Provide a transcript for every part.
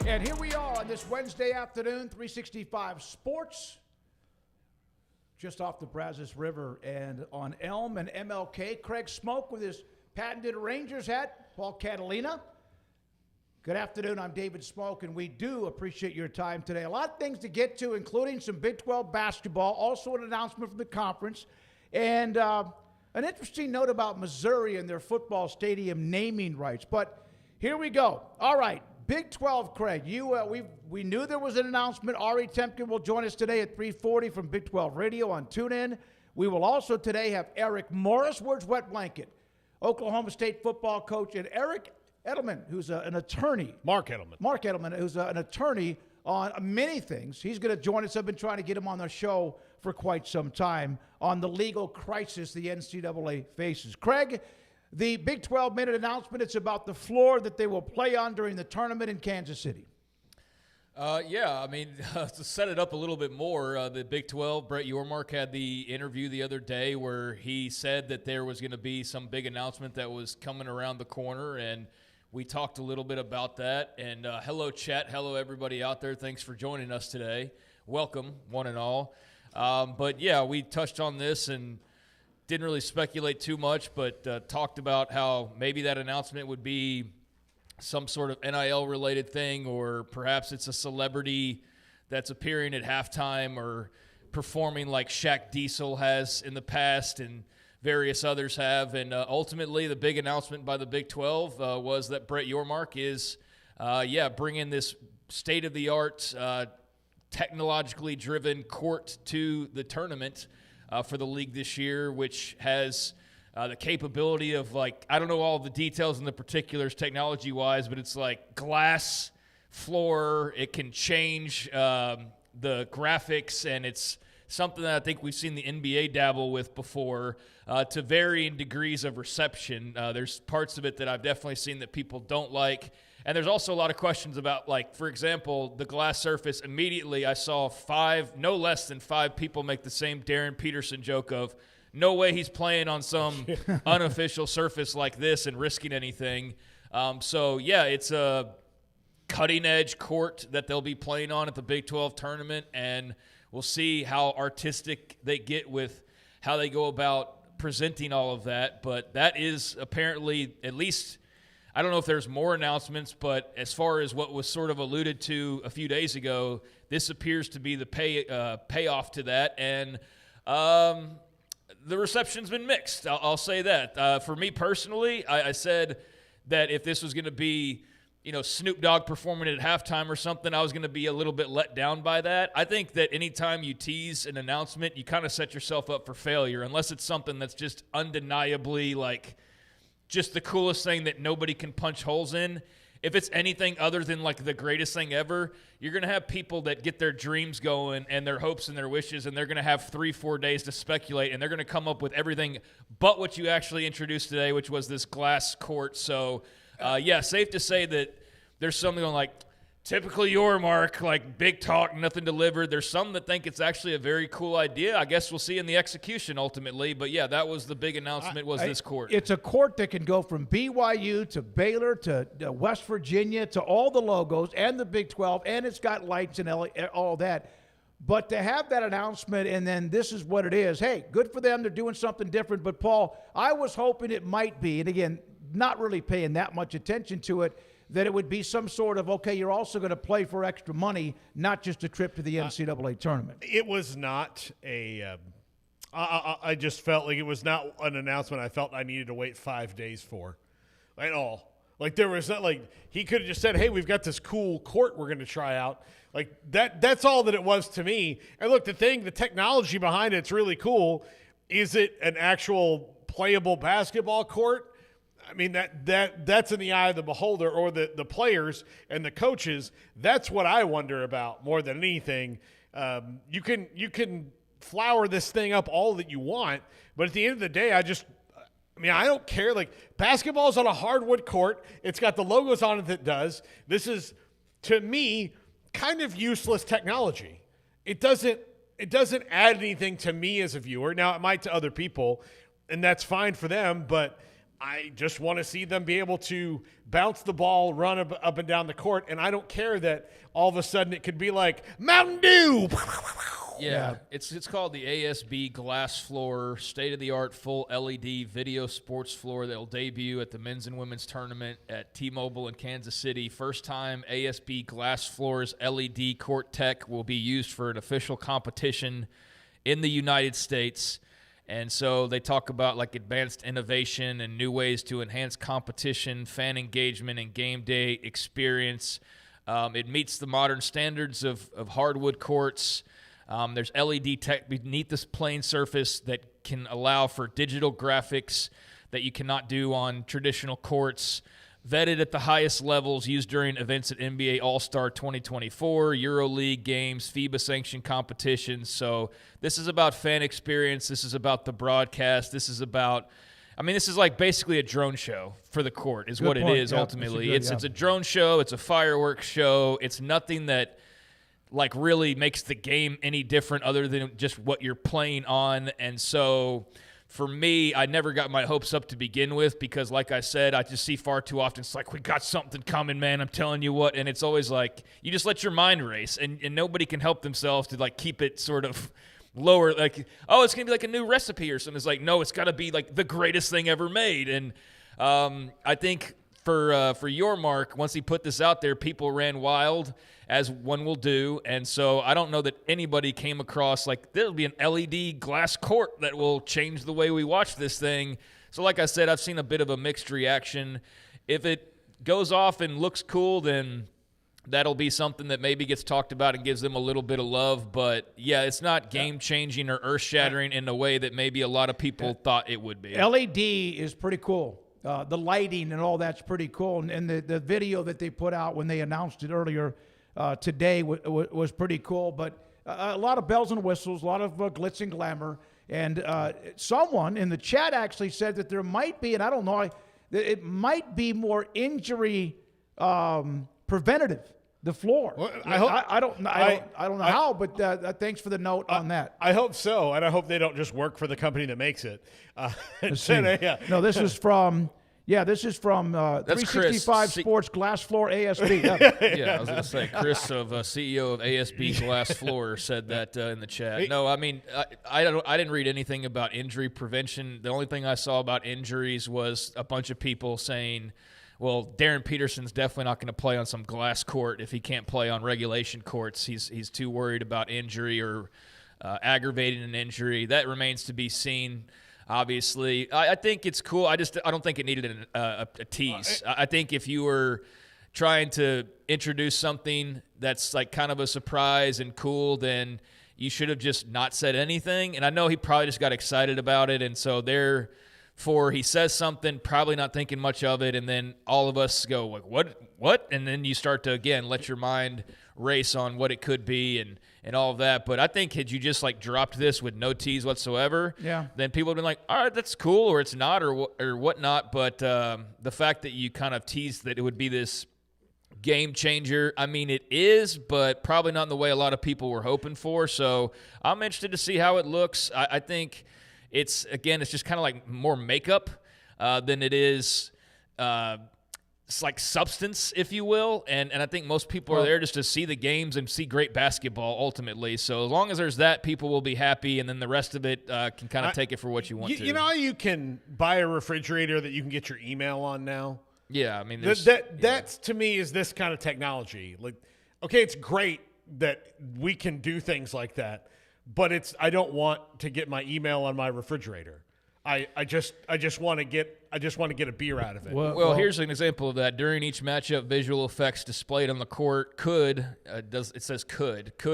And here we are on this Wednesday afternoon, 365 Sports, just off the Brazos River and on Elm and MLK. Craig Smoak with his patented Rangers hat, Paul Catalina. Good afternoon, I'm David Smoak, and we do appreciate your time today. A lot of things to get to, including some Big 12 basketball, also an announcement from the conference, and an interesting note about Missouri and their football stadium naming rights. But here we go. All right. Big 12, Craig, we knew there was an announcement. Ari Temkin will join us today at 3:40 from Big 12 Radio on TuneIn. We will also today have Eric Morris, where's Wet Blanket, Oklahoma State football coach, and Eric Edelman, who's an attorney. Mark Edelman, who's an attorney on many things. He's going to join us. I've been trying to get him on the show for quite some time on the legal crisis the NCAA faces. Craig, the Big 12 made an announcement. It's about the floor that they will play on during the tournament in Kansas City. To set it up a little bit more, the Big 12, Brett Yormark had the interview the other day where he said that there was going to be some big announcement that was coming around the corner, and we talked a little bit about that. And hello, chat. Hello, everybody out there. Thanks for joining us today. Welcome, one and all. We touched on this and didn't really speculate too much, but talked about how maybe that announcement would be some sort of NIL-related thing, or perhaps it's a celebrity that's appearing at halftime or performing like Shaq Diesel has in the past and various others have. And ultimately, the big announcement by the Big 12 was that Brett Yormark is, bringing this state-of-the-art, technologically driven court to the tournament for the league this year, which has the capability of, I don't know all the details and the particulars technology-wise, but it's like glass floor. It can change the graphics, and it's something that I think we've seen the NBA dabble with before to varying degrees of reception. There's parts of it that I've definitely seen that people don't like. And there's also a lot of questions about, for example, the glass surface. Immediately, I saw no less than five people make the same Darren Peterson joke of, no way he's playing on some unofficial surface like this and risking anything. It's a cutting-edge court that they'll be playing on at the Big 12 tournament, and we'll see how artistic they get with how they go about presenting all of that. But that is apparently, at least, I don't know if there's more announcements, but as far as what was sort of alluded to a few days ago, this appears to be the payoff to that. And the reception's been mixed. I'll say that. For me personally, I said that if this was going to be, Snoop Dogg performing at halftime or something, I was going to be a little bit let down by that. I think that anytime you tease an announcement, you kind of set yourself up for failure, unless it's something that's just undeniably just the coolest thing that nobody can punch holes in. If it's anything other than the greatest thing ever, you're going to have people that get their dreams going and their hopes and their wishes, and they're going to have 3-4 days to speculate, and they're going to come up with everything but what you actually introduced today, which was this glass court. So, safe to say that there's something on typical Yormark, big talk, nothing delivered. There's some that think it's actually a very cool idea. I guess we'll see in the execution ultimately. But, that was the big announcement this court. It's a court that can go from BYU to Baylor to West Virginia to all the logos and the Big 12, and it's got lights and all that. But to have that announcement and then this is what it is, hey, good for them. They're doing something different. But, Paul, I was hoping it might be, and again, not really paying that much attention to it, that it would be some sort of, okay, you're also going to play for extra money, not just a trip to the NCAA tournament. It was not I just felt like it was not an announcement I felt I needed to wait 5 days for at all. There was not he could have just said, hey, we've got this cool court we're going to try out. That's all that it was to me. And look, the technology behind it's really cool. Is it an actual playable basketball court? I mean, that's in the eye of the beholder, or the players and the coaches. That's what I wonder about more than anything. You can flower this thing up all that you want, but at the end of the day, I don't care. Basketball's on a hardwood court. It's got the logos on it that does. This is, to me, kind of useless technology. It doesn't add anything to me as a viewer. Now, it might to other people, and that's fine for them, but I just want to see them be able to bounce the ball, run up and down the court, and I don't care that all of a sudden it could be like Mountain Dew. Yeah, it's called the ASB Glass Floor, state-of-the-art full LED video sports floor that will debut at the men's and women's tournament at T-Mobile in Kansas City. First time ASB Glass Floor's LED court tech will be used for an official competition in the United States. And so they talk about like advanced innovation and new ways to enhance competition, fan engagement, and game day experience. It meets the modern standards of hardwood courts. There's LED tech beneath this plain surface that can allow for digital graphics that you cannot do on traditional courts. Vetted at the highest levels, used during events at NBA All-Star 2024, EuroLeague games, FIBA-sanctioned competitions. So this is about fan experience. This is about the broadcast. This is about – I mean, this is like basically a drone show for the court is what it is ultimately. It's a drone show. It's a fireworks show. It's nothing that – like really makes the game any different other than just what you're playing on. And so for me, I never got my hopes up to begin with because like I said, I just see far too often, it's like, we got something coming, man, I'm telling you what. And it's always like, you just let your mind race and nobody can help themselves to like keep it sort of lower. Like, oh, it's going to be like a new recipe or something. It's like, no, it's got to be like the greatest thing ever made. And I think for your mark, once he put this out there, people ran wild, as one will do. And so I don't know that anybody came across like there'll be an LED glass court that will change the way we watch this thing. So like I said, I've seen a bit of a mixed reaction. If it goes off and looks cool, then that'll be something that maybe gets talked about and gives them a little bit of love. But, yeah, it's not game-changing or earth-shattering in the way that maybe a lot of people thought it would be. LED is pretty cool. The lighting and all that's pretty cool. And the video that they put out when they announced it earlier today was pretty cool. But a lot of bells and whistles, a lot of glitz and glamour. And someone in the chat actually said that there might be, and I don't know, it might be more injury preventative. The floor. Well, I don't know how, but thanks for the note on that. I hope so, and I hope they don't just work for the company that makes it. No, this is from 365 Sports Glass Floor ASB. Yeah, I was going to say Chris, CEO of ASB Glass Floor, said that in the chat. No, I mean I didn't read anything about injury prevention. The only thing I saw about injuries was a bunch of people saying, well, Darren Peterson's definitely not going to play on some glass court if he can't play on regulation courts. He's too worried about injury or aggravating an injury. That remains to be seen. Obviously, I think it's cool. I don't think it needed a tease. I think if you were trying to introduce something that's like kind of a surprise and cool, then you should have just not said anything. And I know he probably just got excited about it, and so he says something, probably not thinking much of it, and then all of us go, like, what? And then you start to, again, let your mind race on what it could be and all of that. But I think had you just, like, dropped this with no tease whatsoever, then people would have been like, all right, that's cool, or it's not, or whatnot. But the fact that you kind of teased that it would be this game changer, I mean, it is, but probably not in the way a lot of people were hoping for. So I'm interested to see how it looks. I think – it's just kind of like more makeup than it is it's like substance, if you will. And I think most people are there just to see the games and see great basketball ultimately. So as long as there's that, people will be happy, and then the rest of it can kind of take it for what you want to. You know how you can buy a refrigerator that you can get your email on now? Yeah, I mean, that's to me is this kind of technology. Like, okay, it's great that we can do things like that. But I don't want to get my email on my refrigerator. I just want to get a beer out of it. Well, here's an example of that. During each matchup, visual effects displayed on the court could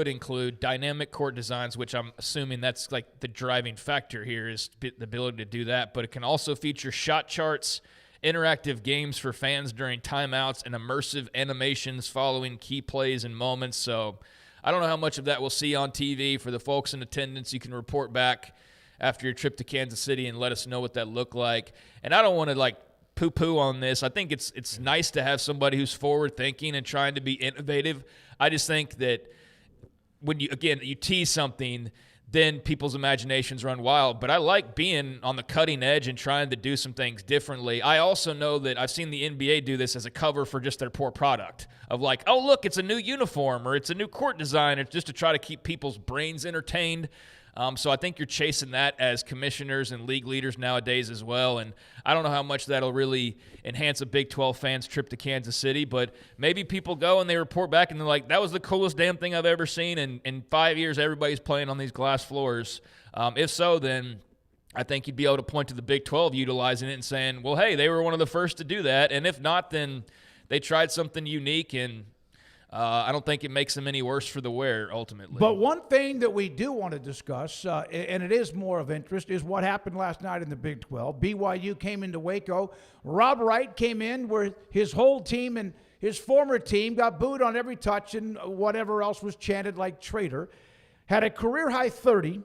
include dynamic court designs, which I'm assuming that's like the driving factor here is the ability to do that. But it can also feature shot charts, interactive games for fans during timeouts, and immersive animations following key plays and moments. So I don't know how much of that we'll see on TV. For the folks in attendance, you can report back after your trip to Kansas City and let us know what that looked like. And I don't want to like poo-poo on this. I think it's nice to have somebody who's forward-thinking and trying to be innovative. I just think that when you tease something, then people's imaginations run wild. But I like being on the cutting edge and trying to do some things differently. I also know that I've seen the NBA do this as a cover for just their poor product of like, oh, look, it's a new uniform or it's a new court design. It's just to try to keep people's brains entertained. So I think you're chasing that as commissioners and league leaders nowadays as well. And I don't know how much that'll really enhance a Big 12 fan's trip to Kansas City, but maybe people go and they report back and they're like, that was the coolest damn thing I've ever seen. And in 5 years, everybody's playing on these glass floors. If so, then I think you'd be able to point to the Big 12 utilizing it and saying, well, hey, they were one of the first to do that. And if not, then they tried something unique, and I don't think it makes them any worse for the wear, ultimately. But one thing that we do want to discuss, and it is more of interest, is what happened last night in the Big 12. BYU came into Waco. Rob Wright came in where his whole team and his former team got booed on every touch and whatever else was chanted like traitor. Had a career-high 30,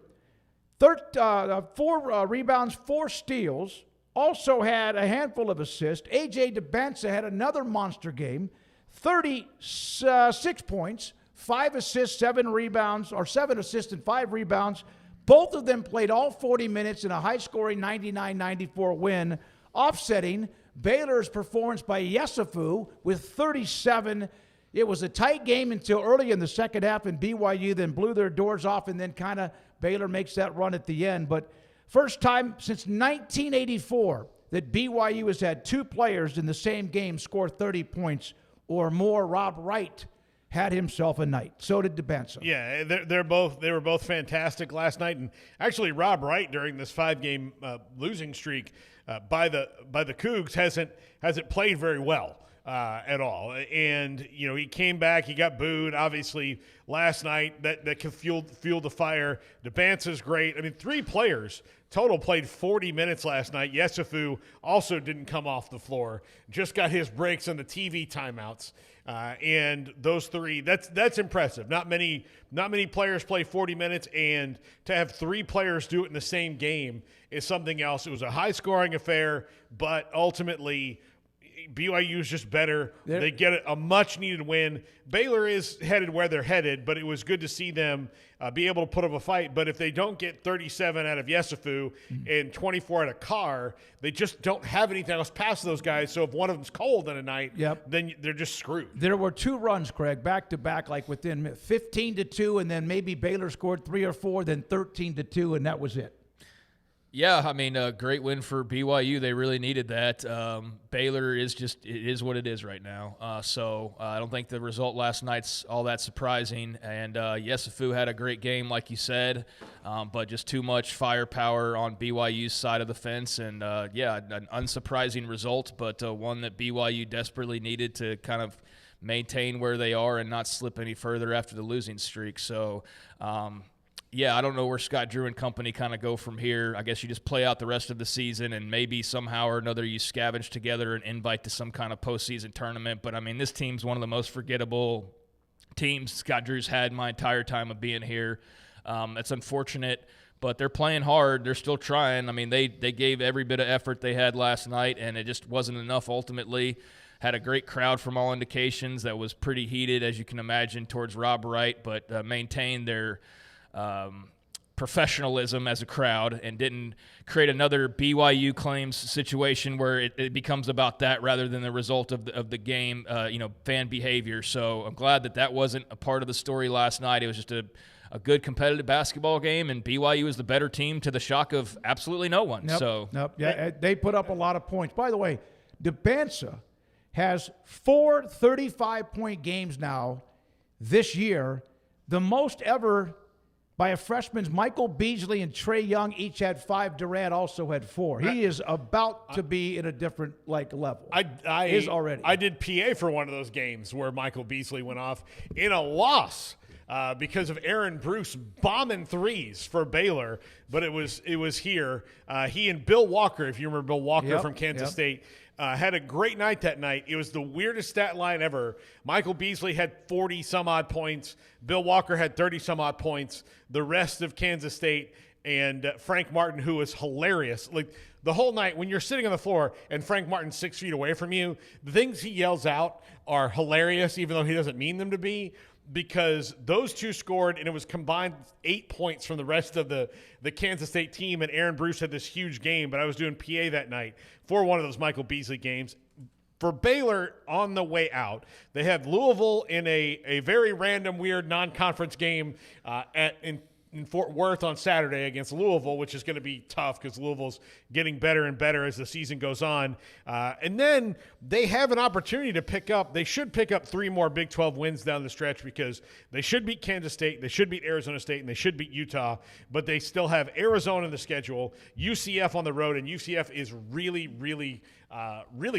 4 rebounds, 4 steals. Also had a handful of assists. A.J. DeBenza had another monster game. 36 points, 5 assists, 7 rebounds, or 7 assists and 5 rebounds. Both of them played all 40 minutes in a high-scoring 99-94 win, offsetting Baylor's performance by Yesufu with 37. It was a tight game until early in the second half, and BYU then blew their doors off, and then kind of Baylor makes that run at the end. But first time since 1984 that BYU has had 2 players in the same game score 30 points or more. Rob Wright had himself a night. So did DeBenza. Yeah, they were both fantastic last night. And actually, Rob Wright during this 5-game losing streak by the Cougs hasn't played very well at all. And he came back, he got booed. Obviously, last night that can fuel the fire. DeBenza's great. I mean, 3 players total played 40 minutes last night. Yesufu also didn't come off the floor. Just got his breaks on the TV timeouts. And those 3, that's impressive. Not many players play 40 minutes, and to have 3 players do it in the same game is something else. It was a high-scoring affair, but ultimately BYU is just better. They get a much-needed win. Baylor is headed where they're headed, but it was good to see them be able to put up a fight. But if they don't get 37 out of Yesufu and 24 out of Carr, they just don't have anything else past those guys. So if one of them's cold in a night, then they're just screwed. There were 2 runs, Craig, back-to-back, like within 15-2, and then maybe Baylor scored 3 or 4, then 13-2, and that was it. Yeah, I mean, a great win for BYU. They really needed that. Baylor it is what it is right now. So I don't think the result last night's all that surprising. And Yesufu had a great game, like you said, but just too much firepower on BYU's side of the fence. And, an unsurprising result, but one that BYU desperately needed to kind of maintain where they are and not slip any further after the losing streak. So, I don't know where Scott Drew and company kind of go from here. I guess you just play out the rest of the season, and maybe somehow or another you scavenge together an invite to some kind of postseason tournament. But, I mean, this team's one of the most forgettable teams Scott Drew's had my entire time of being here. It's unfortunate, but they're playing hard. They're still trying. I mean, they gave every bit of effort they had last night, and it just wasn't enough ultimately. Had a great crowd from all indications that was pretty heated, as you can imagine, towards Rob Wright, but maintained their professionalism as a crowd and didn't create another BYU claims situation where it becomes about that rather than the result of the game, fan behavior. So I'm glad that wasn't a part of the story last night. It was just a good competitive basketball game, and BYU is the better team to the shock of absolutely no one. They put up a lot of points. By the way, DeBenza has 4 35-point games now this year, the most ever by a freshman's. Michael Beasley and Trae Young each had 5. Durant also had 4. He is about to be in a different level. I did PA for one of those games where Michael Beasley went off in a loss because of Aaron Bruce bombing threes for Baylor, but it was here. He and Bill Walker, if you remember Bill Walker from Kansas State, had a great night that night. It was the weirdest stat line ever. Michael Beasley had 40-some-odd points. Bill Walker had 30-some-odd points. The rest of Kansas State and Frank Martin, who was hilarious. Like the whole night when you're sitting on the floor and Frank Martin's 6 feet away from you, the things he yells out are hilarious, even though he doesn't mean them to be, because those two scored, and it was combined 8 points from the rest of the Kansas State team, and Aaron Bruce had this huge game, but I was doing PA that night for one of those Michael Beasley games. For Baylor on the way out, they have Louisville in a very random, weird non-conference game in Fort Worth on Saturday against Louisville, which is going to be tough because Louisville's getting better and better as the season goes on. And then they have an opportunity to they should pick up 3 more Big 12 wins down the stretch, because they should beat Kansas State, they should beat Arizona State, and they should beat Utah, but they still have Arizona in the schedule, UCF on the road, and UCF is really, really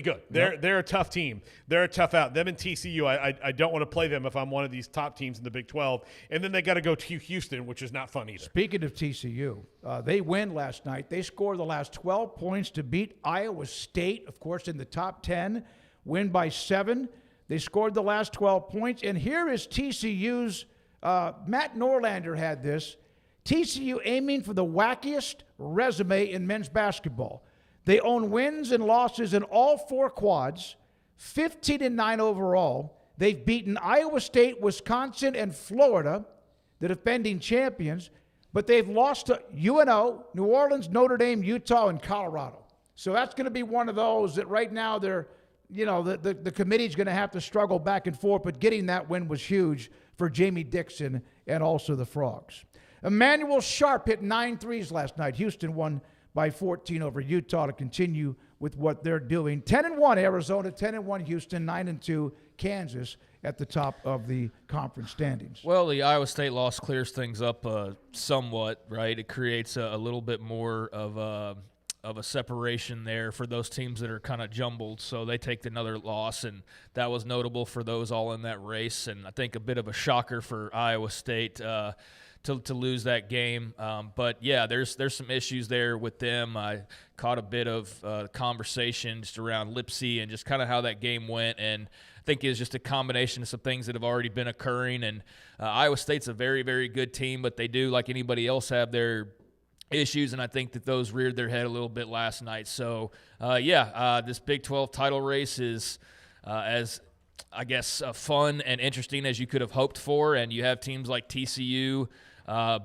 good. They're a tough team. They're a tough out. Them and TCU, I don't want to play them if I'm one of these top teams in the Big 12. And then they got to go to Houston, which is not fun either. Speaking of TCU, they win last night. They scored the last 12 points to beat Iowa State, of course, in the top 10, win by 7. They scored the last 12 points. And here is TCU's, Matt Norlander had this, TCU aiming for the wackiest resume in men's basketball. They own wins and losses in all 4 quads, 15-9 overall. They've beaten Iowa State, Wisconsin, and Florida, the defending champions, but they've lost to UNO, New Orleans, Notre Dame, Utah, and Colorado. So that's going to be one of those that right now they're, the committee's going to have to struggle back and forth, but getting that win was huge for Jamie Dixon and also the Frogs. Emmanuel Sharp hit 9 threes last night. Houston won by 14 over Utah to continue with what they're doing. 10-1 Arizona, 10-1 Houston, 9-2 Kansas at the top of the conference standings. Well, the Iowa State loss clears things up somewhat, right? It creates a little bit more of a separation there for those teams that are kind of jumbled. So they take another loss, and that was notable for those all in that race. And I think a bit of a shocker for Iowa State to lose that game. But, yeah, there's some issues there with them. I caught a bit of conversation just around Lipsy and just kind of how that game went, and I think it's just a combination of some things that have already been occurring. And Iowa State's a very, very good team, but they do, like anybody else, have their issues, and I think that those reared their head a little bit last night. So, this Big 12 title race is as, I guess, fun and interesting as you could have hoped for, and you have teams like TCU,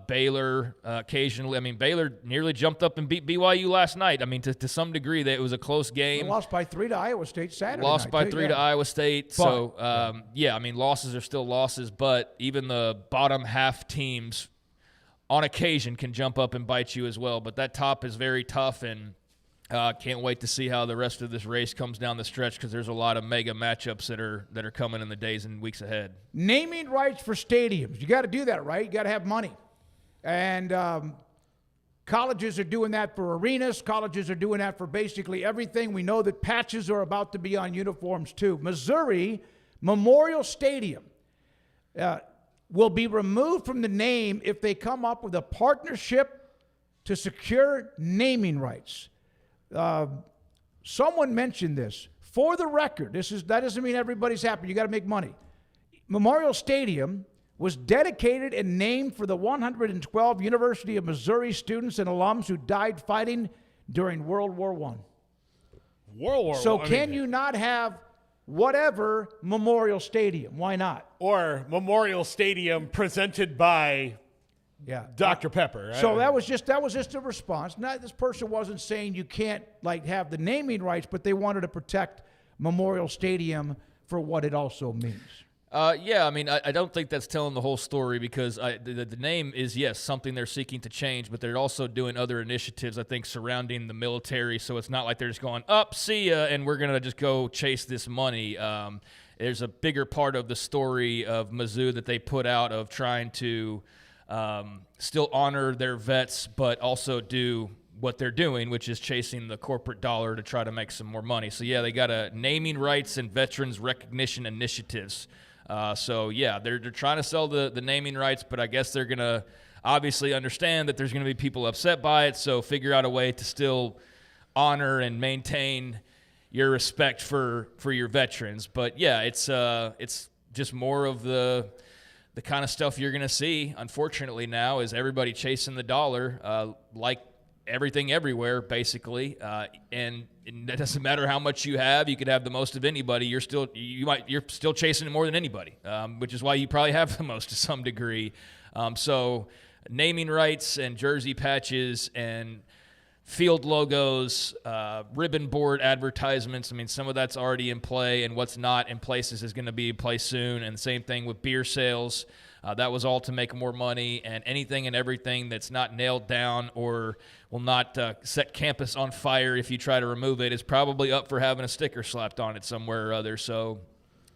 Baylor occasionally. I mean, Baylor nearly jumped up and beat BYU last night. I mean, to some degree, that it was a close game. They lost by 3 to Iowa State Saturday night. Lost by 3 to Iowa State. So, I mean, losses are still losses, but even the bottom half teams on occasion can jump up and bite you as well. But that top is very tough, and can't wait to see how the rest of this race comes down the stretch, because there's a lot of mega matchups that are coming in the days and weeks ahead. Naming rights for stadiums. You got to do that, right? You got to have money. And colleges are doing that for arenas. Colleges are doing that for basically everything. We know that patches are about to be on uniforms too. Missouri Memorial Stadium will be removed from the name if they come up with a partnership to secure naming rights. Someone mentioned this. For the record, that doesn't mean everybody's happy. You got to make money. Memorial Stadium was dedicated and named for the 112 University of Missouri students and alums who died fighting during World War I. World War I. So can you not have whatever Memorial Stadium? Why not? Or Memorial Stadium presented by Dr. Pepper. So that was just a response. This person wasn't saying you can't have the naming rights, but they wanted to protect Memorial Stadium for what it also means. I mean, I don't think that's telling the whole story, because the name is, yes, something they're seeking to change, but they're also doing other initiatives, I think, surrounding the military. So it's not like they're just going, see ya, and we're going to just go chase this money. There's a bigger part of the story of Mizzou that they put out of trying to still honor their vets, but also do what they're doing, which is chasing the corporate dollar to try to make some more money. So, they got a naming rights and veterans recognition initiatives. They're trying to sell the naming rights, but I guess they're going to obviously understand that there's going to be people upset by it, so figure out a way to still honor and maintain your respect for your veterans. But, it's just more of the the kind of stuff you're going to see, unfortunately, now is everybody chasing the dollar, like everything everywhere, basically. And it doesn't matter how much you have. You could have the most of anybody. You're still chasing it more than anybody, which is why you probably have the most to some degree. So naming rights and jersey patches and field logos, ribbon board advertisements. I mean, some of that's already in play, and what's not in places is going to be in place soon. And the same thing with beer sales. That was all to make more money, and anything and everything that's not nailed down or will not set campus on fire if you try to remove it is probably up for having a sticker slapped on it somewhere or other. So,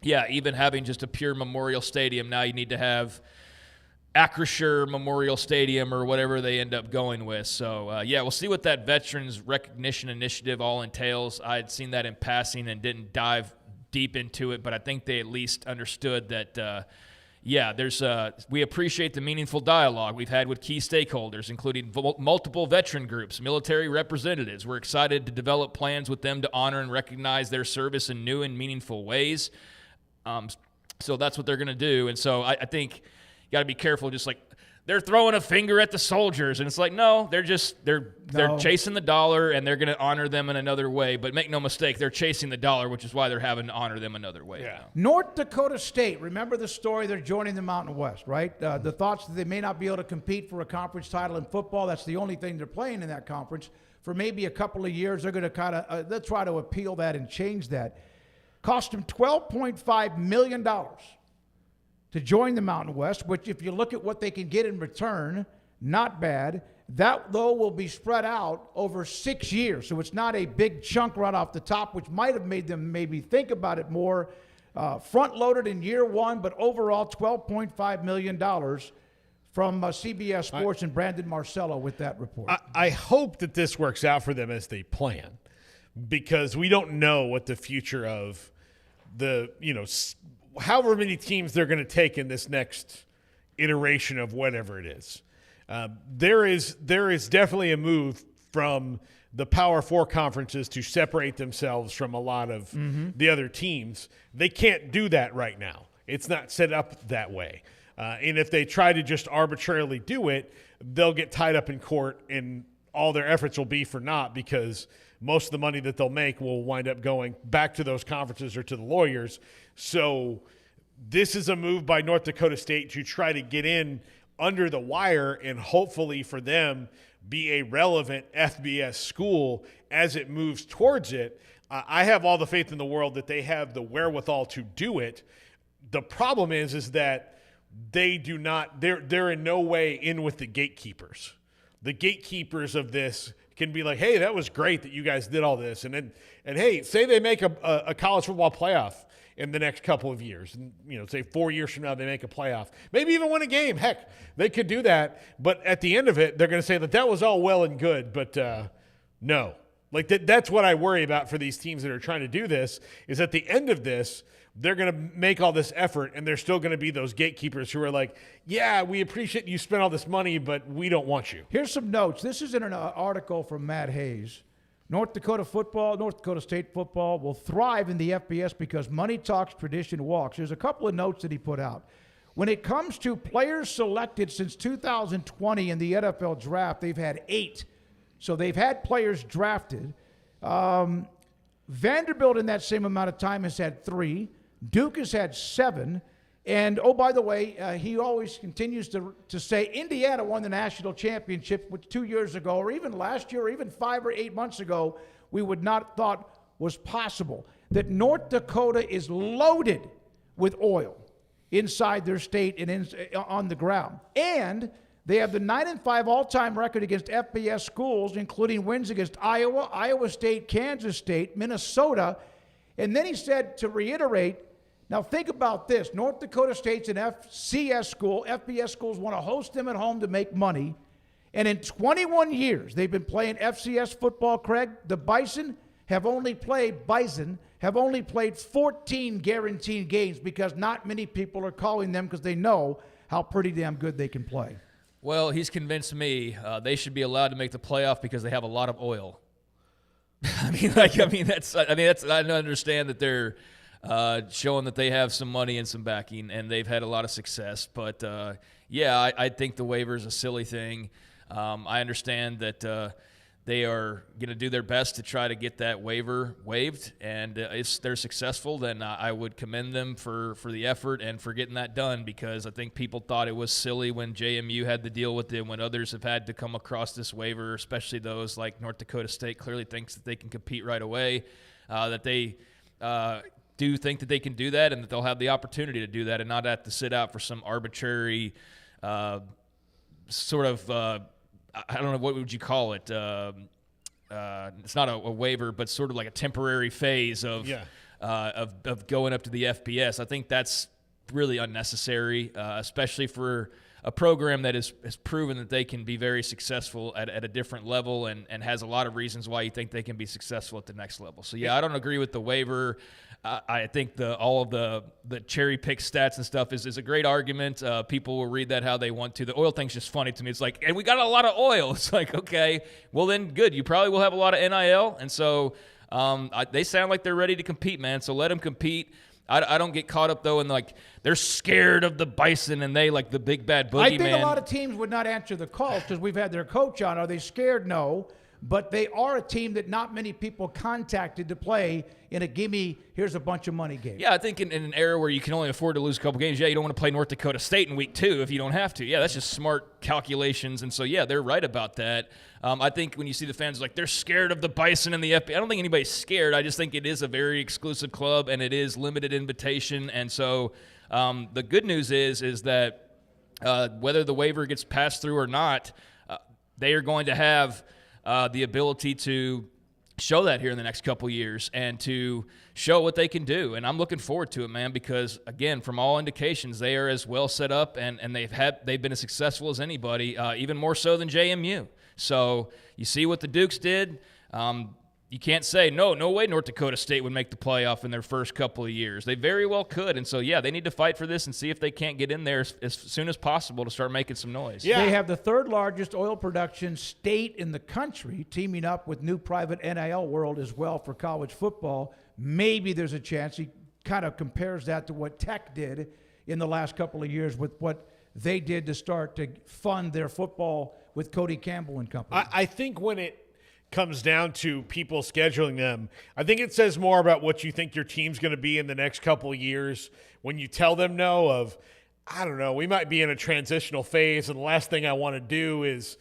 yeah, even having just a pure Memorial Stadium, now you need to have Acrisure Memorial Stadium or whatever they end up going with. So, yeah, we'll see what that Veterans Recognition Initiative all entails. I had seen that in passing and didn't dive deep into it, but I think they at least understood that, we appreciate the meaningful dialogue we've had with key stakeholders, including multiple veteran groups, military representatives. We're excited to develop plans with them to honor and recognize their service in new and meaningful ways. So that's what they're going to do. And so I think you got to be careful, just like they're throwing a finger at the soldiers, and it's like, no, they're chasing the dollar, and they're going to honor them in another way. But make no mistake, they're chasing the dollar, which is why they're having to honor them another way. Yeah. North Dakota State, remember the story? They're joining the Mountain West, right? The thoughts that they may not be able to compete for a conference title in football. That's the only thing they're playing in that conference. For maybe a couple of years, they're going to they'll try to appeal that and change that. Cost them $12.5 million to join the Mountain West, which if you look at what they can get in return, not bad. That, though, will be spread out over 6 years. So it's not a big chunk right off the top, which might have made them maybe think about it more. Front-loaded in year one, but overall $12.5 million from CBS Sports and Brandon Marcello with that report. I hope that this works out for them as they plan, because we don't know what the future of however many teams they're going to take in this next iteration of whatever it is. There is definitely a move from the Power Four conferences to separate themselves from a lot of the other teams. They can't do that right now. It's not set up that way. And if they try to just arbitrarily do it, they'll get tied up in court, and all their efforts will be for naught, because most of the money that they'll make will wind up going back to those conferences or to the lawyers. So this is a move by North Dakota State to try to get in under the wire and hopefully for them be a relevant FBS school as it moves towards it. I have all the faith in the world that they have the wherewithal to do it. The problem is that they do not, they're in no way in with the gatekeepers. The gatekeepers of this can be like, hey, that was great that you guys did all this. And hey, say they make a college football playoff in the next couple of years. And, say 4 years from now they make a playoff. Maybe even win a game. Heck, they could do that. But at the end of it, they're going to say that was all well and good, but no. Like that's what I worry about for these teams that are trying to do this, is at the end of this, they're going to make all this effort, and there's still going to be those gatekeepers who are like, yeah, we appreciate you spent all this money, but we don't want you. Here's some notes. This is in an article from Matt Hayes. North Dakota State football will thrive in the FBS because money talks, tradition walks. There's a couple of notes that he put out. When it comes to players selected since 2020 in the NFL draft, they've had 8. So they've had players drafted. Vanderbilt in that same amount of time has had 3. Duke has had 7. And, oh, by the way, he always continues to say Indiana won the national championship 2 years ago, or even last year, or even 5 or 8 months ago, we would not thought was possible. That North Dakota is loaded with oil inside their state and on the ground. And they have the 9-5 all-time record against FBS schools, including wins against Iowa, Iowa State, Kansas State, Minnesota. And then he said, to reiterate, now think about this. North Dakota State's an FCS school. FBS schools want to host them at home to make money. And in 21 years, they've been playing FCS football, Craig. The Bison have only played 14 guaranteed games because not many people are calling them because they know how pretty damn good they can play. Well, he's convinced me they should be allowed to make the playoff because they have a lot of oil. I understand that they're showing that they have some money and some backing, and they've had a lot of success. But, I think the waiver is a silly thing. I understand that they are going to do their best to try to get that waiver waived, and if they're successful, then I would commend them for the effort and for getting that done, because I think people thought it was silly when JMU had to deal with it, when others have had to come across this waiver, especially those like North Dakota State clearly thinks that they can compete right away, that they do think that they can do that and that they'll have the opportunity to do that and not have to sit out for some arbitrary sort of I don't know, what would you call it? It's not a waiver, but sort of like a temporary phase of going up to the FBS. I think that's really unnecessary, especially for a program that has proven that they can be very successful at a different level and has a lot of reasons why you think they can be successful at the next level. So, I don't agree with the waiver. I think all of the cherry pick stats and stuff is a great argument. People will read that how they want to. The oil thing's just funny to me. It's like, and we got a lot of oil. It's like, okay, well then good. You probably will have a lot of NIL. And so they sound like they're ready to compete, man. So let them compete. I don't get caught up, though, in like they're scared of the Bison and they like the big bad boogeyman. I think a lot of teams would not answer the calls because we've had their coach on. Are they scared? No. But they are a team that not many people contacted to play in a gimme, here's a bunch of money game. Yeah, I think in an era where you can only afford to lose a couple games, you don't want to play North Dakota State in week 2 if you don't have to. Yeah, that's just smart calculations. And so, they're right about that. I think when you see the fans like they're scared of the Bison and the FBS, I don't think anybody's scared. I just think it is a very exclusive club and it is limited invitation. And so the good news is that whether the waiver gets passed through or not, they are going to have the ability to show that here in the next couple years and to show what they can do. And I'm looking forward to it, man, because, again, from all indications, they are as well set up and they've been as successful as anybody, even more so than JMU. So you see what the Dukes did. You can't say, no way North Dakota State would make the playoff in their first couple of years. They very well could. And so, they need to fight for this and see if they can't get in there as soon as possible to start making some noise. Yeah. They have the third largest oil production state in the country, teaming up with new private NIL world as well for college football. Maybe there's a chance. He kind of compares that to what Tech did in the last couple of years with what they did to start to fund their football with Cody Campbell and company. I think when it comes down to people scheduling them, I think it says more about what you think your team's going to be in the next couple of years when you tell them I don't know, we might be in a transitional phase and the last thing I want to do is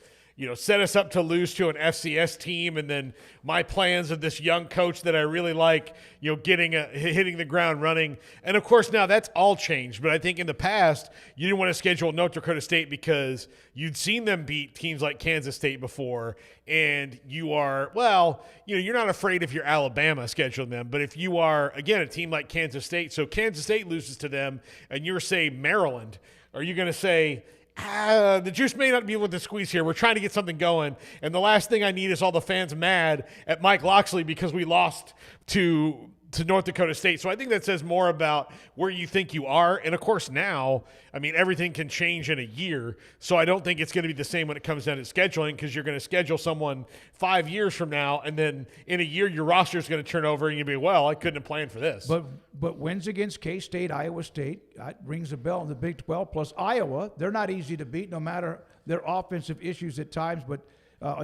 set us up to lose to an FCS team, and then my plans of this young coach that I really like, hitting the ground running. And of course now that's all changed, but I think in the past you didn't want to schedule North Dakota State because you'd seen them beat teams like Kansas State before, and you're not afraid if you're Alabama scheduling them, but if you are, again, a team like Kansas State, so Kansas State loses to them and you're, say, Maryland, are you going to say, the juice may not be able to squeeze here. We're trying to get something going. And the last thing I need is all the fans mad at Mike Loxley because we lost to North Dakota State. So I think that says more about where you think you are. And, of course, now, everything can change in a year. So I don't think it's going to be the same when it comes down to scheduling, because you're going to schedule someone 5 years from now, and then in a year your roster is going to turn over, and you'll be, I couldn't have planned for this. But wins against K-State, Iowa State, that rings a bell in the Big 12, plus Iowa. They're not easy to beat no matter their offensive issues at times, but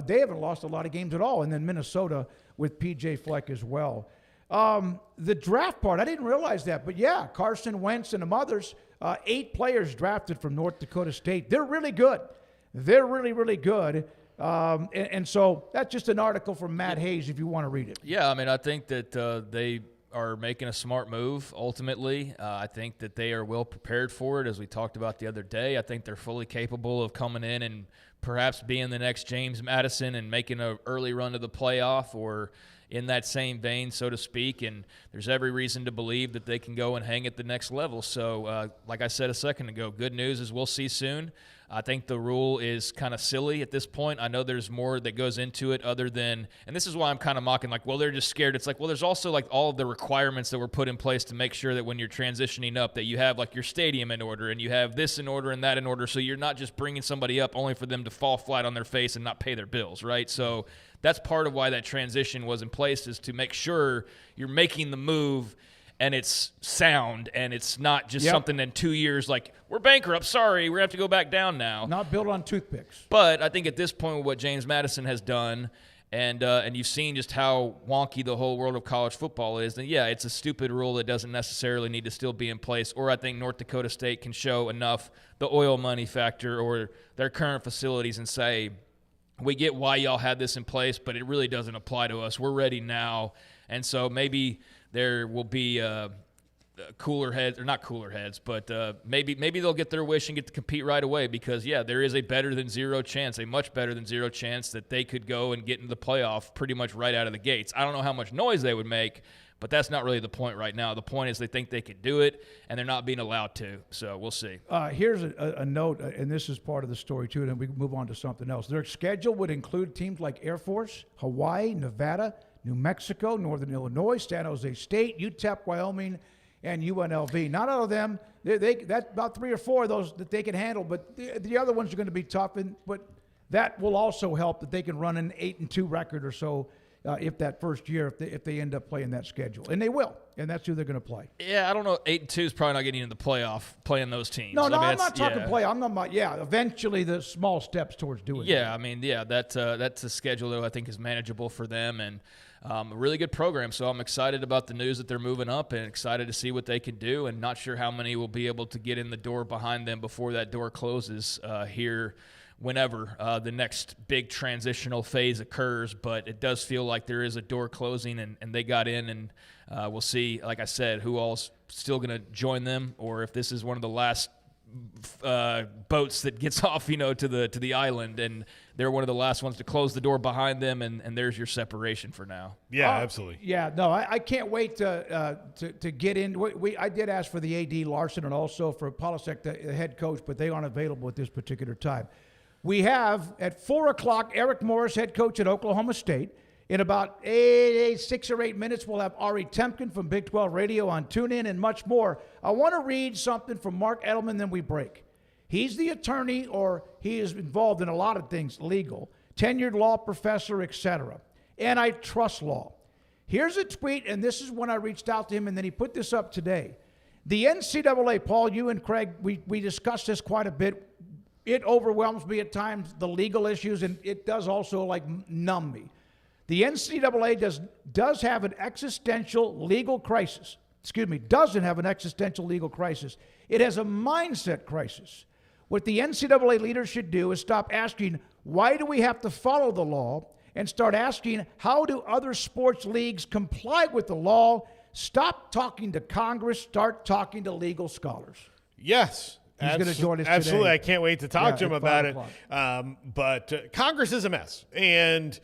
they haven't lost a lot of games at all. And then Minnesota with P.J. Fleck as well. The draft part, I didn't realize that, but Carson Wentz and some others, 8 players drafted from North Dakota State. They're really good. They're really, really good. And so that's just an article from Matt Hayes if you want to read it. Yeah, I think that they are making a smart move ultimately. I think that they are well prepared for it, as we talked about the other day. I think they're fully capable of coming in and perhaps being the next James Madison and making an early run to the playoff, or in that same vein, so to speak, and there's every reason to believe that they can go and hang at the next level. So, like I said a second ago, good news is we'll see soon. I think the rule is kind of silly at this point. I know there's more that goes into it other than, and this is why I'm kind of mocking, they're just scared. It's there's also all of the requirements that were put in place to make sure that when you're transitioning up that you have your stadium in order and you have this in order and that in order, so you're not just bringing somebody up only for them to fall flat on their face and not pay their bills, right? So that's part of why that transition was in place, is to make sure you're making the move and it's sound, and it's not just something in 2 years like, we're bankrupt, sorry, we have to go back down now. Not built on toothpicks. But I think at this point, with what James Madison has done, and you've seen just how wonky the whole world of college football is, then yeah, it's a stupid rule that doesn't necessarily need to still be in place. Or I think North Dakota State can show enough the oil money factor or their current facilities and say, we get why y'all had this in place, but it really doesn't apply to us. We're ready now. And so maybe there will be cooler heads, or not cooler heads, but maybe they'll get their wish and get to compete right away because, yeah, there is a better than zero chance, a much better than zero chance that they could go and get into the playoff pretty much right out of the gates. I don't know how much noise they would make, but that's not really the point right now. The point is they think they could do it, and they're not being allowed to. So we'll see. Here's a note, and this is part of the story, too, and then we can move on to something else. Their schedule would include teams like Air Force, Hawaii, Nevada, New Mexico, Northern Illinois, San Jose State, UTEP, Wyoming, and UNLV. Not all of them. That's about 3 or 4 of those that they can handle, but the other ones are going to be tough. But that will also help that they can run an 8-2 record or so if that first year, if they end up playing that schedule. And they will, and that's who they're going to play. Yeah, I don't know. 8-2 is probably not getting into the playoff, playing those teams. No, I'm not talking play. I'm talking about, eventually the small steps towards doing that. That's a schedule that I think is manageable for them, and a really good program. So I'm excited about the news that they're moving up and excited to see what they can do, and not sure how many will be able to get in the door behind them before that door closes here whenever the next big transitional phase occurs. But it does feel like there is a door closing, and they got in, and we'll see, like I said, who all's still going to join them, or if this is one of the last boats that gets off, to the island, and they're one of the last ones to close the door behind them, and there's your separation for now. Yeah, absolutely. Yeah, no, I can't wait to get in. I did ask for the AD Larson and also for Polisek, the head coach, but they aren't available at this particular time. We have at 4 o'clock Eric Morris, head coach at Oklahoma State. In about 6 or 8 minutes, we'll have Ari Temkin from Big 12 Radio on TuneIn and much more. I want to read something from Mark Edelman, then we break. He's the attorney, or he is involved in a lot of things legal, tenured law professor, etc. Antitrust law. Here's a tweet, and this is when I reached out to him, and then he put this up today. The NCAA, Paul, you and Craig, we discussed this quite a bit. It overwhelms me at times, the legal issues, and it does also numb me. The NCAA does have an existential legal crisis. Doesn't have an existential legal crisis. It has a mindset crisis. What the NCAA leaders should do is stop asking, why do we have to follow the law? And start asking, how do other sports leagues comply with the law? Stop talking to Congress, start talking to legal scholars. Yes. He's going to join us absolutely. today. I can't wait to talk to him about it. But Congress is a mess. And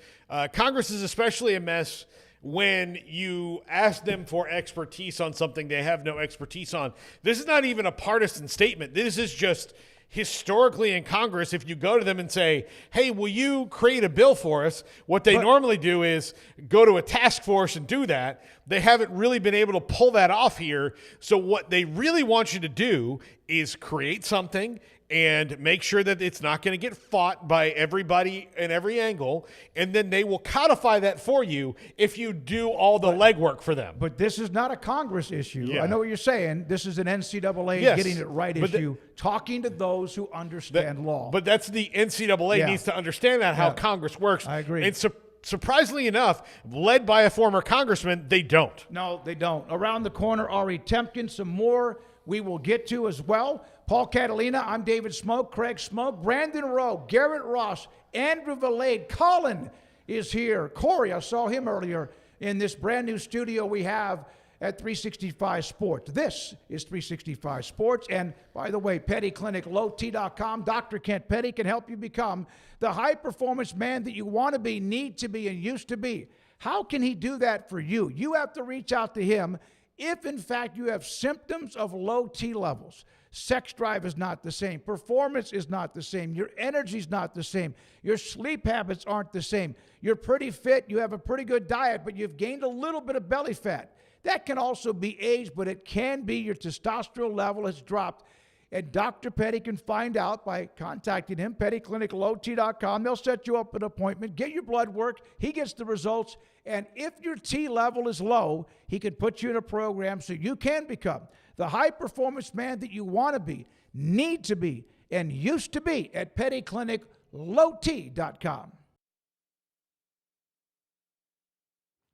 Congress is especially a mess when you ask them for expertise on something they have no expertise on. This is not even a partisan statement. This is just historically in Congress, if you go to them and say, hey, will you create a bill for us? What they normally do is go to a task force and do that. They haven't really been able to pull that off here. So what they really want you to do is create something and make sure that it's not going to get fought by everybody in every angle, and then they will codify that for you if you do all the legwork for them. But this is not a Congress issue. Yeah. I know what you're saying. This is an NCAA getting it right issue, talking to those who understand law. But that's the NCAA needs to understand that, how Congress works. I agree. And surprisingly enough, led by a former congressman, they don't. No, they don't. Around the corner, Ari Temkin, some more we will get to as well. Paul Catalina, I'm David Smoak, Craig Smoak, Brandon Rowe, Garrett Ross, Andrew Valade, Colin is here. Corey, I saw him earlier in this brand new studio we have at 365 Sports. This is 365 Sports. And by the way, Petty Clinic, lowt.com. Dr. Kent Petty can help you become the high-performance man that you want to be, need to be, and used to be. How can he do that for you? You have to reach out to him if, in fact, you have symptoms of low T levels. Sex drive is not the same. Performance is not the same. Your energy is not the same. Your sleep habits aren't the same. You're pretty fit. You have a pretty good diet, but you've gained a little bit of belly fat. That can also be age, but it can be your testosterone level has dropped. And Dr. Petty can find out by contacting him, pettyclinicalot.com. They'll set you up an appointment, get your blood work. He gets the results. And if your T level is low, he can put you in a program so you can become the high-performance man that you want to be, need to be, and used to be at pettyclinicalot.com.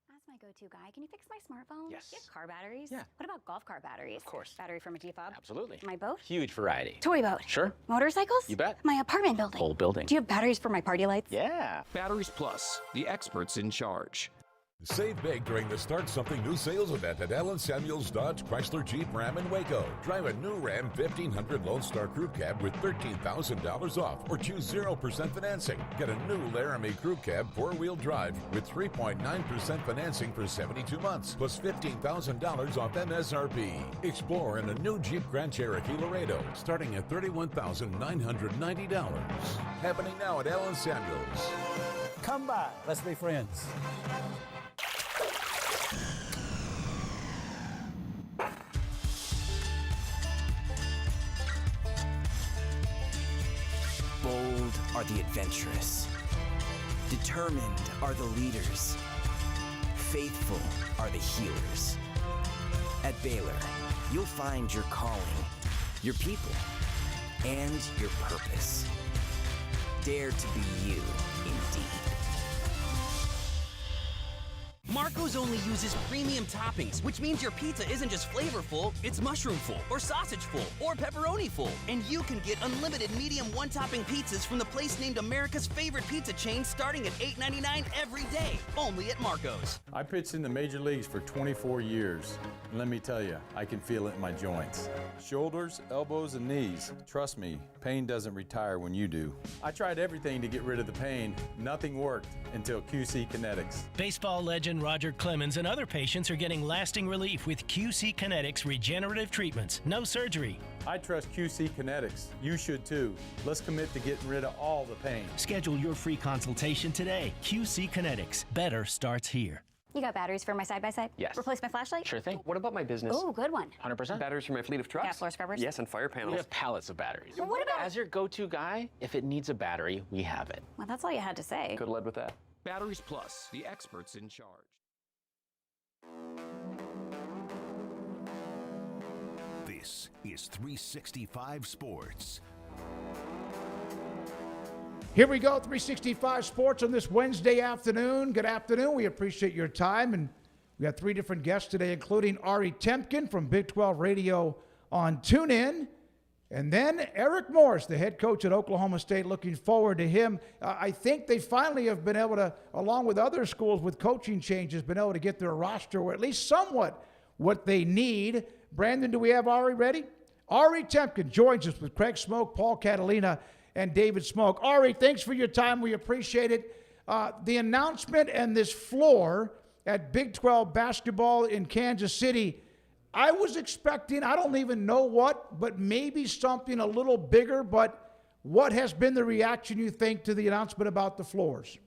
My go-to guy. Can you fix my smartphone? Yes. Do you have car batteries? Yeah. What about golf cart batteries? Of course. Battery from a G-Fob? Absolutely. My boat? Huge variety. Toy boat? Sure. Motorcycles? You bet. My apartment building? Whole building. Do you have batteries for my party lights? Yeah. Batteries Plus, the experts in charge. Save big during the Start Something New sales event at Allen Samuels Dodge Chrysler Jeep Ram in Waco. Drive a new Ram 1500 Lone Star Crew Cab with $13,000 off or choose 0% financing. Get a new Laramie Crew Cab 4-wheel drive with 3.9% financing for 72 months plus $15,000 off MSRP. Explore in a new Jeep Grand Cherokee Laredo starting at $31,990. Happening now at Allen Samuels. Come by. Let's be friends. Bold are the adventurous. Determined are the leaders. Faithful are the healers. At Baylor, you'll find your calling, your people, and your purpose. Dare to be you, indeed. Marco's only uses premium toppings, which means your pizza isn't just flavorful, it's mushroom-full, or sausage-full, or pepperoni-full. And you can get unlimited medium one-topping pizzas from the place named America's favorite pizza chain starting at $8.99 every day, only at Marco's. I pitched in the major leagues for 24 years. And let me tell you, I can feel it in my joints. Shoulders, elbows, and knees. Trust me, pain doesn't retire when you do. I tried everything to get rid of the pain. Nothing worked until QC Kinetics. Baseball legend Roger Clemens and other patients are getting lasting relief with QC Kinetics regenerative treatments. No surgery. I trust QC Kinetics. You should too. Let's commit to getting rid of all the pain. Schedule your free consultation today. QC Kinetics. Better starts here. You got batteries for my side-by-side? Yes. Replace my flashlight? Sure thing. What about my business? Oh, good one. 100%. Batteries for my fleet of trucks? Gas floor scrubbers? Yes, and fire panels. We have pallets of batteries. Well, what about... As your go-to guy, if it needs a battery, we have it. Well, that's all you had to say. Could have led with that. Batteries Plus, the experts in charge. This is 365 Sports. Here we go, 365 Sports on this Wednesday afternoon. Good afternoon. We appreciate your time. And we got three different guests today, including Ari Temkin from Big 12 Radio on TuneIn. And then Eric Morris, the head coach at Oklahoma State. Looking forward to him. I think they finally have been able to, along with other schools with coaching changes, been able to get their roster, or at least somewhat what they need. Brandon, do we have Ari ready? Ari Temkin joins us with Craig Smoak, Paul Catalina, and David Smoak. Ari, thanks for your time. We appreciate it. The announcement and this floor at Big 12 basketball in Kansas City, I was expecting, I don't even know what, but maybe something a little bigger. But what has been the reaction, you think, to the announcement about the floors?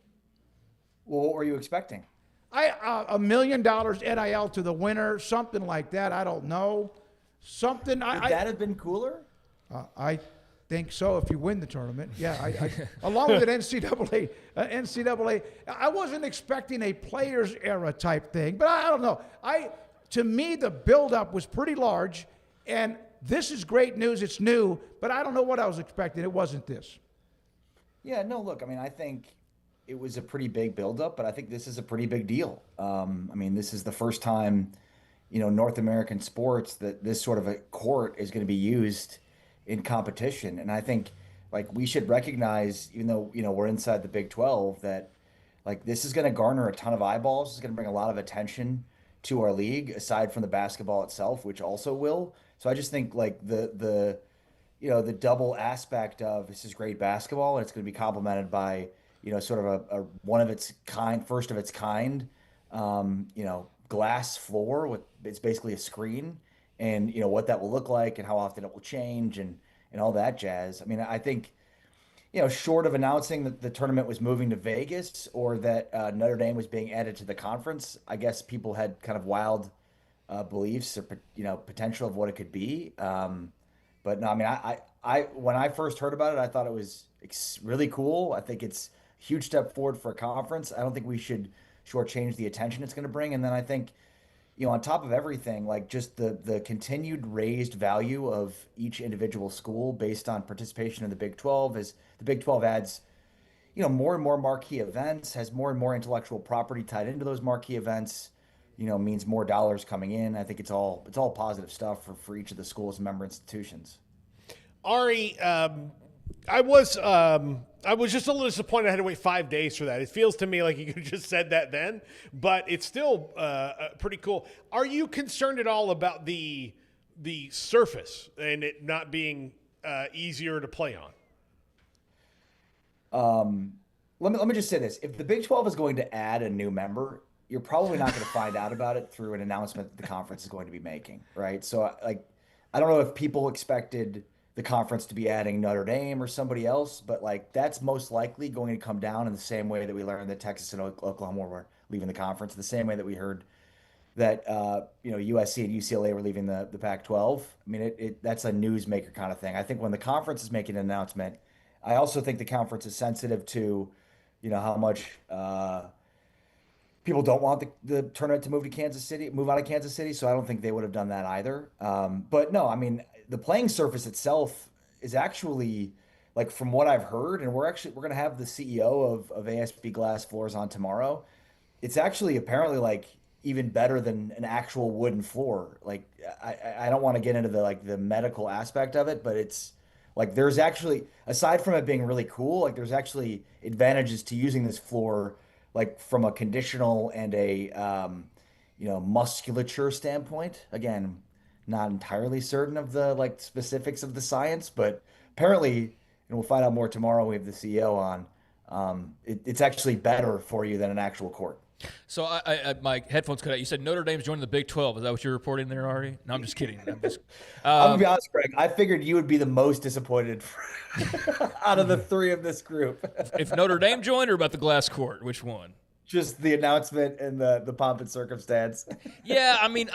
Well, what were you expecting? $1 million NIL to the winner, something like that. I don't know. Something. Would that have been cooler? I think so if you win the tournament. Yeah, I along with an NCAA. I wasn't expecting a players era type thing, but I don't know. To me, the buildup was pretty large, and this is great news. It's new, but I don't know what I was expecting. It wasn't this. Yeah, no, look, I mean, I think it was a pretty big buildup, but I think this is a pretty big deal. I mean, this is the first time, North American sports that this sort of a court is going to be used in competition. And I think, we should recognize, even though, we're inside the Big 12, that, this is going to garner a ton of eyeballs. It's going to bring a lot of attention to our league, aside from the basketball itself, which also will. So I just think, the double aspect of this is great basketball, and it's going to be complemented by, sort of a one of its kind, first of its kind, glass floor with, it's basically a screen, and what that will look like and how often it will change and all that jazz. I mean, I think, short of announcing that the tournament was moving to Vegas or that Notre Dame was being added to the conference, I guess people had kind of wild beliefs or potential of what it could be. But no, I mean, I when I first heard about it, I thought it was really cool. I think it's a huge step forward for a conference. I don't think we should shortchange the attention it's going to bring. And then I think, on top of everything, like just the continued raised value of each individual school based on participation in the Big 12 as the Big 12 adds, more and more marquee events, has more and more intellectual property tied into those marquee events, means more dollars coming in. I think it's all positive stuff for each of the schools and member institutions. Ari, I was just a little disappointed I had to wait 5 days for that. It feels to me like you could have just said that then, but it's still pretty cool. Are you concerned at all about the surface and it not being easier to play on? Let me just say this. If the Big 12 is going to add a new member, you're probably not going to find out about it through an announcement that the conference is going to be making, right? So, I don't know if people expected the conference to be adding Notre Dame or somebody else, but that's most likely going to come down in the same way that we learned that Texas and Oklahoma were leaving the conference, the same way that we heard that USC and UCLA were leaving the Pac-12. I mean, that's a newsmaker kind of thing. I think when the conference is making an announcement, I also think the conference is sensitive to, how much people don't want the tournament to move out of Kansas City. So I don't think they would have done that either. But no, I mean, the playing surface itself is actually, from what I've heard, and we're going to have the CEO of ASB Glass Floors on tomorrow. It's actually apparently even better than an actual wooden floor. I don't want to get into the medical aspect of it, but it's there's actually, aside from it being really cool, there's actually advantages to using this floor, from a conditional and a musculature standpoint. Again, not entirely certain of the specifics of the science, but apparently, and we'll find out more tomorrow. We have the CEO on. It's actually better for you than an actual court. So my headphones cut out. You said Notre Dame's joining the Big 12. Is that what you're reporting there, Ari? No, I'm just kidding. I'm gonna be honest, Greg. I figured you would be the most disappointed out of the three of this group. If Notre Dame joined, or about the glass court, which one? Just the announcement and the pomp and circumstance. Yeah, I mean,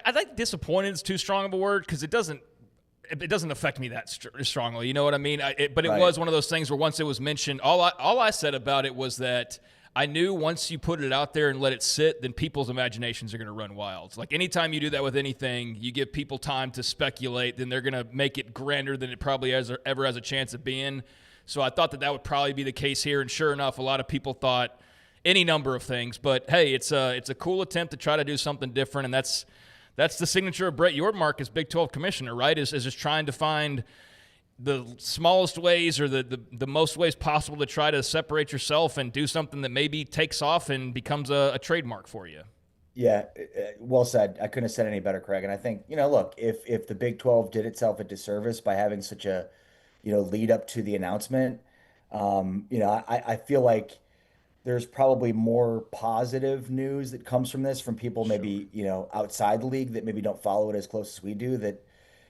I think disappointed is too strong of a word because it doesn't affect me that strongly. You know what I mean? But it was one of those things where once it was mentioned, all I said about it was that I knew once you put it out there and let it sit, then people's imaginations are going to run wild. Anytime you do that with anything, you give people time to speculate, then they're going to make it grander than it probably ever has a chance of being. So I thought that would probably be the case here, and sure enough, a lot of people thought any number of things. But hey, it's a cool attempt to try to do something different, and that's the signature of Brett Yormark as Big 12 commissioner, right? Is just trying to find the smallest ways or the most ways possible to try to separate yourself and do something that maybe takes off and becomes a trademark for you. Yeah, well said. I couldn't have said any better, Craig. And I think, look, if the Big 12 did itself a disservice by having such a, lead up to the announcement, I feel like there's probably more positive news that comes from this from people maybe, outside the league that maybe don't follow it as close as we do, that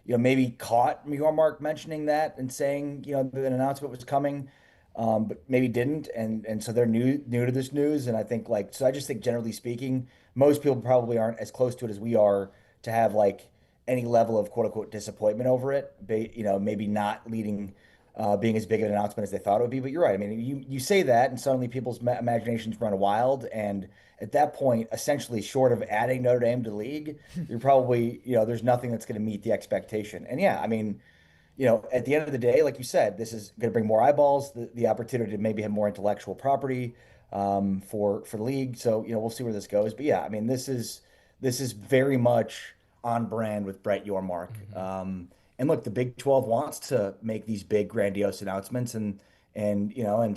maybe caught Yormark mentioning that and saying, that an announcement was coming, but maybe didn't. And so they're new to this news. And I think so I just think generally speaking, most people probably aren't as close to it as we are to have any level of quote unquote disappointment over it, maybe not leading, being as big of an announcement as they thought it would be. But you're right. I mean, you say that and suddenly people's imaginations run wild. And at that point, essentially short of adding Notre Dame to the league, you're probably, there's nothing that's going to meet the expectation. And yeah, I mean, at the end of the day, like you said, this is going to bring more eyeballs, the opportunity to maybe have more intellectual property for the league. So, we'll see where this goes. But yeah, I mean, this is very much on brand with Brett Yormark. Mm-hmm. And look, the Big 12 wants to make these big, grandiose announcements, and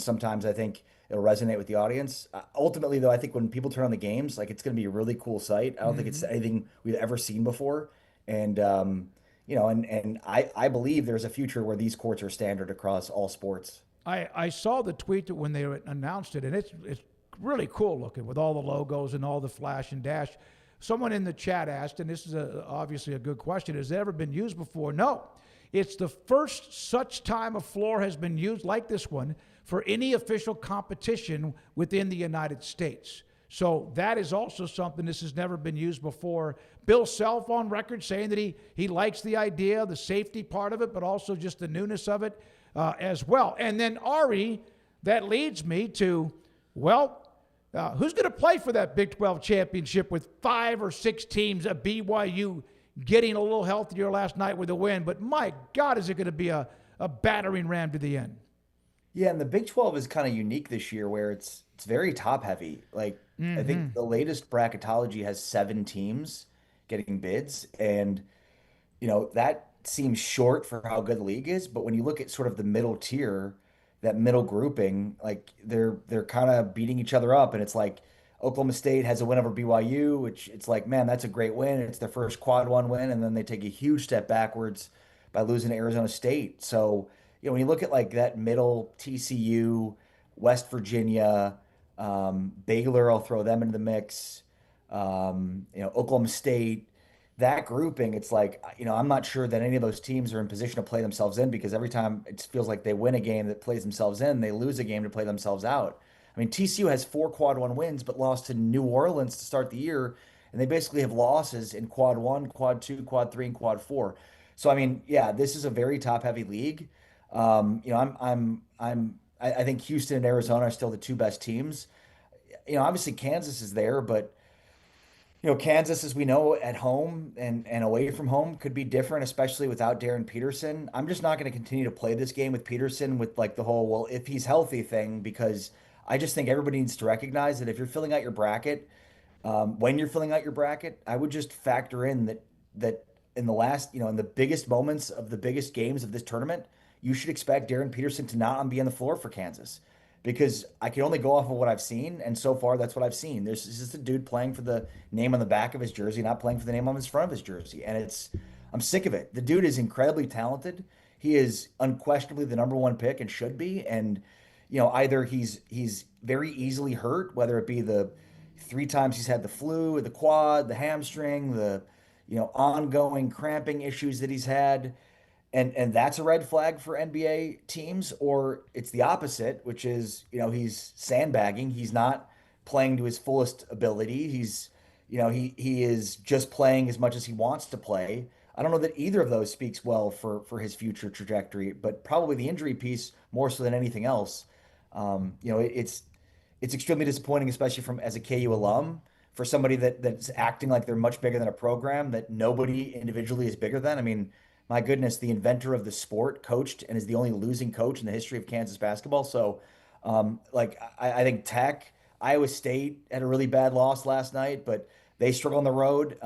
sometimes I think it'll resonate with the audience. Ultimately, though, I think when people turn on the games, it's going to be a really cool sight. I don't think it's anything we've ever seen before, and I believe there's a future where these courts are standard across all sports. I saw the tweet when they announced it, and it's really cool looking with all the logos and all the flash and dash. Someone in the chat asked, and this is obviously a good question, has it ever been used before? No. It's the first such time a floor has been used like this one for any official competition within the United States. So that is also something this has never been used before. Bill Self on record saying that he likes the idea, the safety part of it, but also just the newness of it as well. And then Ari, that leads me to, who's going to play for that Big 12 championship with 5 or 6 teams of BYU getting a little healthier last night with a win? But my God, is it going to be a battering ram to the end? Yeah, and the Big 12 is kind of unique this year where it's very top heavy. Like I think the latest bracketology has 7 teams getting bids, and that seems short for how good the league is, but when you look at sort of the middle tier, that middle grouping, like they're kind of beating each other up, and it's like Oklahoma State has a win over BYU, which it's like, man, that's a great win. It's their first quad one win, and then they take a huge step backwards by losing to Arizona State. So, when you look at like that middle, TCU, West Virginia, Baylor, I'll throw them into the mix. Oklahoma State, that grouping, it's like, I'm not sure that any of those teams are in position to play themselves in, because every time it feels like they win a game that plays themselves in, they lose a game to play themselves out. I mean, TCU has 4 quad one wins, but lost to New Orleans to start the year, and they basically have losses in quad one, quad two, quad three, and quad four. So I mean, yeah, this is a very top heavy league. I think Houston and Arizona are still the 2 best teams. Obviously Kansas is there, but Kansas, as we know, at home and away from home could be different, especially without Darren Peterson. I'm just not going to continue to play this game with Peterson with like the whole, well, if he's healthy thing, because I just think everybody needs to recognize that if you're filling out your bracket, when you're filling out your bracket, I would just factor in that in the last, in the biggest moments of the biggest games of this tournament, you should expect Darren Peterson to not be on the floor for Kansas, because I can only go off of what I've seen, and so far that's what I've seen. There's just a dude playing for the name on the back of his jersey, not playing for the name on his front of his jersey, and I'm sick of it. The dude is incredibly talented. He is unquestionably the number 1 pick and should be, and either he's very easily hurt, whether it be the 3 times he's had the flu, the quad, the hamstring, the ongoing cramping issues that he's had. And that's a red flag for NBA teams, or it's the opposite, which is, he's sandbagging. He's not playing to his fullest ability. He's, he is just playing as much as he wants to play. I don't know that either of those speaks well for his future trajectory, but probably the injury piece more so than anything else. It's extremely disappointing, especially as a KU alum, for somebody that's acting like they're much bigger than a program that nobody individually is bigger than. I mean, my goodness, the inventor of the sport coached and is the only losing coach in the history of Kansas basketball. So, I think Tech, Iowa State had a really bad loss last night, but they struggle on the road.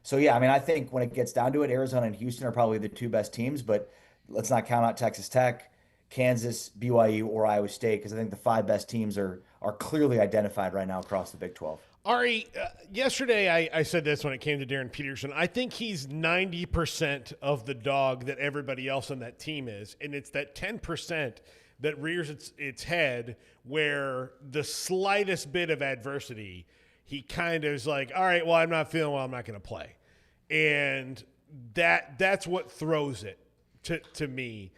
So, yeah, I mean, I think when it gets down to it, Arizona and Houston are probably the 2 best teams, but let's not count out Texas Tech, Kansas, BYU, or Iowa State, because I think the 5 best teams are clearly identified right now across the Big 12. Ari, yesterday I said this when it came to Darren Peterson. I think he's 90% of the dog that everybody else on that team is, and it's that 10% that rears its head where the slightest bit of adversity, he kind of is like, all right, well, I'm not feeling well, I'm not going to play. And that's what throws it to me.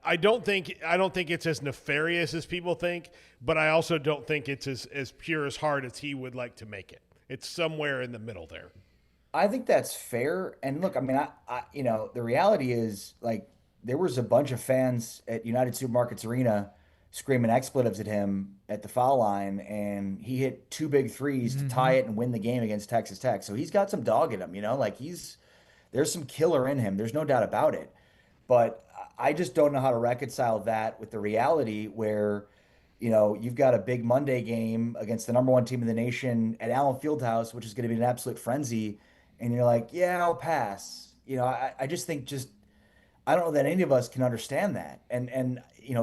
I don't think it's as nefarious as people think, but I also don't think it's as pure as hard as he would like to make it. It's somewhere in the middle there. I think that's fair. And look, I mean, I the reality is, like, there was a bunch of fans at United Supermarkets Arena screaming expletives at him at the foul line, and he hit 2 big threes to tie it and win the game against Texas Tech. So he's got some dog in him, like there's some killer in him. There's no doubt about it. But I just don't know how to reconcile that with the reality where, you've got a big Monday game against the number 1 team in the nation at Allen Fieldhouse, which is going to be an absolute frenzy. And you're like, yeah, I'll pass. I just think I don't know that any of us can understand that. And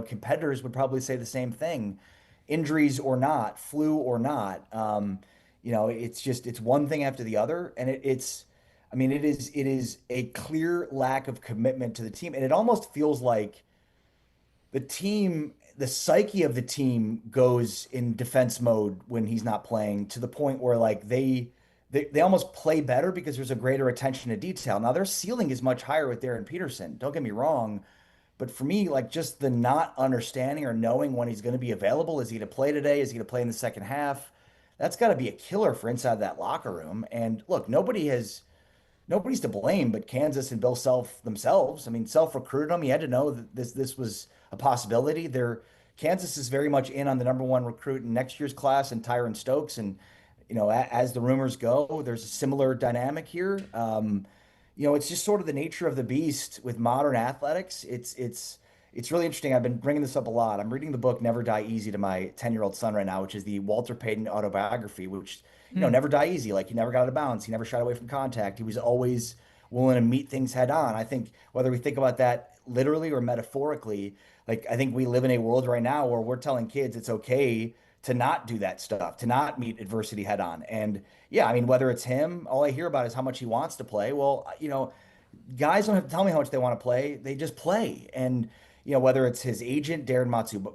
competitors would probably say the same thing, injuries or not, flu or not. It's one thing after the other. And it is a clear lack of commitment to the team. And it almost feels like the psyche of the team goes in defense mode when he's not playing, to the point where like they almost play better because there's a greater attention to detail. Now their ceiling is much higher with Darren Peterson. Don't get me wrong. But for me, like, just the not understanding or knowing when he's going to be available. Is he going to play today? Is he going to play in the second half? that's got to be a killer for inside that locker room. And look, nobody's to blame but Kansas and Bill Self themselves. I mean, Self recruited him. He had to know that this was a possibility. Kansas is very much in on the number one recruit in next year's class, and Tyron Stokes. And as the rumors go, there's a similar dynamic here. It's just sort of the nature of the beast with modern athletics. It's really interesting. I've been bringing this up a lot. I'm reading the book Never Die Easy to my 10-year-old son right now, which is the Walter Payton autobiography, which, never die easy. Like, he never got out of bounds. He never shied away from contact. He was always willing to meet things head on. I think whether we think about that literally or metaphorically, like, I think we live in a world right now where we're telling kids it's okay to not do that stuff, to not meet adversity head on. And yeah, I mean, whether it's him, all I hear about is how much he wants to play. Well, guys don't have to tell me how much they want to play. They just play. And, whether it's his agent, Darren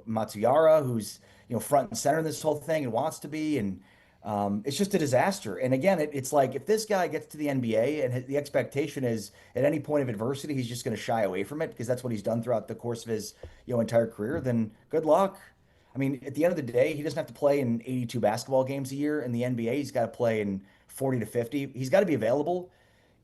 Matsuyara, who's, front and center in this whole thing and wants to be, and it's just a disaster. And again, it's like, if this guy gets to the NBA and the expectation is at any point of adversity, he's just going to shy away from it because that's what he's done throughout the course of his, entire career, then good luck. I mean, at the end of the day, he doesn't have to play in 82 basketball games a year. In the NBA, he's got to play in 40 to 50. He's got to be available,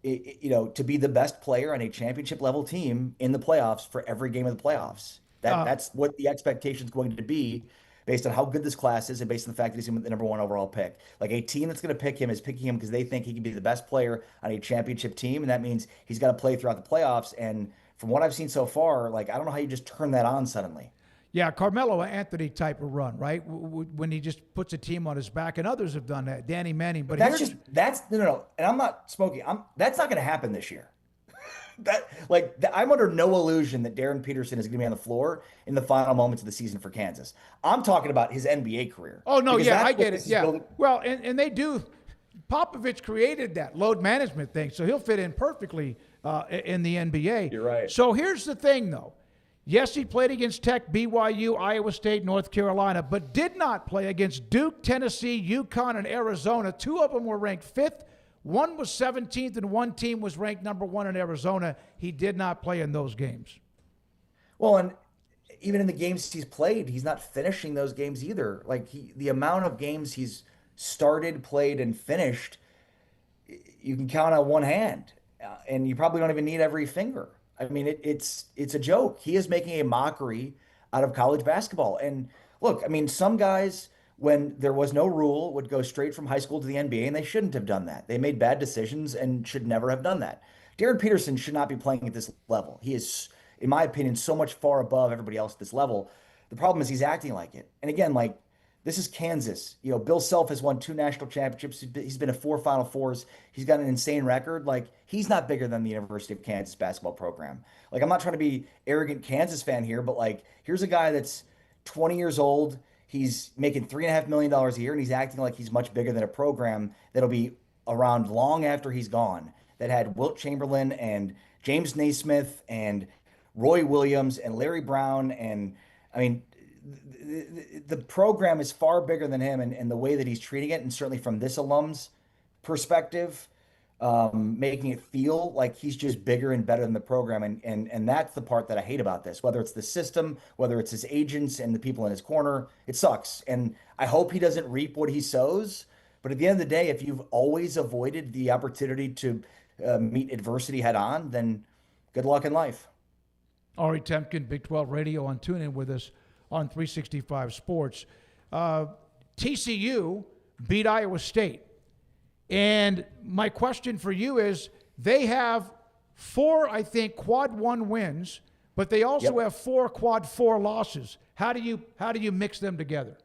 to be the best player on a championship level team in the playoffs for every game of the playoffs. That's what the expectation is going to be based on how good this class is and based on the fact that he's the number one overall pick. Like, a team that's going to pick him is picking him because they think he can be the best player on a championship team. And that means he's got to play throughout the playoffs. And from what I've seen so far, like, I don't know how you just turn that on suddenly. Yeah, Carmelo Anthony type of run, right? When he just puts a team on his back, and others have done that. Danny Manning, but no. And I'm not smoking. That's not going to happen this year. I'm under no illusion that Darren Peterson is going to be on the floor in the final moments of the season for Kansas. I'm talking about his NBA career. Oh no, yeah, I get it. Yeah, well, and they do. Popovich created that load management thing, so he'll fit in perfectly in the NBA. You're right. So here's the thing, though. Yes, he played against Tech, BYU, Iowa State, North Carolina, but did not play against Duke, Tennessee, UConn, and Arizona. Two of them were ranked 5th. One was 17th, and one team was ranked number 1 in Arizona. He did not play in those games. Well, and even in the games he's played, he's not finishing those games either. Like, the amount of games he's started, played, and finished, you can count on one hand, and you probably don't even need every finger. I mean, it's a joke. He is making a mockery out of college basketball. And look, I mean, some guys, when there was no rule, would go straight from high school to the NBA, and they shouldn't have done that. They made bad decisions and should never have done that. Darren Peterson should not be playing at this level. He is, in my opinion, so much far above everybody else at this level. The problem is he's acting like it. And again, like, this is Kansas. Bill Self has won 2 national championships. He's been to 4 Final Fours. He's got an insane record. Like, he's not bigger than the University of Kansas basketball program. Like, I'm not trying to be arrogant Kansas fan here, but like, here's a guy that's 20 years old. He's making $3.5 million a year, and he's acting like he's much bigger than a program that'll be around long after he's gone. That had Wilt Chamberlain and James Naismith and Roy Williams and Larry Brown. And I mean, the program is far bigger than him, and the way that he's treating it, and certainly from this alum's perspective, making it feel like he's just bigger and better than the program. And that's the part that I hate about this, whether it's the system, whether it's his agents and the people in his corner. It sucks. And I hope he doesn't reap what he sows. But at the end of the day, if you've always avoided the opportunity to meet adversity head on, then good luck in life. Ari Temkin, Big 12 Radio, on TuneIn with us on 365 Sports. TCU beat Iowa State. And my question for you is, they have 4, I think, quad 1 wins, but they also have 4 quad 4 losses. How do you mix them together?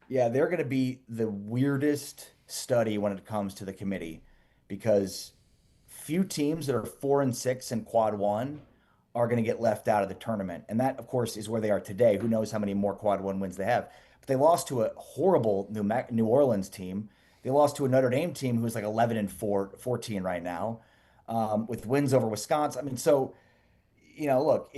Yeah, they're going to be the weirdest study when it comes to the committee, because few teams that are 4 and 6 in quad 1 are going to get left out of the tournament. And that, of course, is where they are today. Who knows how many more quad 1 wins they have. But they lost to a horrible New Orleans team. They lost to a Notre Dame team who's like 11 and 14 right now, with wins over Wisconsin. I mean, so, look,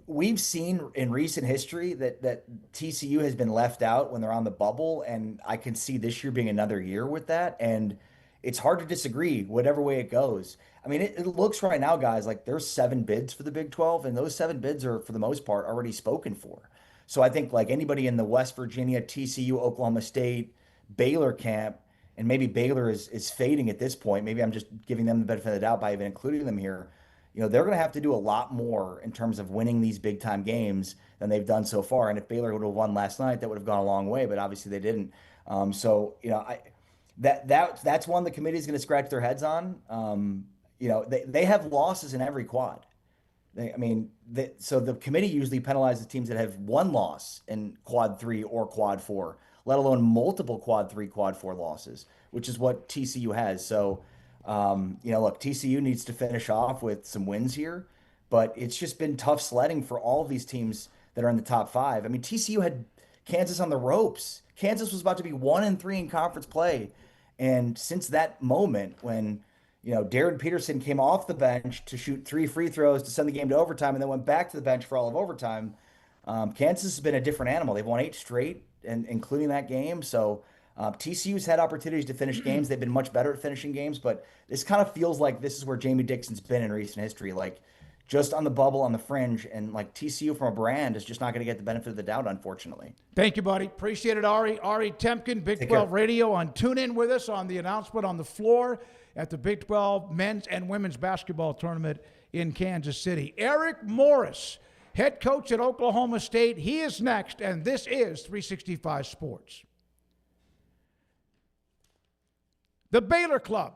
we've seen in recent history that TCU has been left out when they're on the bubble. And I can see this year being another year with that. And it's hard to disagree whatever way it goes. I mean, it looks right now, guys, like there's 7 bids for the Big 12, and those 7 bids are, for the most part, already spoken for. So I think, like, anybody in the West Virginia, TCU, Oklahoma State, Baylor camp, and maybe Baylor is fading at this point. Maybe I'm just giving them the benefit of the doubt by even including them here. They're going to have to do a lot more in terms of winning these big time games than they've done so far. And if Baylor would have won last night, that would have gone a long way, but obviously they didn't. That's one the committee is going to scratch their heads on. They have losses in every quad. So the committee usually penalizes teams that have one loss in quad 3 or quad 4, let alone multiple quad 3, quad 4 losses, which is what TCU has. So, look, TCU needs to finish off with some wins here, but it's just been tough sledding for all of these teams that are in the top 5. TCU had Kansas on the ropes. Kansas was about to be 1-3 in conference play. And since that moment when, Darren Peterson came off the bench to shoot 3 free throws to send the game to overtime and then went back to the bench for all of overtime, Kansas has been a different animal. They've won 8 straight, and including that game. So TCU's had opportunities to finish games. They've been much better at finishing games, but this kind of feels like this is where Jamie Dixon's been in recent history, like just on the bubble, on the fringe, and like TCU from a brand is just not going to get the benefit of the doubt, unfortunately. Thank you, buddy. Appreciate it, Ari. Ari Temkin, Big 12 Radio on TuneIn with us on the announcement on the floor at the Big 12 men's and women's basketball tournament in Kansas City. Eric Morris, head coach at Oklahoma State. He is next, and this is 365 Sports. The Baylor Club.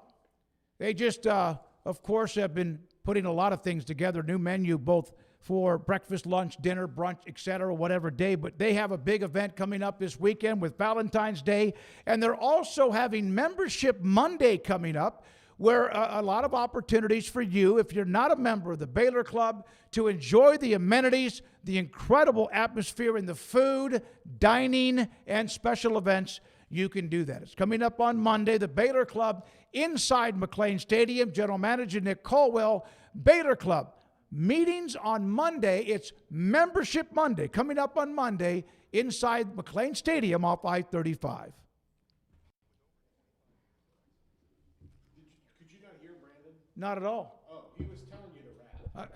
They just, of course, have been putting a lot of things together, new menu both for breakfast, lunch, dinner, brunch, etc., whatever day. But they have a big event coming up this weekend with Valentine's Day. And they're also having Membership Monday coming up, where a lot of opportunities for you, if you're not a member of the Baylor Club, to enjoy the amenities, the incredible atmosphere in the food, dining, and special events. You can do that. It's coming up on Monday. The Baylor Club inside McLean Stadium. General Manager Nick Colwell. Baylor Club. Meetings on Monday. It's Membership Monday. Coming up on Monday inside McLean Stadium off I-35. Could you not hear Brandon? Not at all. Oh, he was telling you to rap.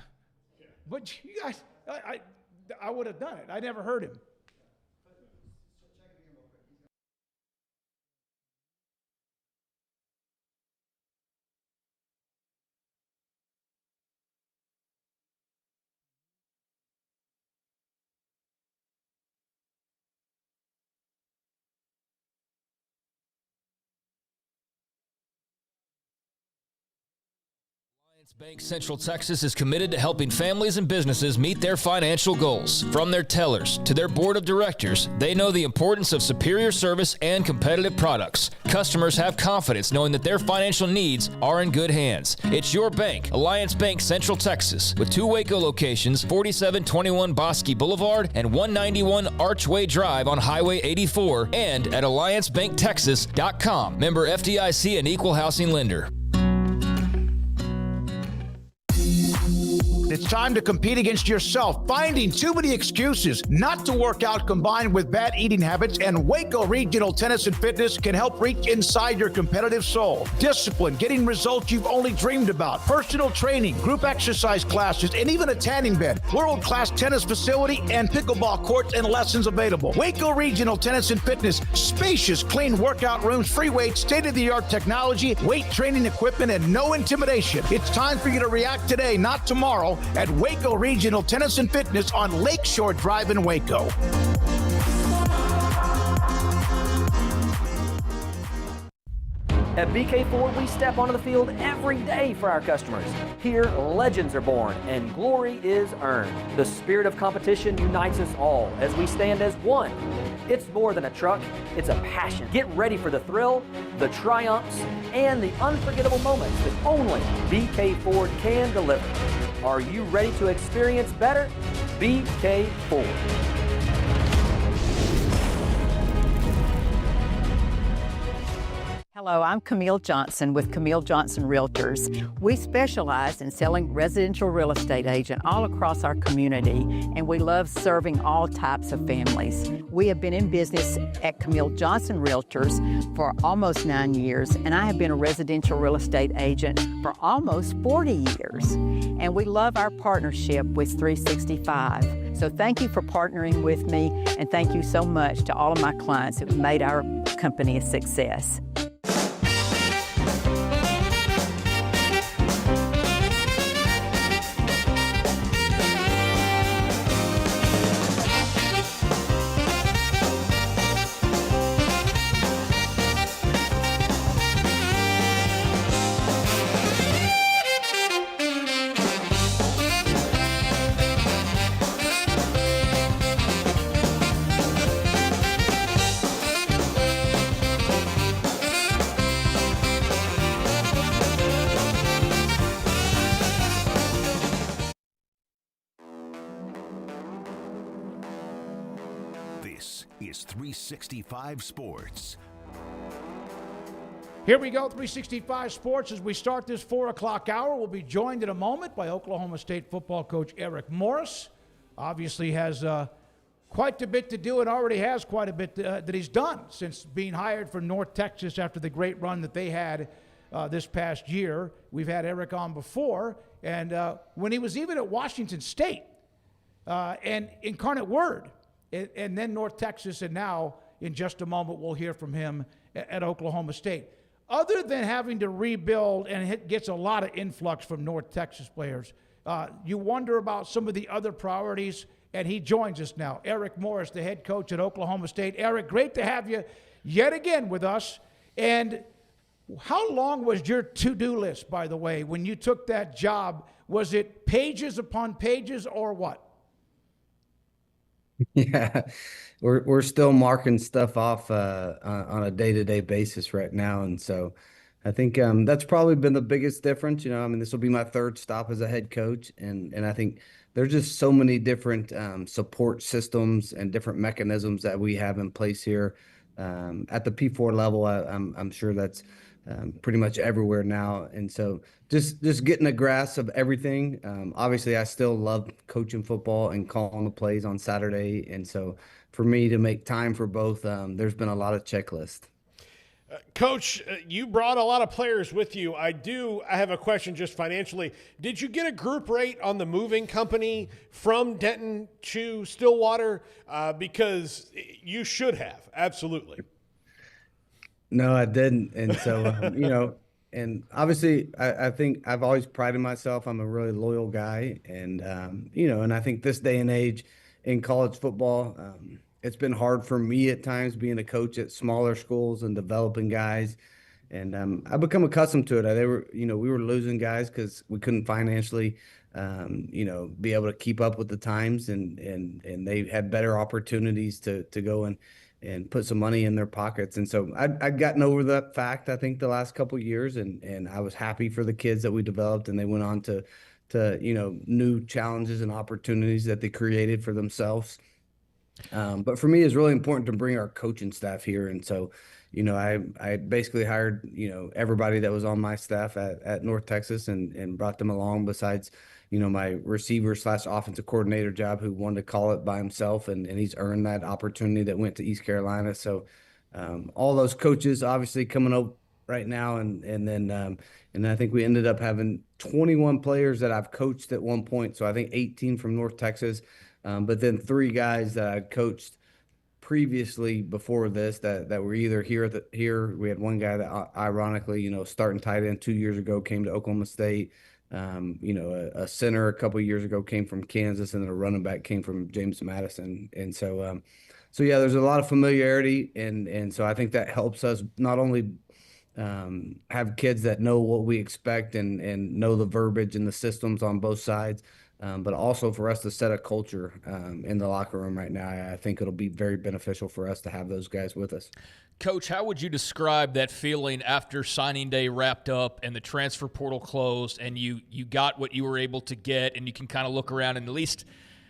But you guys, I would have done it. I never heard him. Bank Central Texas is committed to helping families and businesses meet their financial goals. From their tellers to their board of directors, they know the importance of superior service and competitive products. Customers have confidence knowing that their financial needs are in good hands. It's your bank, Alliance Bank Central Texas, with 2 Waco locations, 4721 Bosque Boulevard and 191 Archway Drive on Highway 84, and at AllianceBankTexas.com. Member FDIC and Equal Housing Lender. It's time to compete against yourself, finding too many excuses not to work out combined with bad eating habits, and Waco Regional Tennis and Fitness can help reach inside your competitive soul. Discipline, getting results you've only dreamed about, personal training, group exercise classes, and even a tanning bed, world-class tennis facility, and pickleball courts and lessons available. Waco Regional Tennis and Fitness, spacious, clean workout rooms, free weights, state-of-the-art technology, weight training equipment, and no intimidation. It's time for you to react today, not tomorrow, at Waco Regional Tennis and Fitness on Lakeshore Drive in Waco. At BK Ford, we step onto the field every day for our customers. Here, legends are born and glory is earned. The spirit of competition unites us all as we stand as one. It's more than a truck, it's a passion. Get ready for the thrill, the triumphs, and the unforgettable moments that only BK Ford can deliver. Are you ready to experience better? BK Ford. Hello, I'm Camille Johnson with Camille Johnson Realtors. We specialize in selling residential real estate agent all across our community, and we love serving all types of families. We have been in business at Camille Johnson Realtors for almost 9 years, and I have been a residential real estate agent for almost 40 years. And we love our partnership with 365. So thank you for partnering with me, and thank you so much to all of my clients who have made our company a success. This is 365 Sports. Here we go, 365 Sports. As we start this 4 o'clock hour, we'll be joined in a moment by Oklahoma State football coach Eric Morris. Obviously has quite a bit to do and already has quite a bit that he's done since being hired from North Texas after the great run that they had this past year. We've had Eric on before, and when he was even at Washington State and Incarnate Word, and then North Texas, and now in just a moment we'll hear from him at Oklahoma State. Other than having to rebuild, and it gets a lot of influx from North Texas players, you wonder about some of the other priorities, and he joins us now. Eric Morris, the head coach at Oklahoma State. Eric, great to have you yet again with us. And how long was your to-do list, by the way, when you took that job? Was it pages upon pages or what? Yeah, we're still marking stuff off on a day-to-day basis right now, and so I think that's probably been the biggest difference. I mean, this will be my third stop as a head coach, and I think there's just so many different support systems and different mechanisms that we have in place here at the P4 level. I'm sure that's pretty much everywhere now, and so just getting a grasp of everything. Obviously, I still love coaching football and calling the plays on Saturday, and so for me to make time for both, there's been a lot of checklist. Coach, you brought a lot of players with you. I have a question just financially. Did you get a group rate on the moving company from Denton to Stillwater? Because you should have, absolutely. No, I didn't. And so, and obviously I think I've always prided myself. I'm a really loyal guy. And, and I think this day and age in college football, it's been hard for me at times being a coach at smaller schools and developing guys. And I've become accustomed to it. We were losing guys because we couldn't financially, be able to keep up with the times, and they had better opportunities to go and put some money in their pockets. And so I'd gotten over that fact, I think, the last couple of years, and I was happy for the kids that we developed, and they went on to new challenges and opportunities that they created for themselves. But for me, it's really important to bring our coaching staff here. And so, I basically hired, everybody that was on my staff at North Texas and brought them along, besides, my receiver/offensive coordinator job, who wanted to call it by himself. And he's earned that opportunity that went to East Carolina. So all those coaches obviously coming up right now. And then I think we ended up having 21 players that I've coached at one point. So I think 18 from North Texas. But then 3 guys that I coached previously before this that were either here. We had one guy that ironically, starting tight end 2 years ago, came to Oklahoma State. A center a couple of years ago came from Kansas, and then a running back came from James Madison. And so yeah, there's a lot of familiarity, and so I think that helps us not only have kids that know what we expect and know the verbiage and the systems on both sides, but also for us to set a culture in the locker room right now. I think it'll be very beneficial for us to have those guys with us. Coach, how would you describe that feeling after signing day wrapped up and the transfer portal closed, and you got what you were able to get, and you can kind of look around and at least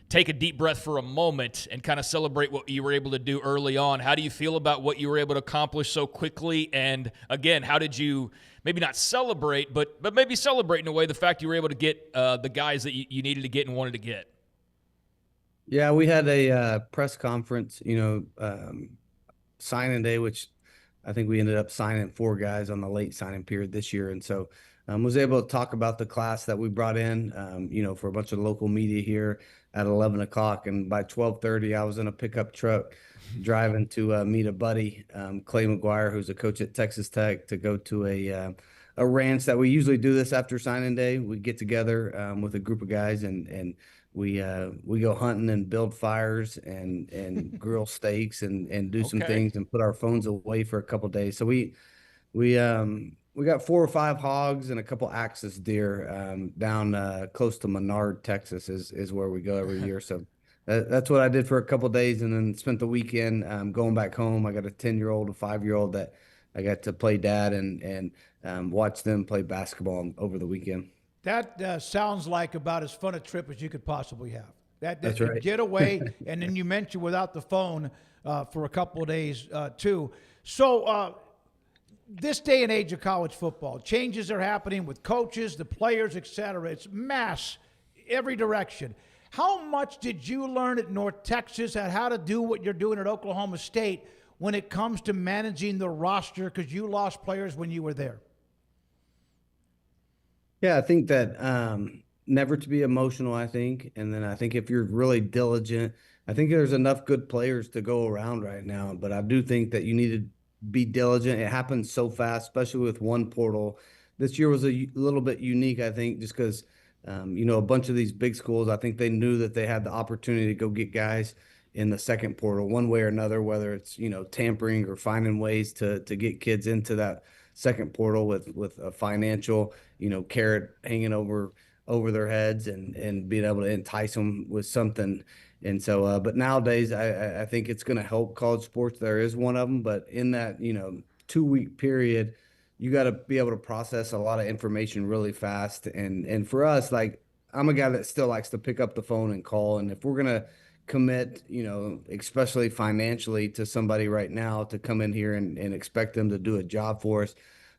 take a deep breath for a moment and kind of celebrate what you were able to do early on? How do you feel about what you were able to accomplish so quickly? And again, how did you maybe not celebrate, but maybe celebrate in a way the fact you were able to get the guys that you needed to get and wanted to get? Yeah, we had a press conference, signing day, which I think we ended up signing 4 guys on the late signing period this year. And so was able to talk about the class that we brought in, for a bunch of local media here at 11 o'clock. And by 12:30, I was in a pickup truck driving to meet a buddy, Clay McGuire, who's a coach at Texas Tech, to go to a ranch that we usually do this after signing day. We get together with a group of guys and we go hunting and build fires and grill steaks and do some things and put our phones away for a couple of days. So we got 4 or 5 hogs and a couple axis deer down close to Menard, Texas is where we go every year. So that's what I did for a couple of days, and then spent the weekend going back home. I got a 10-year-old, a 5-year-old that I got to play dad and watch them play basketball over the weekend. That sounds like about as fun a trip as you could possibly have. That's you right. Get away, and then you mentioned without the phone for a couple of days too. So this day and age of college football, changes are happening with coaches, the players, etc. It's mass every direction. How much did you learn at North Texas at how to do what you're doing at Oklahoma State when it comes to managing the roster, because you lost players when you were there? Yeah, I think that never to be emotional, I think. And then I think if you're really diligent, I think there's enough good players to go around right now. But I do think that you need to be diligent. It happens so fast, especially with one portal. This year was a little bit unique, I think, just because, a bunch of these big schools, I think they knew that they had the opportunity to go get guys in the second portal one way or another, whether it's, tampering or finding ways to get kids into that second portal with a financial, carrot hanging over their heads and being able to entice them with something. And so, but nowadays, I think it's going to help college sports. There is one of them, but in that, 2-week period, you got to be able to process a lot of information really fast. And for us, like, I'm a guy that still likes to pick up the phone and call. And if we're going to commit, especially financially, to somebody right now to come in here and expect them to do a job for us,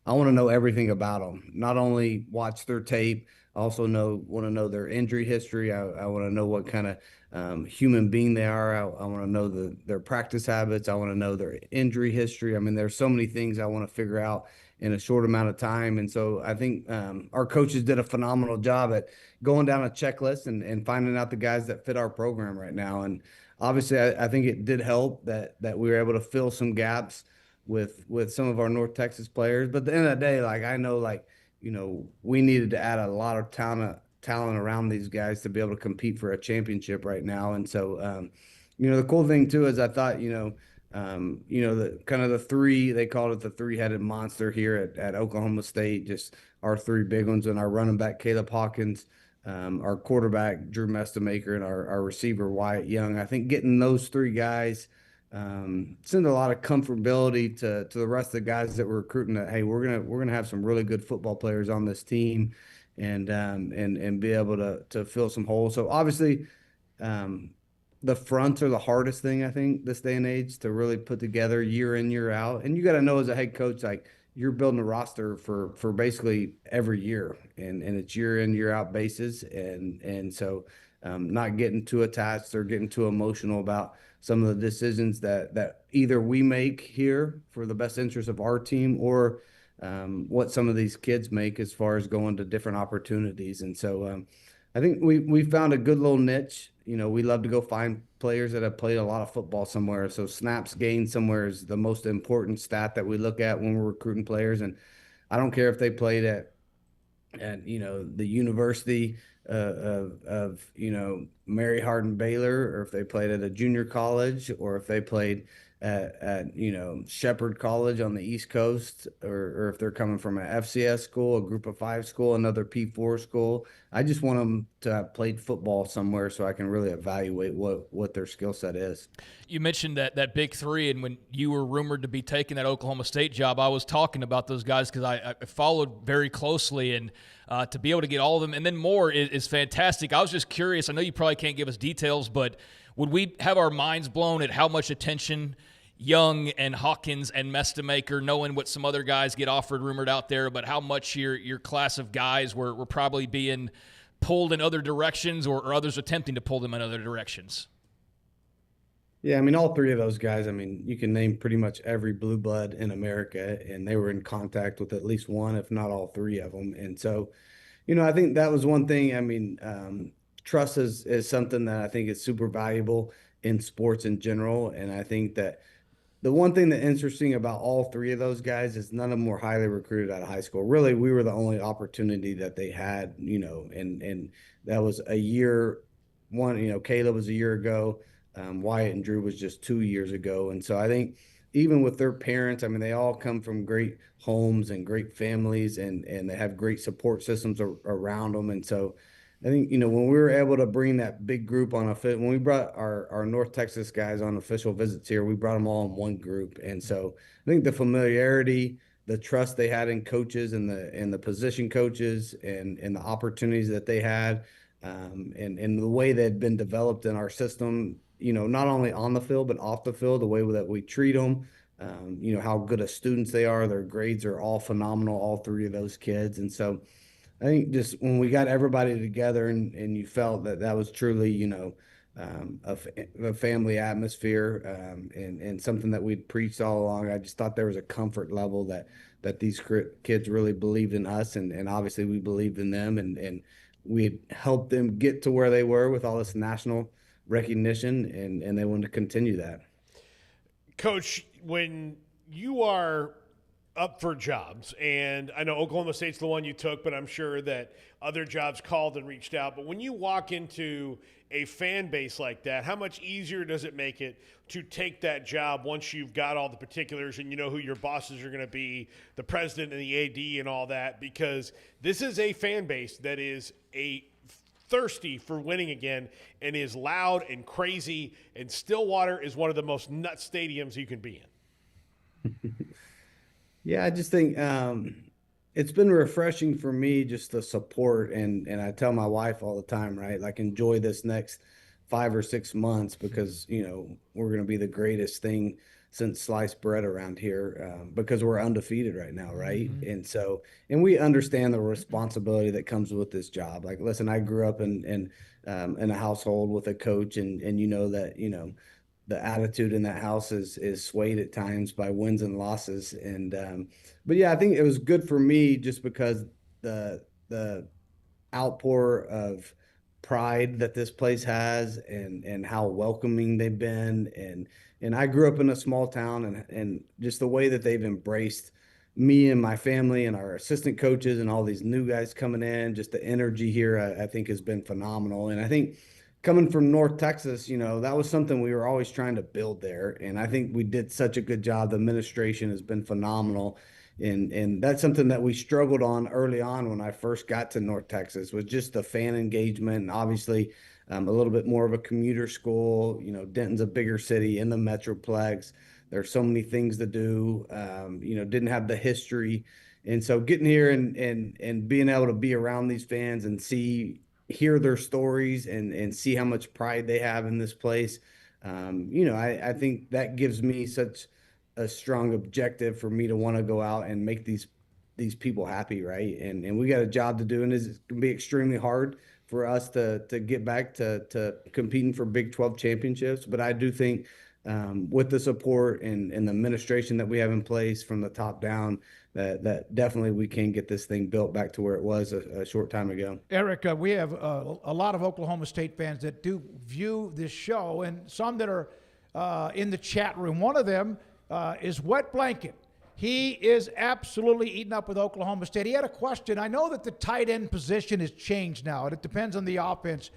I want to know everything about them. Not only watch their tape, I also want to know their injury history. I want to know what kind of human being they are. I want to know their practice habits. I want to know their injury history. I mean, there's so many things I want to figure out in a short amount of time. And so I think our coaches did a phenomenal job at going down a checklist and finding out the guys that fit our program right now. And obviously, I think it did help that we were able to fill some gaps with some of our North Texas players. But at the end of the day, like, I know, like, we needed to add a lot of talent around these guys to be able to compete for a championship right now. And so, the cool thing too is I thought, the kind of the three, they called it the 3-headed monster here at Oklahoma State, just our 3 big ones, and our running back, Caleb Hawkins, our quarterback, Drew Mestamaker, and our receiver, Wyatt Young. I think getting those 3 guys send a lot of comfortability to the rest of the guys that we're recruiting, that, hey, we're gonna have some really good football players on this team, and be able to fill some holes. So obviously, the fronts are the hardest thing, I think, this day and age, to really put together year in, year out. And you got to know as a head coach, like, you're building a roster for basically every year, and it's year in, year out basis. And so not getting too attached or getting too emotional about some of the decisions that either we make here for the best interest of our team, or what some of these kids make as far as going to different opportunities. And so I think we found a good little niche. We love to go find players that have played a lot of football somewhere. So snaps gained somewhere is the most important stat that we look at when we're recruiting players. And I don't care if they played at the University of Mary Hardin Baylor, or if they played at a junior college, or if they played at Shepherd College on the East Coast, or if they're coming from an FCS school, a Group of 5 school, another P4 school. I just want them to have played football somewhere so I can really evaluate what their skill set is. You mentioned that big 3, and when you were rumored to be taking that Oklahoma State job, I was talking about those guys because I followed very closely, and to be able to get all of them and then more is fantastic. I was just curious. I know you probably can't give us details, but would we have our minds blown at how much attention Young and Hawkins and Mestamaker, knowing what some other guys get offered, rumored out there, but how much your class of guys were probably being pulled in other directions, or others attempting to pull them in other directions? Yeah, I mean, all three of those guys, I mean, you can name pretty much every blue blood in America, and they were in contact with at least one, if not all three of them. And so, I think that was one thing. I mean, trust is something that I think is super valuable in sports in general. And I think that the one thing that's interesting about all three of those guys is none of them were highly recruited out of high school. Really, we were the only opportunity that they had, and that was a year. One, Caleb was a year ago. Wyatt and Drew was just 2 years ago. And so I think even with their parents, I mean, they all come from great homes and great families, and they have great support systems around them. And so I think, when we were able to bring that big group on when we brought our North Texas guys on official visits here, we brought them all in one group. And so I think the familiarity, the trust they had in coaches and the position coaches and the opportunities that they had, and the way they had been developed in our system, not only on the field, but off the field, the way that we treat them, how good of students they are. Their grades are all phenomenal, all three of those kids. And so I think just when we got everybody together and you felt that that was truly, a family atmosphere, and something that we'd preached all along. I just thought there was a comfort level that these kids really believed in us, and obviously we believed in them, and we had helped them get to where they were with all this national recognition, and they wanted to continue that. Coach, when you are up for jobs, and I know Oklahoma State's the one you took, but I'm sure that other jobs called and reached out. But when you walk into a fan base like that, how much easier does it make it to take that job once you've got all the particulars and you know who your bosses are going to be, the president and the AD and all that? Because this is a fan base that is thirsty for winning again and is loud and crazy, and Stillwater is one of the most nuts stadiums you can be in. Yeah, I just think it's been refreshing for me, just the support, and I tell my wife all the time, right? Like, enjoy this next 5 or 6 months, because we're going to be the greatest thing since sliced bread around here, because we're undefeated right now, right? And so, and we understand the responsibility that comes with this job. Like, listen, I grew up in a household with a coach, and that the attitude in that house is swayed at times by wins and losses. And but yeah, I think it was good for me just because the outpour of pride that this place has, and how welcoming they've been, and I grew up in a small town, and just the way that they've embraced me and my family and our assistant coaches and all these new guys coming in, just the energy here, I think has been phenomenal. And I think coming from North Texas, that was something we were always trying to build there. And I think we did such a good job. The administration has been phenomenal. And that's something that we struggled on early on when I first got to North Texas, was just the fan engagement. And obviously, a little bit more of a commuter school. Denton's a bigger city in the Metroplex. There's so many things to do. Didn't have the history. And so getting here and being able to be around these fans and hear their stories and see how much pride they have in this place. I think that gives me such a strong objective for me to want to go out and make these people happy, right? And we got a job to do, and it's going to be extremely hard for us to get back to competing for Big 12 championships. But I do think with the support and the administration that we have in place from the top down, that definitely we can get this thing built back to where it was a short time ago. Eric, we have a lot of Oklahoma State fans that do view this show, and some that are in the chat room. One of them is Wet Blanket. He is absolutely eaten up with Oklahoma State. He had a question. I know that the tight end position has changed now, and it depends on the offense.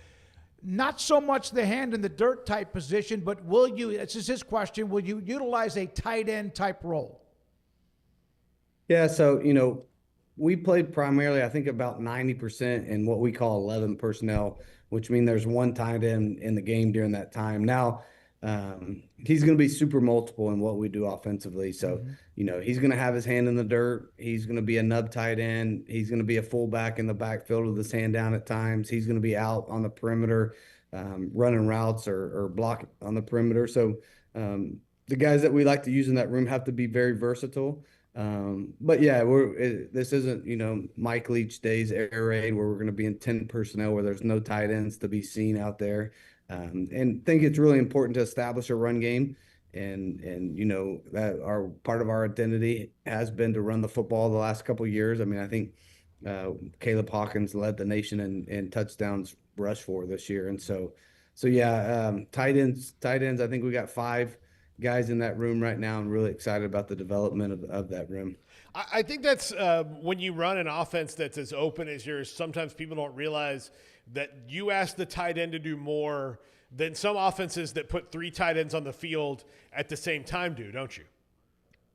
Not so much the hand in the dirt type position, but this is his question, will you utilize a tight end type role? Yeah, so, we played primarily, I think, about 90% in what we call 11 personnel, which means there's one tight end in the game during that time. Now, he's going to be super multiple in what we do offensively. So, he's going to have his hand in the dirt. He's going to be a nub tight end. He's going to be a fullback in the backfield with his hand down at times. He's going to be out on the perimeter, running routes or block on the perimeter. So, the guys that we like to use in that room have to be very versatile. But yeah, this isn't, Mike Leach days air raid where we're going to be in 10 personnel where there's no tight ends to be seen out there. and think it's really important to establish a run game. And that our part of our identity has been to run the football the last couple of years. I mean, I think Caleb Hawkins led the nation in touchdowns rush for this year, and so yeah, tight ends. I think we got 5 guys in that room right now, and really excited about the development of that room. I think that's when you run an offense that's as open as yours, sometimes people don't realize that you ask the tight end to do more than some offenses that put 3 tight ends on the field at the same time do, don't you?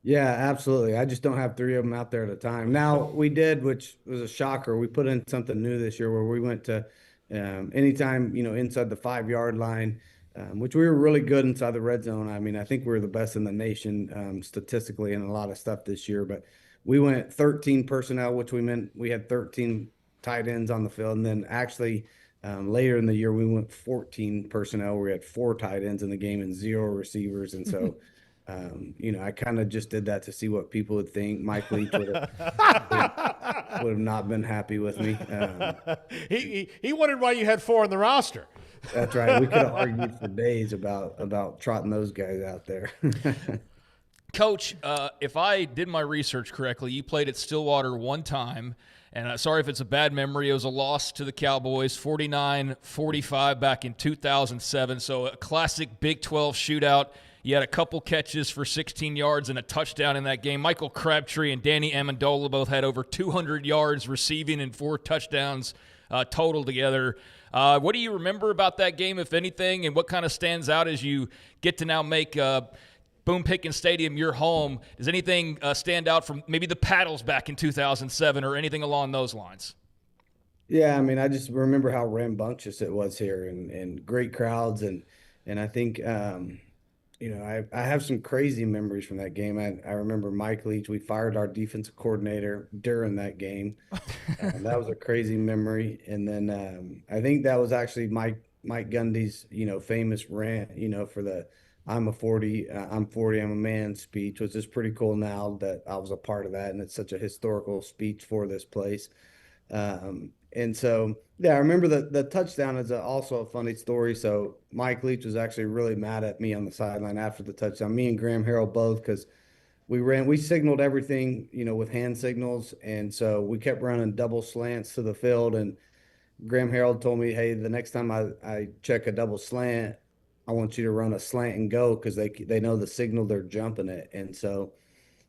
Yeah, absolutely. I just don't have 3 of them out there at a time. Now, we did, which was a shocker. We put in something new this year where we went to anytime, inside the 5-yard line, which we were really good inside the red zone. I mean, I think we were the best in the nation statistically in a lot of stuff this year. But we went 13 personnel, which we meant we had 13 tight ends on the field. And then actually later in the year, we went 14 personnel. We had 4 tight ends in the game and 0 receivers. And so I kind of just did that to see what people would think. Mike Leach would have not been happy with me. He wondered why you had 4 on the roster. That's right. We could have argued for days about trotting those guys out there. Coach, if I did my research correctly, you played at Stillwater one time. And sorry if it's a bad memory. It was a loss to the Cowboys, 49-45 back in 2007. So a classic Big 12 shootout. You had a couple catches for 16 yards and a touchdown in that game. Michael Crabtree and Danny Amendola both had over 200 yards receiving and 4 touchdowns total together. What do you remember about that game, if anything, and what kind of stands out as you get to now make Boone Pickens Stadium your home? Does anything stand out from maybe the paddles back in 2007 or anything along those lines? Yeah, I mean, I just remember how rambunctious it was here and great crowds. And I think I have some crazy memories from that game. I remember Mike Leach. We fired our defensive coordinator during that game. That was a crazy memory. And then I think that was actually Mike Gundy's, famous rant, for the I'm 40, I'm a man speech, which is pretty cool now that I was a part of that. And it's such a historical speech for this place. And so, yeah, I remember the touchdown is also a funny story. So Mike Leach was actually really mad at me on the sideline after the touchdown. Me and Graham Harrell both, because we signaled everything, with hand signals. And so we kept running double slants to the field. And Graham Harrell told me, hey, the next time I check a double slant, I want you to run a slant and go, because they know the signal, they're jumping it. And so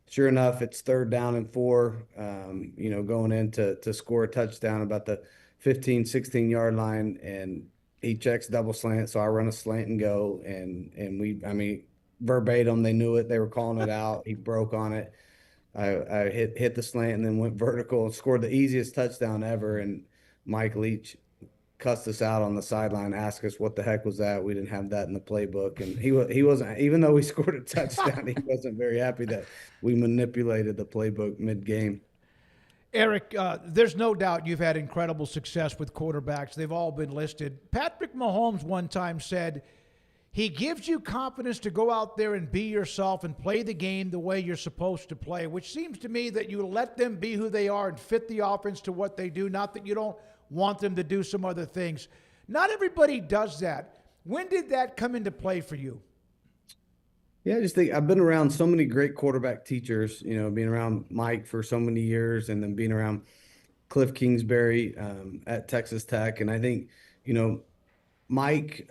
sure enough, it's 3rd down and 4, going in to score a touchdown about the 15, 16-yard line, and he checks double slant. So I run a slant and go, and verbatim, they knew it. They were calling it out. He broke on it. I hit the slant and then went vertical and scored the easiest touchdown ever. And Mike Leach cussed us out on the sideline, asked us what the heck was that. We didn't have that in the playbook. And he wasn't, even though we scored a touchdown, he wasn't very happy that we manipulated the playbook mid-game. Eric, there's no doubt you've had incredible success with quarterbacks. They've all been listed. Patrick Mahomes one time said he gives you confidence to go out there and be yourself and play the game the way you're supposed to play, which seems to me that you let them be who they are and fit the offense to what they do, not that you don't want them to do some other things. Not everybody does that. When did that come into play for you? Yeah, I just think I've been around so many great quarterback teachers, being around Mike for so many years, and then being around Cliff Kingsbury at Texas Tech. And I think, Mike,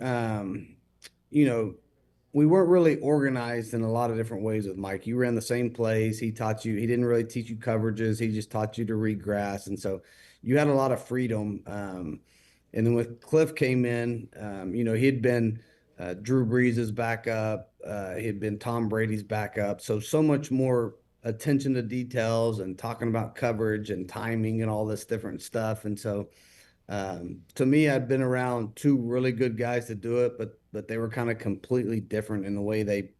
we weren't really organized in a lot of different ways with Mike. You ran the same plays. He didn't really teach you coverages. He just taught you to read grass. And so you had a lot of freedom. And then with Cliff came in, he had been Drew Brees' backup. He had been Tom Brady's backup. So much more attention to details and talking about coverage and timing and all this different stuff. And so to me, I'd been around 2 really good guys to do it, but they were kind of completely different in the way they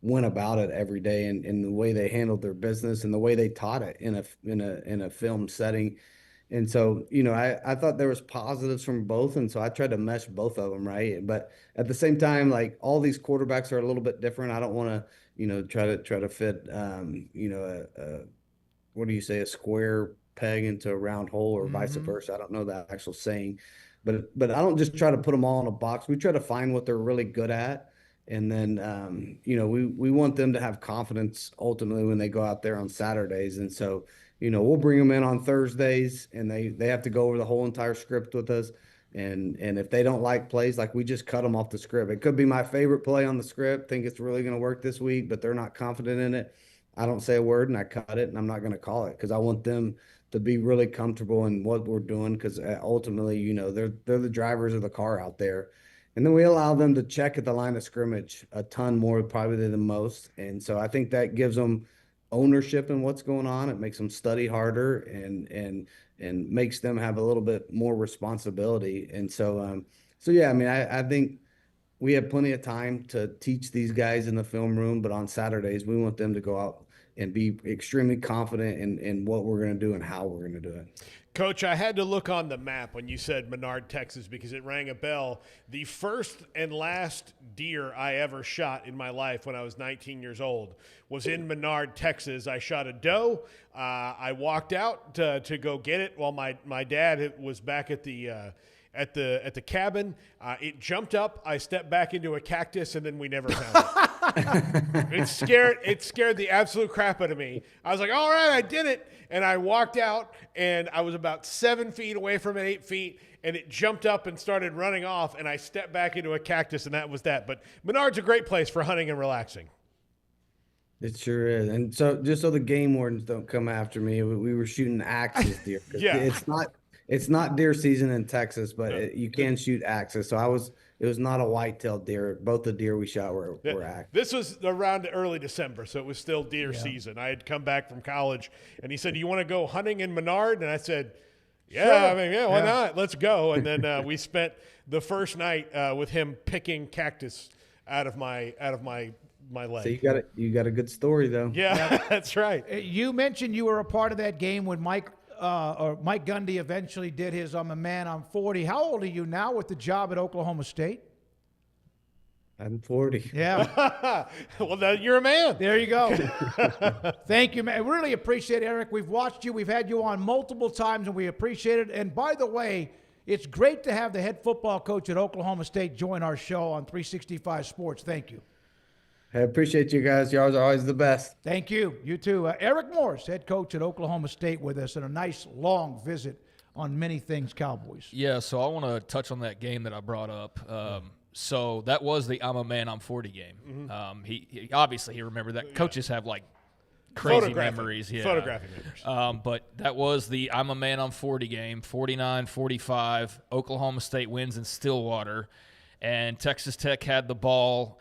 went about it every day, and in the way they handled their business and the way they taught it in a film setting. And so, I thought there was positives from both. And so I tried to mesh both of them. Right. But at the same time, like, all these quarterbacks are a little bit different. I don't want to, try to fit, what do you say, a square peg into a round hole, or vice versa. I don't know that actual saying, but I don't just try to put them all in a box. We try to find what they're really good at. And then, we want them to have confidence ultimately when they go out there on Saturdays. And so, we'll bring them in on Thursdays and they have to go over the whole entire script with us. And if they don't like plays, like we just cut them off the script. It could be my favorite play on the script, think it's really going to work this week, but they're not confident in it. I don't say a word and I cut it and I'm not going to call it because I want them to be really comfortable in what we're doing because ultimately, they're the drivers of the car out there. And then we allow them to check at the line of scrimmage a ton more probably than most. And so I think that gives them ownership in what's going on. It makes them study harder and makes them have a little bit more responsibility. And so, yeah, I mean, I think we have plenty of time to teach these guys in the film room, but on Saturdays, we want them to go out and be extremely confident in what we're going to do and how we're going to do it. Coach, I had to look on the map when you said Menard, Texas, because it rang a bell. The first and last deer I ever shot in my life when I was 19 years old was in Menard, Texas. I shot a doe. I walked out to go get it while my dad was back at the cabin. It jumped up. I stepped back into a cactus, and then we never found it. It scared the absolute crap out of me. I was like, all right, I did it. And I walked out, and I was about 7 feet away from it, 8 feet, and it jumped up and started running off, and I stepped back into a cactus, and that was that. But Menard's a great place for hunting and relaxing. It sure is. And so just so the game wardens don't come after me, we were shooting axis deer. Yeah. It's not deer season in Texas, but you can shoot axis. So it was not a white-tailed deer. Both the deer we shot were axis. This was around early December, so it was still deer season. I had come back from college, and he said, "Do you want to go hunting in Menard?" And I said, "Yeah, Sure. I mean, why not? Let's go." And then we spent the first night with him picking cactus out of my leg. So you got a good story though. Yeah, that's right. You mentioned you were a part of that game when Mike Gundy eventually did his "I'm a man, I'm 40." How old are you now with the job at Oklahoma State? I'm 40. Yeah. Well, then you're a man. There you go. Thank you, man. I really appreciate it, Eric. We've watched you. We've had you on multiple times, and we appreciate it. And by the way, it's great to have the head football coach at Oklahoma State join our show on 365 Sports. Thank you. I appreciate you guys. Y'all are always the best. Thank you. You too. Eric Morris, head coach at Oklahoma State with us, and a nice long visit on many things Cowboys. Yeah, so I want to touch on that game that I brought up. So that was the "I'm a man, I'm 40" game. Mm-hmm. He obviously remembered that. Coaches have like crazy memories. Yeah. Photographic memories. But that was the "I'm a man, I'm 40" game, 49-45. Oklahoma State wins in Stillwater, and Texas Tech had the ball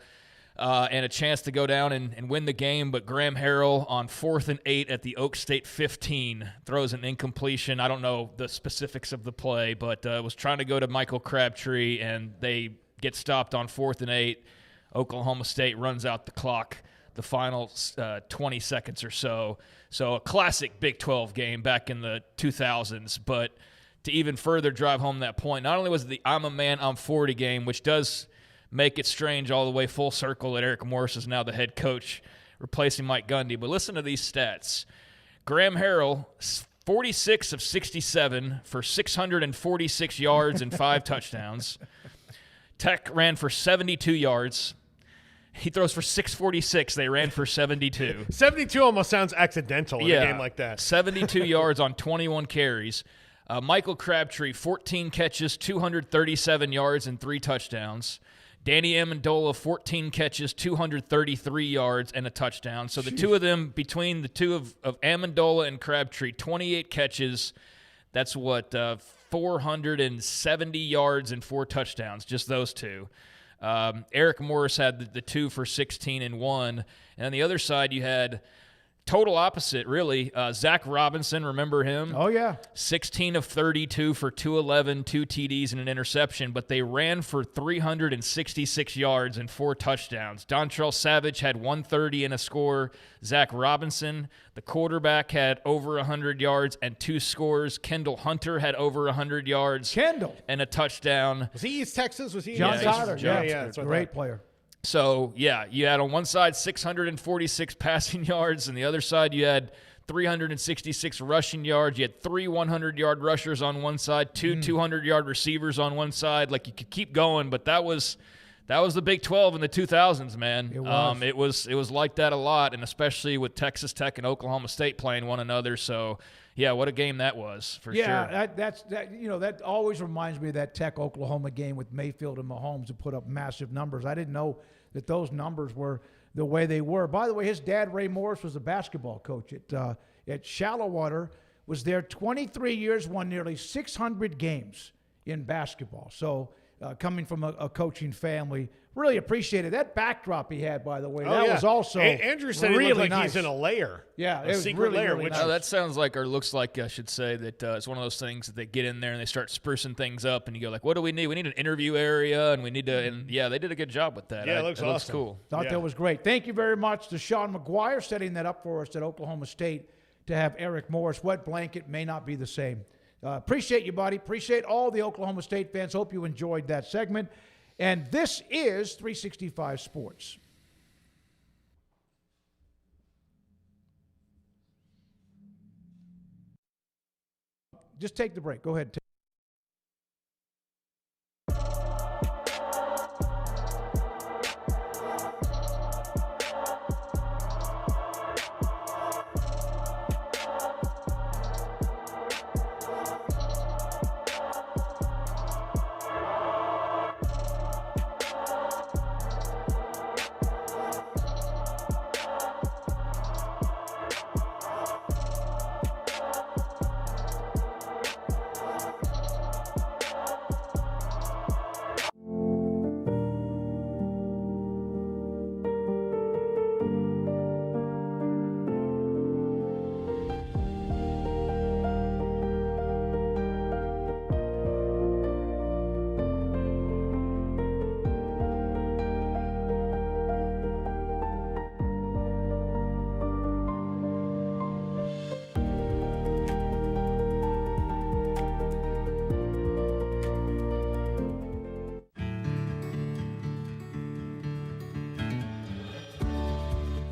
and a chance to go down and win the game, but Graham Harrell on 4th and 8 at the Oak State 15 throws an incompletion. I don't know the specifics of the play, but was trying to go to Michael Crabtree, and they get stopped on 4th and 8. Oklahoma State runs out the clock, the final 20 seconds or so. So a classic Big 12 game back in the 2000s, but to even further drive home that point, not only was it the "I'm a man, I'm 40" game, which does make it strange all the way full circle that Eric Morris is now the head coach, replacing Mike Gundy. But listen to these stats. Graham Harrell, 46 of 67 for 646 yards and 5 touchdowns. Tech ran for 72 yards. He throws for 646. They ran for 72. 72 almost sounds accidental in a game like that. 72 yards on 21 carries. Michael Crabtree, 14 catches, 237 yards, and 3 touchdowns. Danny Amendola, 14 catches, 233 yards, and a touchdown. So the two of them, between the two of Amendola and Crabtree, 28 catches. That's 470 yards and 4 touchdowns, just those two. Eric Morris had the 2 for 16 and 1. And on the other side, you had total opposite, really. Zach Robinson, remember him? Oh, yeah. 16 of 32 for 211, 2 TDs and an interception, but they ran for 366 yards and 4 touchdowns. Dontrell Savage had 130 and a score. Zach Robinson, the quarterback, had over 100 yards and 2 scores. Kendall Hunter had over 100 yards. And a touchdown. Was he East Texas? Was he John Goddard? Yeah, that's a great player. So, yeah, you had on one side 646 passing yards, and the other side you had 366 rushing yards. You had 3 100-yard rushers on one side, 2 200-yard receivers on one side. Like, you could keep going, but that was the Big 12 in the 2000s, man. It was like that a lot, and especially with Texas Tech and Oklahoma State playing one another. So, yeah, what a game that was for sure. Yeah, that always reminds me of that Tech-Oklahoma game with Mayfield and Mahomes, who put up massive numbers. I didn't know that those numbers were the way they were. By the way, his dad, Ray Morris, was a basketball coach at Shallowater, was there 23 years, won nearly 600 games in basketball. So coming from a coaching family, really appreciated that backdrop he had, by the way. That was also Andrew said really he looked like nice. he's in a layer. Yeah, a it was secret really, layer. really Which nice. That sounds like, or looks like, I should say, that it's one of those things that they get in there and they start sprucing things up, and you go like, what do we need? We need an interview area, and we need to, and yeah, they did a good job with that. Yeah, it looks awesome. Looks cool. Thought that was great. Thank you very much to Sean McGuire setting that up for us at Oklahoma State to have Eric Morris. Wet blanket may not be the same. Appreciate you, buddy. Appreciate all the Oklahoma State fans. Hope you enjoyed that segment. And this is 365 Sports. Just take the break. Go ahead.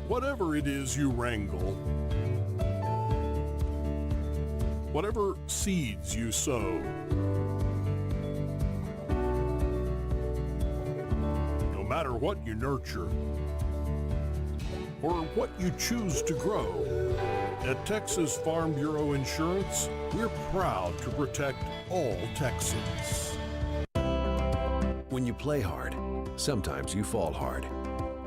Whatever it is you wrangle, whatever seeds you sow, no matter what you nurture or what you choose to grow, at Texas Farm Bureau Insurance, we're proud to protect all Texans. When you play hard, sometimes you fall hard.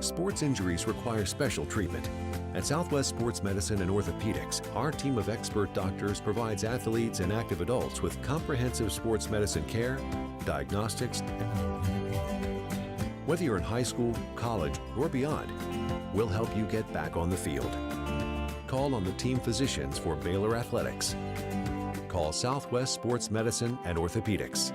Sports injuries require special treatment. At Southwest Sports Medicine and Orthopedics, our team of expert doctors provides athletes and active adults with comprehensive sports medicine care, diagnostics. Whether you're in high school, college, or beyond, we'll help you get back on the field. Call on the team physicians for Baylor Athletics. Call Southwest Sports Medicine and Orthopedics.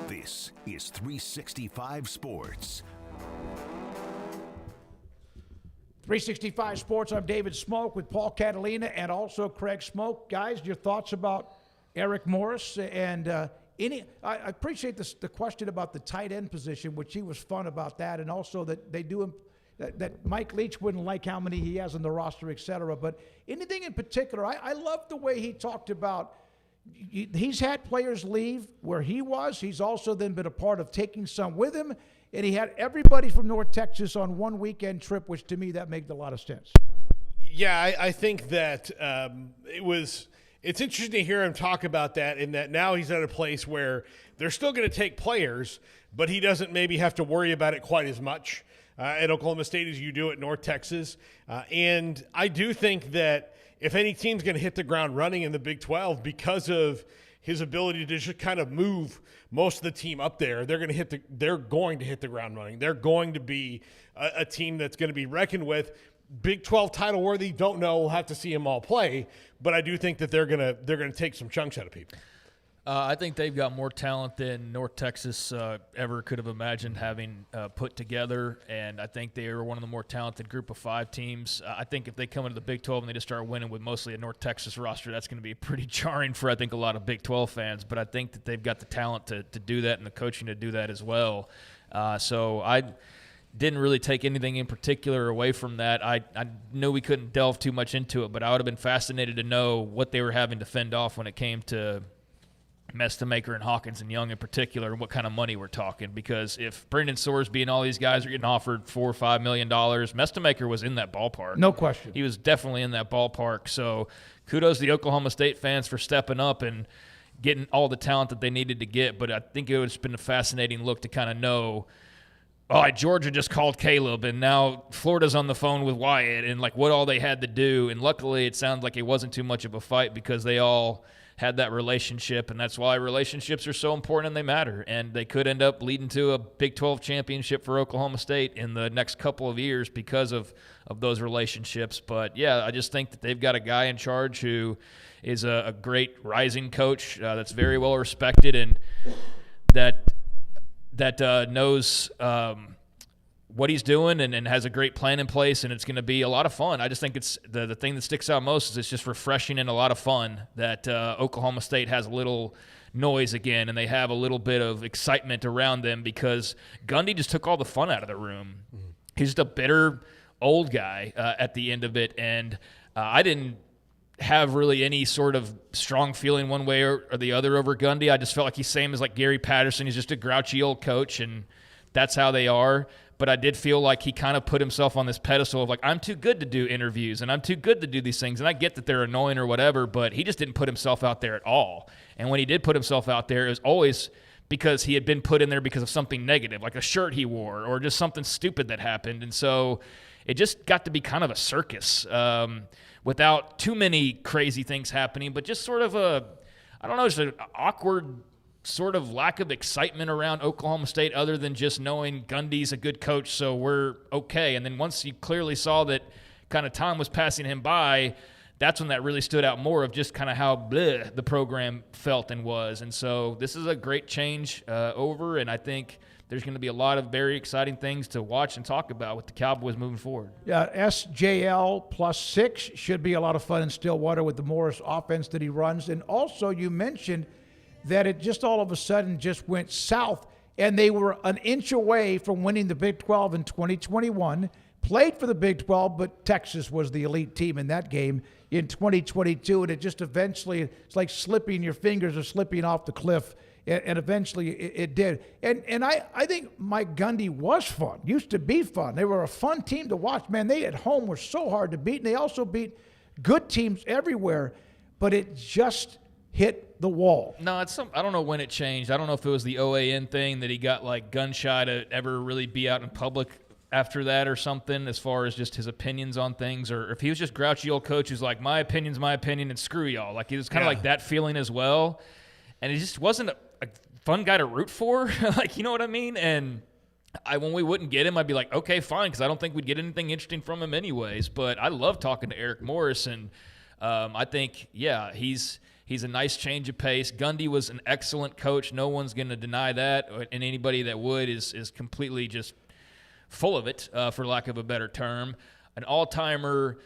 This is 365 Sports. 365 Sports, I'm David Smoak with Paul Catalina and also Craig Smoak. Guys, your thoughts about Eric Morris? And I appreciate the question about the tight end position, which he was fun about that, and also that they do him, that Mike Leach wouldn't like how many he has on the roster, et cetera. But anything in particular, I love the way he talked about. He's had players leave where he was. He's also then been a part of taking some with him. And he had everybody from North Texas on one weekend trip, which to me, that made a lot of sense. Yeah, I think that it's interesting to hear him talk about that, in that now he's at a place where they're still going to take players, but he doesn't maybe have to worry about it quite as much at Oklahoma State as you do at North Texas. And I do think that if any team's going to hit the ground running in the Big 12 because of his ability to just kind of move most of the team up there. They're going to hit the ground running. They're going to be a team that's going to be reckoned with. Big 12 title worthy, don't know. We'll have to see them all play, but I do think that they're gonna take some chunks out of people. I think they've got more talent than North Texas ever could have imagined having put together, and I think they are one of the more talented group of 5 teams. I think if they come into the Big 12 and they just start winning with mostly a North Texas roster, that's going to be pretty jarring for, I think, a lot of Big 12 fans. But I think that they've got the talent to do that and the coaching to do that as well. So I didn't really take anything in particular away from that. I knew we couldn't delve too much into it, but I would have been fascinated to know what they were having to fend off when it came to Mestemaker and Hawkins and Young in particular, and what kind of money we're talking. Because if Brendan Sorsby and all these guys are getting offered $4 or $5 million, Mestemaker was in that ballpark. No question. He was definitely in that ballpark. So kudos to the Oklahoma State fans for stepping up and getting all the talent that they needed to get. But I think it would have been a fascinating look to kind of know, all right, Georgia just called Caleb, and now Florida's on the phone with Wyatt, and like what all they had to do. And luckily, it sounds like it wasn't too much of a fight because they all had that relationship, and that's why relationships are so important and they matter. And they could end up leading to a Big 12 championship for Oklahoma State in the next couple of years because of those relationships. But, yeah, I just think that they've got a guy in charge who is a great rising coach that's very well respected and that knows what he's doing and has a great plan in place, and it's going to be a lot of fun. I just think it's the thing that sticks out most is it's just refreshing and a lot of fun that Oklahoma State has a little noise again, and they have a little bit of excitement around them because Gundy just took all the fun out of the room. Mm-hmm. He's just a bitter old guy at the end of it, and I didn't have really any sort of strong feeling one way or the other over Gundy. I just felt like he's same as like Gary Patterson. He's just a grouchy old coach, and that's how they are. But I did feel like he kind of put himself on this pedestal of like, I'm too good to do interviews and I'm too good to do these things. And I get that they're annoying or whatever, but he just didn't put himself out there at all. And when he did put himself out there, it was always because he had been put in there because of something negative, like a shirt he wore or just something stupid that happened. And so it just got to be kind of a circus without too many crazy things happening, but just sort of just an awkward sort of lack of excitement around Oklahoma State other than just knowing Gundy's a good coach, so we're okay. And then once you clearly saw that kind of time was passing him by, that's when that really stood out more of just kind of how bleh the program felt and was. And so this is a great change over, and I think there's going to be a lot of very exciting things to watch and talk about with the Cowboys moving forward. Yeah, SJL +6 should be a lot of fun in Stillwater with the Morris offense that he runs. And also you mentioned that it just all of a sudden just went south, and they were an inch away from winning the Big 12 in 2021, played for the Big 12, but Texas was the elite team in that game in 2022, and it just eventually, it's like slipping your fingers or slipping off the cliff, and eventually it did. And I think Mike Gundy was fun, used to be fun. They were a fun team to watch. Man, they at home were so hard to beat, and they also beat good teams everywhere, but it just hit the wall. No, I don't know when it changed. I don't know if it was the OAN thing that he got like gun shy to ever really be out in public after that or something, as far as just his opinions on things, or if he was just grouchy old coach who's like, my opinion's my opinion and screw y'all. Like, he was kind of like that feeling as well. And he just wasn't a fun guy to root for. Like, you know what I mean? And when we wouldn't get him, I'd be like, okay, fine, because I don't think we'd get anything interesting from him anyways. But I love talking to Eric Morris, and I think, he's a nice change of pace. Gundy was an excellent coach. No one's going to deny that, and anybody that would is completely just full of it, for lack of a better term. An all-timer,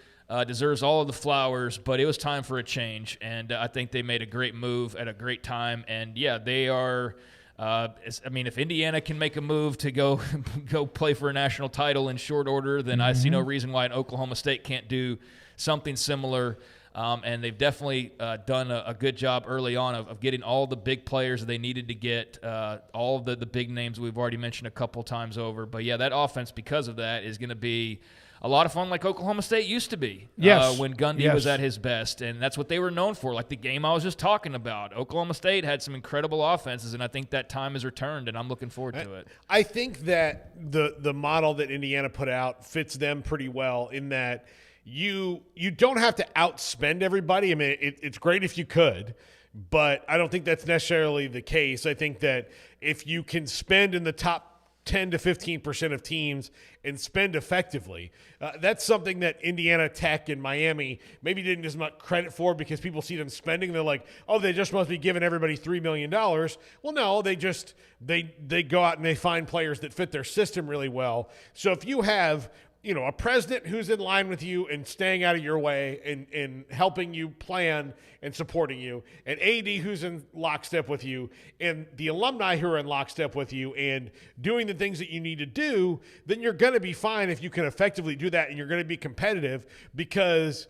deserves all of the flowers, but it was time for a change, and I think they made a great move at a great time. And, yeah, they are if Indiana can make a move to go play for a national title in short order, then I see no reason why an Oklahoma State can't do something similar. And they've definitely done a good job early on of getting all the big players that they needed to get, all of the big names we've already mentioned a couple times over. But, yeah, that offense, because of that, is going to be a lot of fun like Oklahoma State used to be when Gundy was at his best. And that's what they were known for, like the game I was just talking about. Oklahoma State had some incredible offenses, and I think that time has returned, and I'm looking forward to it. I think that the model that Indiana put out fits them pretty well in that – You don't have to outspend everybody. I mean, it's great if you could, but I don't think that's necessarily the case. I think that if you can spend in the top 10 to 15% of teams and spend effectively, that's something that Indiana Tech and Miami maybe didn't as much credit for because people see them spending. They're like, oh, they just must be giving everybody $3 million. Well, no, they go out and they find players that fit their system really well. So if you have a president who's in line with you and staying out of your way and helping you plan and supporting you, an AD who's in lockstep with you, and the alumni who are in lockstep with you and doing the things that you need to do, then you're going to be fine if you can effectively do that, and you're going to be competitive, because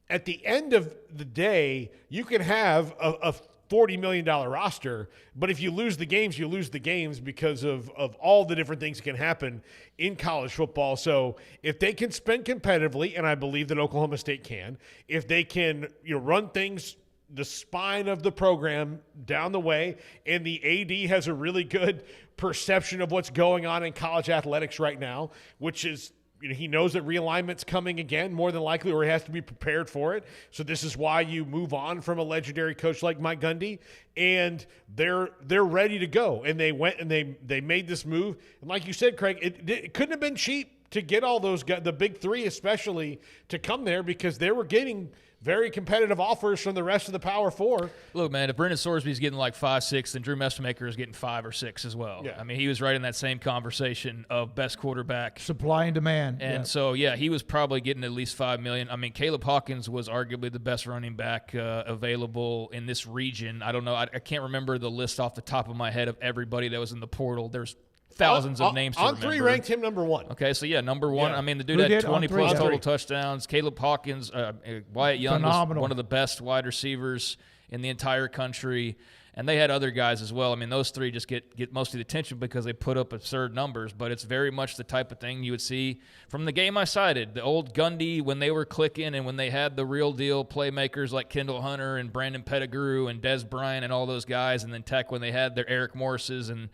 at the end of the day, you can have a $40 million roster, but if you lose the games, you lose the games because of all the different things that can happen in college football. So if they can spend competitively, and I believe that Oklahoma State can, if they can run things, the spine of the program down the way, and the AD has a really good perception of what's going on in college athletics right now, which is he knows that realignment's coming again, more than likely, or he has to be prepared for it. So this is why you move on from a legendary coach like Mike Gundy, and they're ready to go. And they went and they made this move. And like you said, Craig, it couldn't have been cheap to get all those guys, the big three especially, to come there, because they were getting very competitive offers from the rest of the Power Four. Look, man, if Brendan Sorsby's getting like 5, 6, then Drew Messmaker is getting 5 or 6 as well. Yeah. I mean, he was right in that same conversation of best quarterback. Supply and demand. And so, yeah, he was probably getting at least $5 million. I mean, Caleb Hawkins was arguably the best running back available in this region. I don't know. I can't remember the list off the top of my head of everybody that was in the portal. There's thousands of names to remember. On3 ranked him number 1. Okay, so yeah, number 1. Yeah. I mean, the dude had 20-plus total touchdowns. Caleb Hawkins, Wyatt Young was one of the best wide receivers in the entire country. And they had other guys as well. I mean, those three just get most of the attention because they put up absurd numbers, but it's very much the type of thing you would see from the game I cited. The old Gundy, when they were clicking and when they had the real deal playmakers like Kendall Hunter and Brandon Pettigrew and Des Bryant and all those guys, and then Tech when they had their Eric Morrises and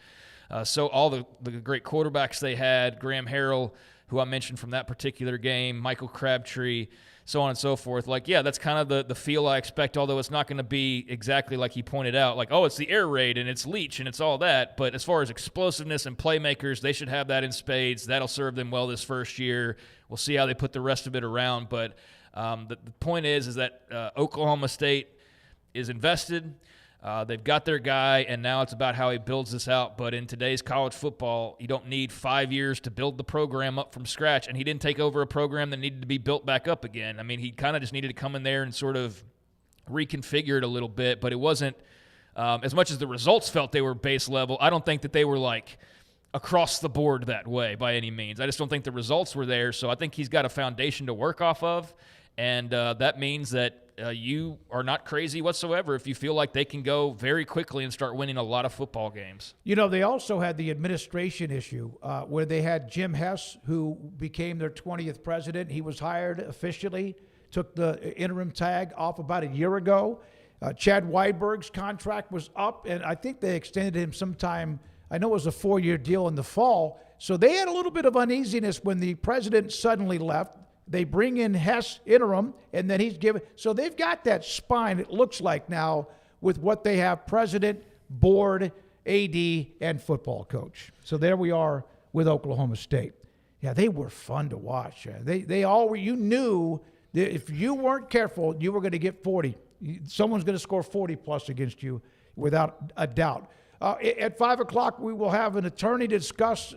so all the great quarterbacks they had, Graham Harrell, who I mentioned from that particular game, Michael Crabtree, so on and so forth. Like, yeah, that's kind of the feel I expect, although it's not going to be exactly like he pointed out, like, oh, it's the air raid and it's Leach and it's all that. But as far as explosiveness and playmakers, they should have that in spades. That'll serve them well this first year. We'll see how they put the rest of it around. But the point is that Oklahoma State is invested. They've got their guy, and now it's about how he builds this out. But in today's college football, you don't need 5 years to build the program up from scratch, and he didn't take over a program that needed to be built back up again. I mean, he kind of just needed to come in there and sort of reconfigure it a little bit, but it wasn't as much as the results felt they were base level. I don't think that they were like across the board that way by any means. I just don't think the results were there, so I think he's got a foundation to work off of, and that means that you are not crazy whatsoever if you feel like they can go very quickly and start winning a lot of football games. You know, they also had the administration issue where they had Jim Hess, who became their 20th president. He was hired officially, took the interim tag off about a year ago. Chad Weiberg's contract was up, and I think they extended him sometime. I know it was a 4-year deal in the fall. So they had a little bit of uneasiness when the president suddenly left. They bring in Hess interim, and then he's given. So they've got that spine, it looks like now, with what they have, president, board, AD, and football coach. So there we are with Oklahoma State. Yeah, they were fun to watch. They all were. You knew that if you weren't careful, you were going to get 40. Someone's going to score 40-plus against you without a doubt. At 5 o'clock, we will have an attorney to discuss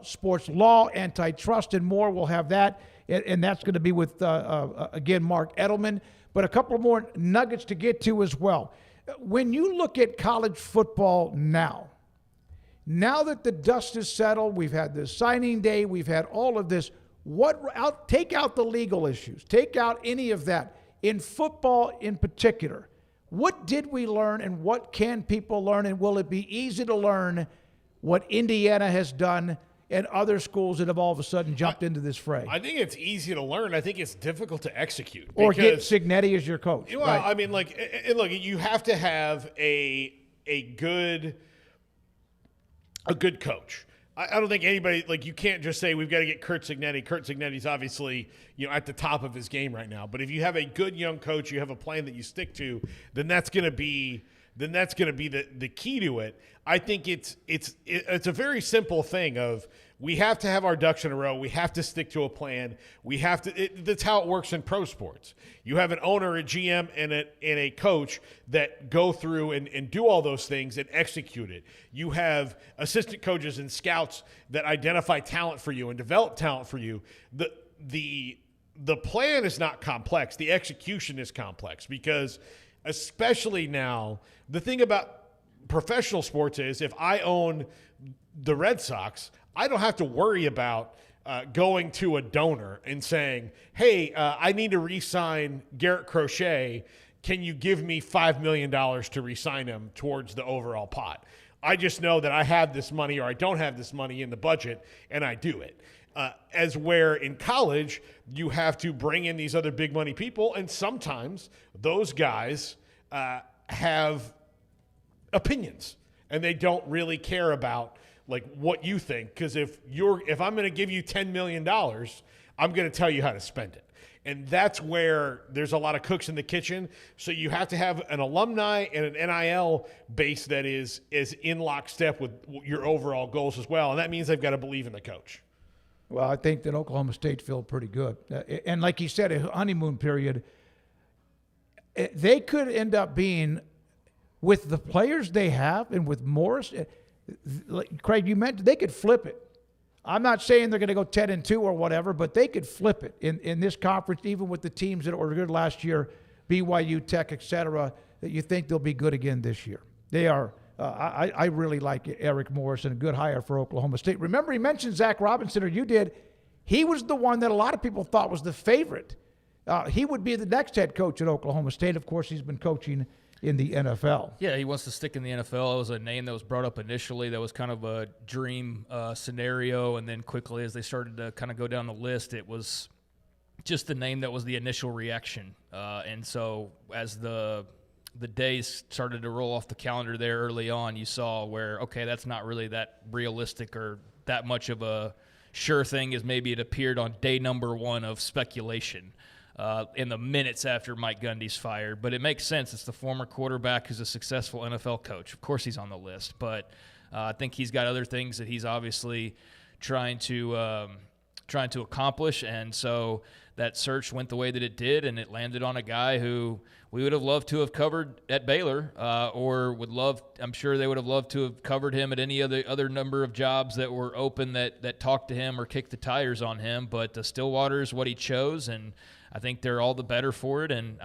sports law, antitrust, and more. We'll have that. And that's going to be with, again, Mark Edelman. But a couple more nuggets to get to as well. When you look at college football now that the dust is settled, we've had the signing day, we've had all of this, take out the legal issues, take out any of that. In football in particular, what did we learn and what can people learn? And will it be easy to learn what Indiana has done and other schools that have all of a sudden jumped into this fray? I think it's easy to learn. I think it's difficult to execute. Or get Cignetti as your coach. Well, right? I mean, look, you have to have a good coach. I don't think anybody, you can't just say we've got to get Curt Cignetti. Curt Cignetti's obviously, at the top of his game right now. But if you have a good young coach, you have a plan that you stick to, then that's going to be then that's going to be the key to it. I think it's a very simple thing of we have to have our ducks in a row. We have to stick to a plan. We have to. That's how it works in pro sports. You have an owner, a GM, and a coach that go through and do all those things and execute it. You have assistant coaches and scouts that identify talent for you and develop talent for you. The plan is not complex. The execution is complex because, especially now, the thing about professional sports is if I own the Red Sox, I don't have to worry about going to a donor and saying, hey, I need to re-sign Garrett Crochet. Can you give me $5 million to re-sign him towards the overall pot? I just know that I have this money or I don't have this money in the budget, and I do it. As where in college, you have to bring in these other big money people, and sometimes those guys have opinions, and they don't really care about like what you think. Because if I'm going to give you $10 million, I'm going to tell you how to spend it. And that's where there's a lot of cooks in the kitchen. So you have to have an alumni and an NIL base that is in lockstep with your overall goals as well. And that means they've got to believe in the coach. Well, I think that Oklahoma State feel pretty good. And like you said, a honeymoon period, they could end up being, with the players they have and with Morris, Craig, you mentioned they could flip it. I'm not saying they're going to go 10-2 or whatever, but they could flip it in this conference, even with the teams that were good last year, BYU, Tech, et cetera, that you think they'll be good again this year. They are. I really like Eric Morrison, a good hire for Oklahoma State. Remember, he mentioned Zach Robinson, or you did. He was the one that a lot of people thought was the favorite. He would be the next head coach at Oklahoma State. Of course, he's been coaching in the NFL. Yeah, he wants to stick in the NFL. It was a name that was brought up initially that was kind of a dream scenario, and then quickly as they started to kind of go down the list, it was just the name that was the initial reaction. And so as the days started to roll off the calendar there early on, you saw where, okay, that's not really that realistic or that much of a sure thing as maybe it appeared on day number 1 of speculation. In the minutes after Mike Gundy's fired. But it makes sense. It's the former quarterback who's a successful NFL coach. Of course he's on the list, but I think he's got other things that he's obviously trying to accomplish, and so that search went the way that it did, and it landed on a guy who we would have loved to have covered at Baylor, I'm sure they would have loved to have covered him at any other number of jobs that were open that talked to him or kicked the tires on him, but Stillwater is what he chose, and I think they're all the better for it. And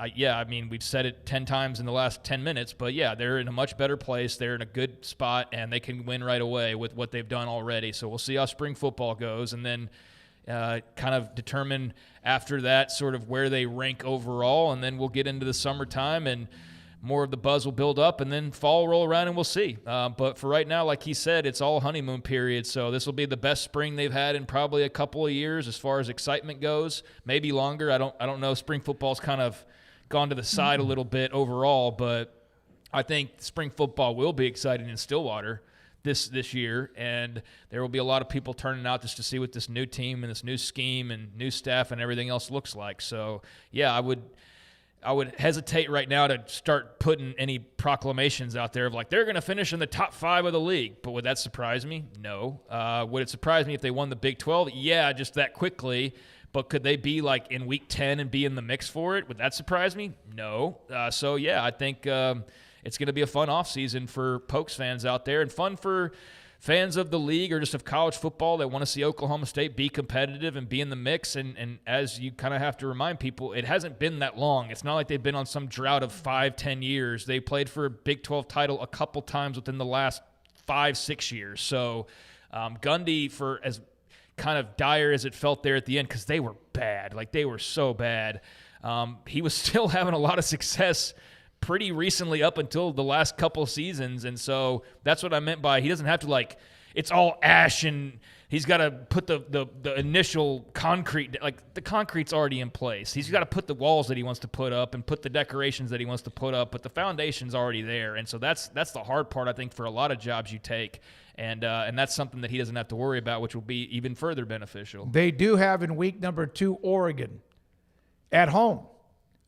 we've said it 10 times in the last 10 minutes, but yeah, they're in a much better place. They're in a good spot, and they can win right away with what they've done already. So we'll see how spring football goes, and then kind of determine after that sort of where they rank overall. And then we'll get into the summertime, and more of the buzz will build up, and then fall will roll around, and we'll see. But for right now, like he said, it's all honeymoon period. So this will be the best spring they've had in probably a couple of years as far as excitement goes. Maybe longer. I don't know. Spring football's kind of gone to the side a little bit overall, but I think spring football will be exciting in Stillwater this year, and there will be a lot of people turning out just to see what this new team and this new scheme and new staff and everything else looks like. So yeah, I would hesitate right now to start putting any proclamations out there of like they're going to finish in the top 5 of the league. But would that surprise me? No. Would it surprise me if they won the Big 12? Yeah, just that quickly. But could they be like in week 10 and be in the mix for it? Would that surprise me? No. So yeah, I think it's going to be a fun offseason for Pokes fans out there, and fun for fans of the league or just of college football that want to see Oklahoma State be competitive and be in the mix. And as you kind of have to remind people, it hasn't been that long. It's not like they've been on some drought of 5-10 years. They played for a Big 12 title a couple times within the last 5-6 years. So Gundy, for as kind of dire as it felt there at the end, because they were bad, like they were so bad, he was still having a lot of success pretty recently up until the last couple seasons. And so that's what I meant by he doesn't have to, like, it's all ash and he's got to put the initial concrete, like the concrete's already in place. He's got to put the walls that he wants to put up and put the decorations that he wants to put up, but the foundation's already there. And so that's the hard part, I think, for a lot of jobs you take. And that's something that he doesn't have to worry about, which will be even further beneficial. They do have in week number 2 Oregon at home.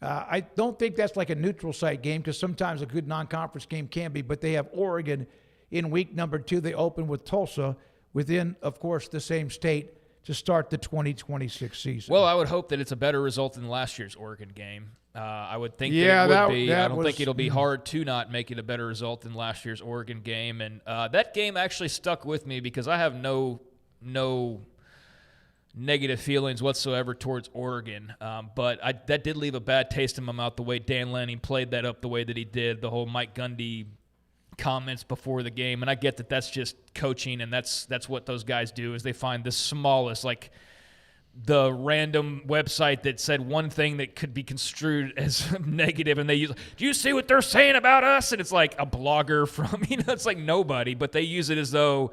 I don't think that's like a neutral site game because sometimes a good non-conference game can be, but they have Oregon in week number 2. They open with Tulsa within, of course, the same state to start the 2026 season. Well, I would hope that it's a better result than last year's Oregon game. I would think Yeah, that it would be. that I don't was- think it'll be hard to not make it a better result than last year's Oregon game. And that game actually stuck with me because I have no negative feelings whatsoever towards Oregon. But that did leave a bad taste in my mouth, the way Dan Lanning played that up the way that he did, the whole Mike Gundy comments before the game. And I get that that's just coaching, and that's what those guys do, is they find the smallest, like the random website that said one thing that could be construed as negative, and they use, do you see what they're saying about us? And it's like a blogger from, it's like nobody, but they use it as though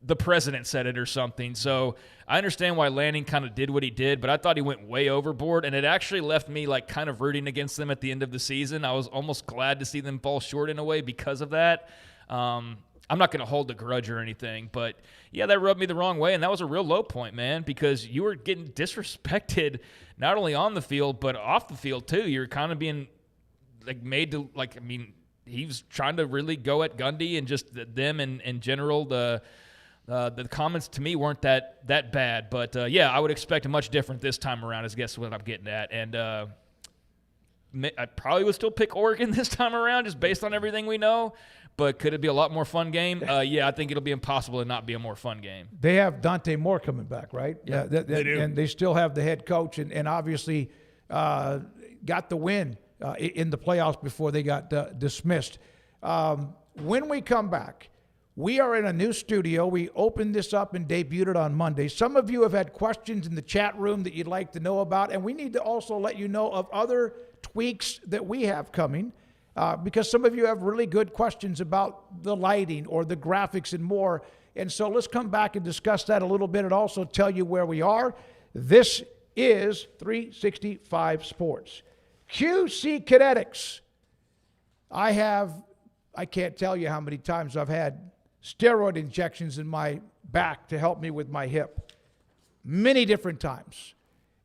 the president said it or something. So I understand why Lanning kind of did what he did, but I thought he went way overboard, and it actually left me like kind of rooting against them at the end of the season. I was almost glad to see them fall short in a way because of that. I'm not going to hold a grudge or anything, but yeah, that rubbed me the wrong way, and that was a real low point, man, because you were getting disrespected not only on the field but off the field too. You're kind of being like made to like, I mean, he was trying to really go at Gundy and just them and in general. The comments to me weren't that bad, but yeah, I would expect a much different this time around, is guess what I'm getting at. And I probably would still pick Oregon this time around just based on everything we know, but could it be a lot more fun game? Yeah, I think it'll be impossible to not be a more fun game. They have Dante Moore coming back, right? Yeah, they do. And they still have the head coach and obviously got the win in the playoffs before they got dismissed. When we come back, we are in a new studio. We opened this up and debuted it on Monday. Some of you have had questions in the chat room that you'd like to know about, and we need to also let you know of other tweaks that we have coming because some of you have really good questions about the lighting or the graphics and more. And so let's come back and discuss that a little bit and also tell you where we are. This is 365 Sports. QC Kinetics. I can't tell you how many times I've had steroid injections in my back to help me with my hip. Many different times.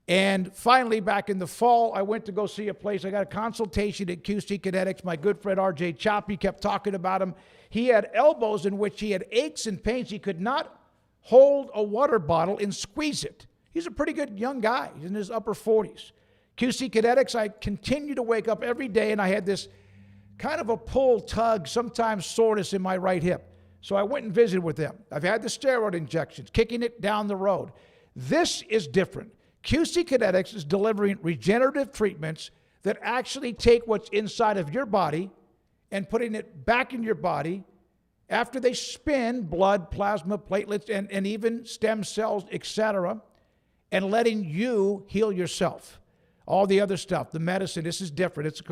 And finally, back in the fall, I went to go see a place. I got a consultation at QC Kinetics. My good friend R.J. Choppy kept talking about him. He had elbows in which he had aches and pains. He could not hold a water bottle and squeeze it. He's a pretty good young guy. He's in his upper 40s. QC Kinetics, I continue to wake up every day, and I had this kind of a pull, tug, sometimes soreness in my right hip. So I went and visited with them. I've had the steroid injections, kicking it down the road. This is different. QC Kinetics is delivering regenerative treatments that actually take what's inside of your body and putting it back in your body after they spin blood, plasma, platelets, and even stem cells, etc., and letting you heal yourself. All the other stuff, the medicine, this is different. It's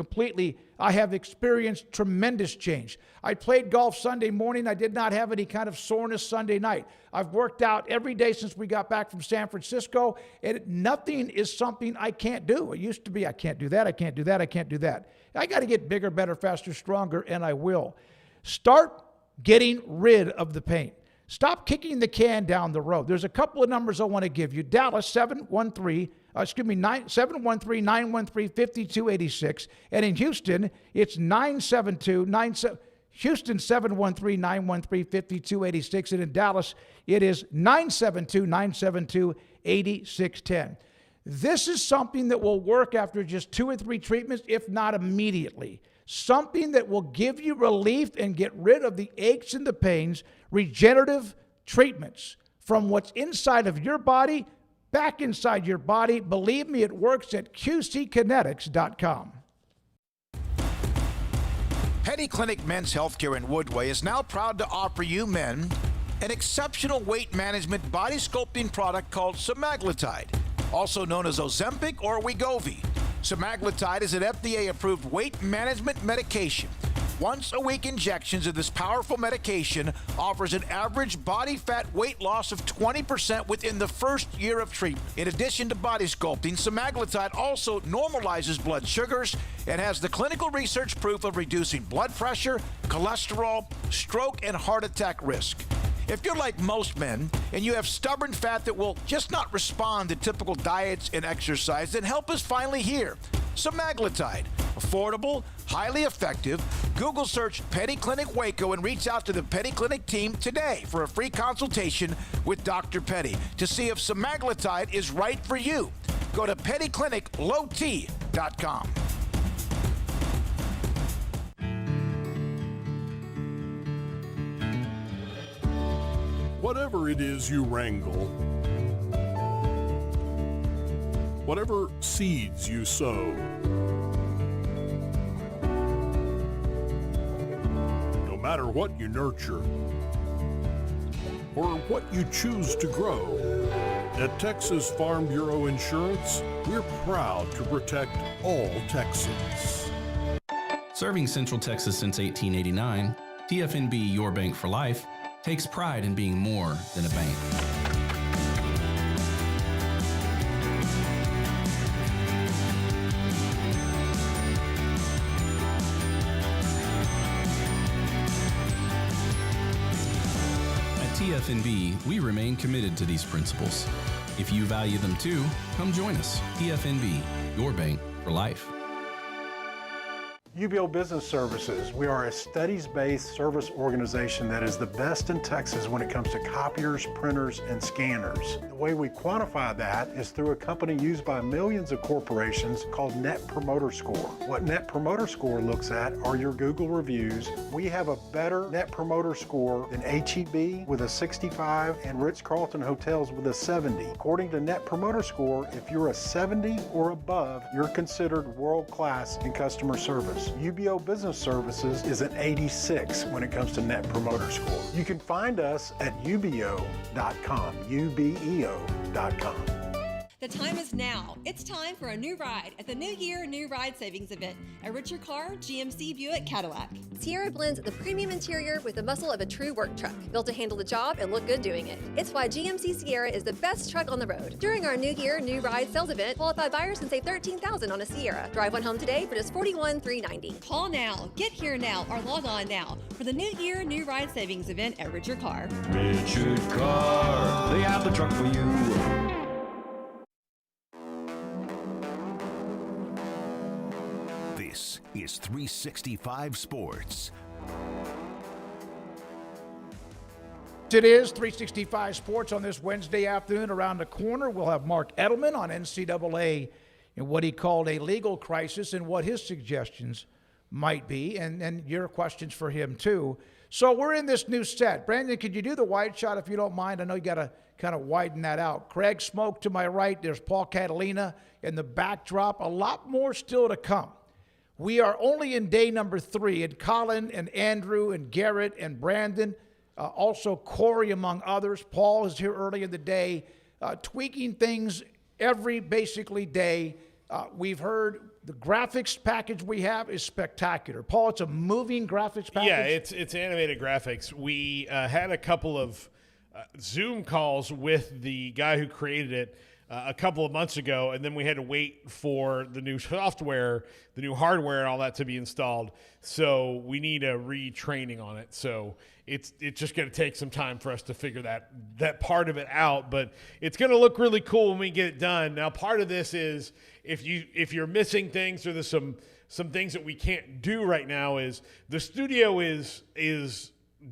I have experienced tremendous change. I played golf Sunday morning. I did not have any kind of soreness Sunday night. I've worked out every day since we got back from San Francisco, and nothing is something I can't do. It used to be, I can't do that, I can't do that, I can't do that. I got to get bigger, better, faster, stronger, and I will. Start getting rid of the pain. Stop kicking the can down the road. There's a couple of numbers I want to give you. Dallas, 713-913-5286. And in Houston, it's 972-97. Houston, 713-913-5286. And in Dallas, it is 972-972-8610. This is something that will work after just 2 or 3 treatments, if not immediately. Something that will give you relief and get rid of the aches and the pains. Regenerative treatments from what's inside of your body back inside your body. Believe me, it works at QCkinetics.com. Penny Clinic Men's Healthcare in Woodway is now proud to offer you men an exceptional weight management body sculpting product called semaglutide, also known as Ozempic or Wegovy. Semaglutide is an FDA-approved weight management medication. Once-a-week injections of this powerful medication offers an average body fat weight loss of 20% within the first year of treatment. In addition to body sculpting, semaglutide also normalizes blood sugars and has the clinical research proof of reducing blood pressure, cholesterol, stroke, and heart attack risk. If you're like most men and you have stubborn fat that will just not respond to typical diets and exercise, then help is finally here. Semaglutide. Affordable, highly effective. Google search Petty Clinic Waco and reach out to the Petty Clinic team today for a free consultation with Dr. Petty to see if semaglutide is right for you. Go to pettycliniclowt.com. Whatever it is you wrangle, whatever seeds you sow, no matter what you nurture or what you choose to grow, at Texas Farm Bureau Insurance, we're proud to protect all Texans. Serving Central Texas since 1889, TFNB Your Bank for Life takes pride in being more than a bank. At TFNB, we remain committed to these principles. If you value them too, come join us. TFNB, Your Bank for Life. UBO Business Services. We are a studies-based service organization that is the best in Texas when it comes to copiers, printers, and scanners. The way we quantify that is through a company used by millions of corporations called Net Promoter Score. What Net Promoter Score looks at are your Google reviews. We have a better Net Promoter Score than H-E-B with a 65 and Ritz-Carlton Hotels with a 70. According to Net Promoter Score, if you're a 70 or above, you're considered world-class in customer service. UBO Business Services is an 86 when it comes to Net Promoter Score. You can find us at ubeo.com, ubeo.com. The time is now. It's time for a new ride at the New Year New Ride Savings Event at Richard Carr GMC Buick Cadillac. Sierra blends the premium interior with the muscle of a true work truck, built to handle the job and look good doing it. It's why GMC Sierra is the best truck on the road. During our New Year New Ride sales event, qualified buyers can save $13,000 on a Sierra. Drive one home today for just $41,390. Call now, get here now, or log on now for the New Year New Ride Savings Event at Richard Carr. Richard Carr, they have the truck for you. This is 365 Sports. It is 365 Sports on this Wednesday afternoon. Around the corner, we'll have Mark Edelman on NCAA and what he called a legal crisis and what his suggestions might be, and your questions for him too. So we're in this new set. Brandon, could you do the wide shot if you don't mind? I know you got to kind of widen that out. Craig Smoak to my right. There's Paul Catalina in the backdrop. A lot more still to come. We are only in day number 3, and Colin and Andrew and Garrett and Brandon, also Corey among others. Paul is here early in the day, tweaking things every basically day. We've heard the graphics package we have is spectacular. Paul, it's a moving graphics package? Yeah, it's animated graphics. We had a couple of Zoom calls with the guy who created it a couple of months ago, and then we had to wait for the new software, the new hardware, and all that to be installed. So we need a retraining on it. So it's just going to take some time for us to figure that part of it out. But it's going to look really cool when we get it done. Now, part of this is if you're missing things or there's some things that we can't do right now, is the studio is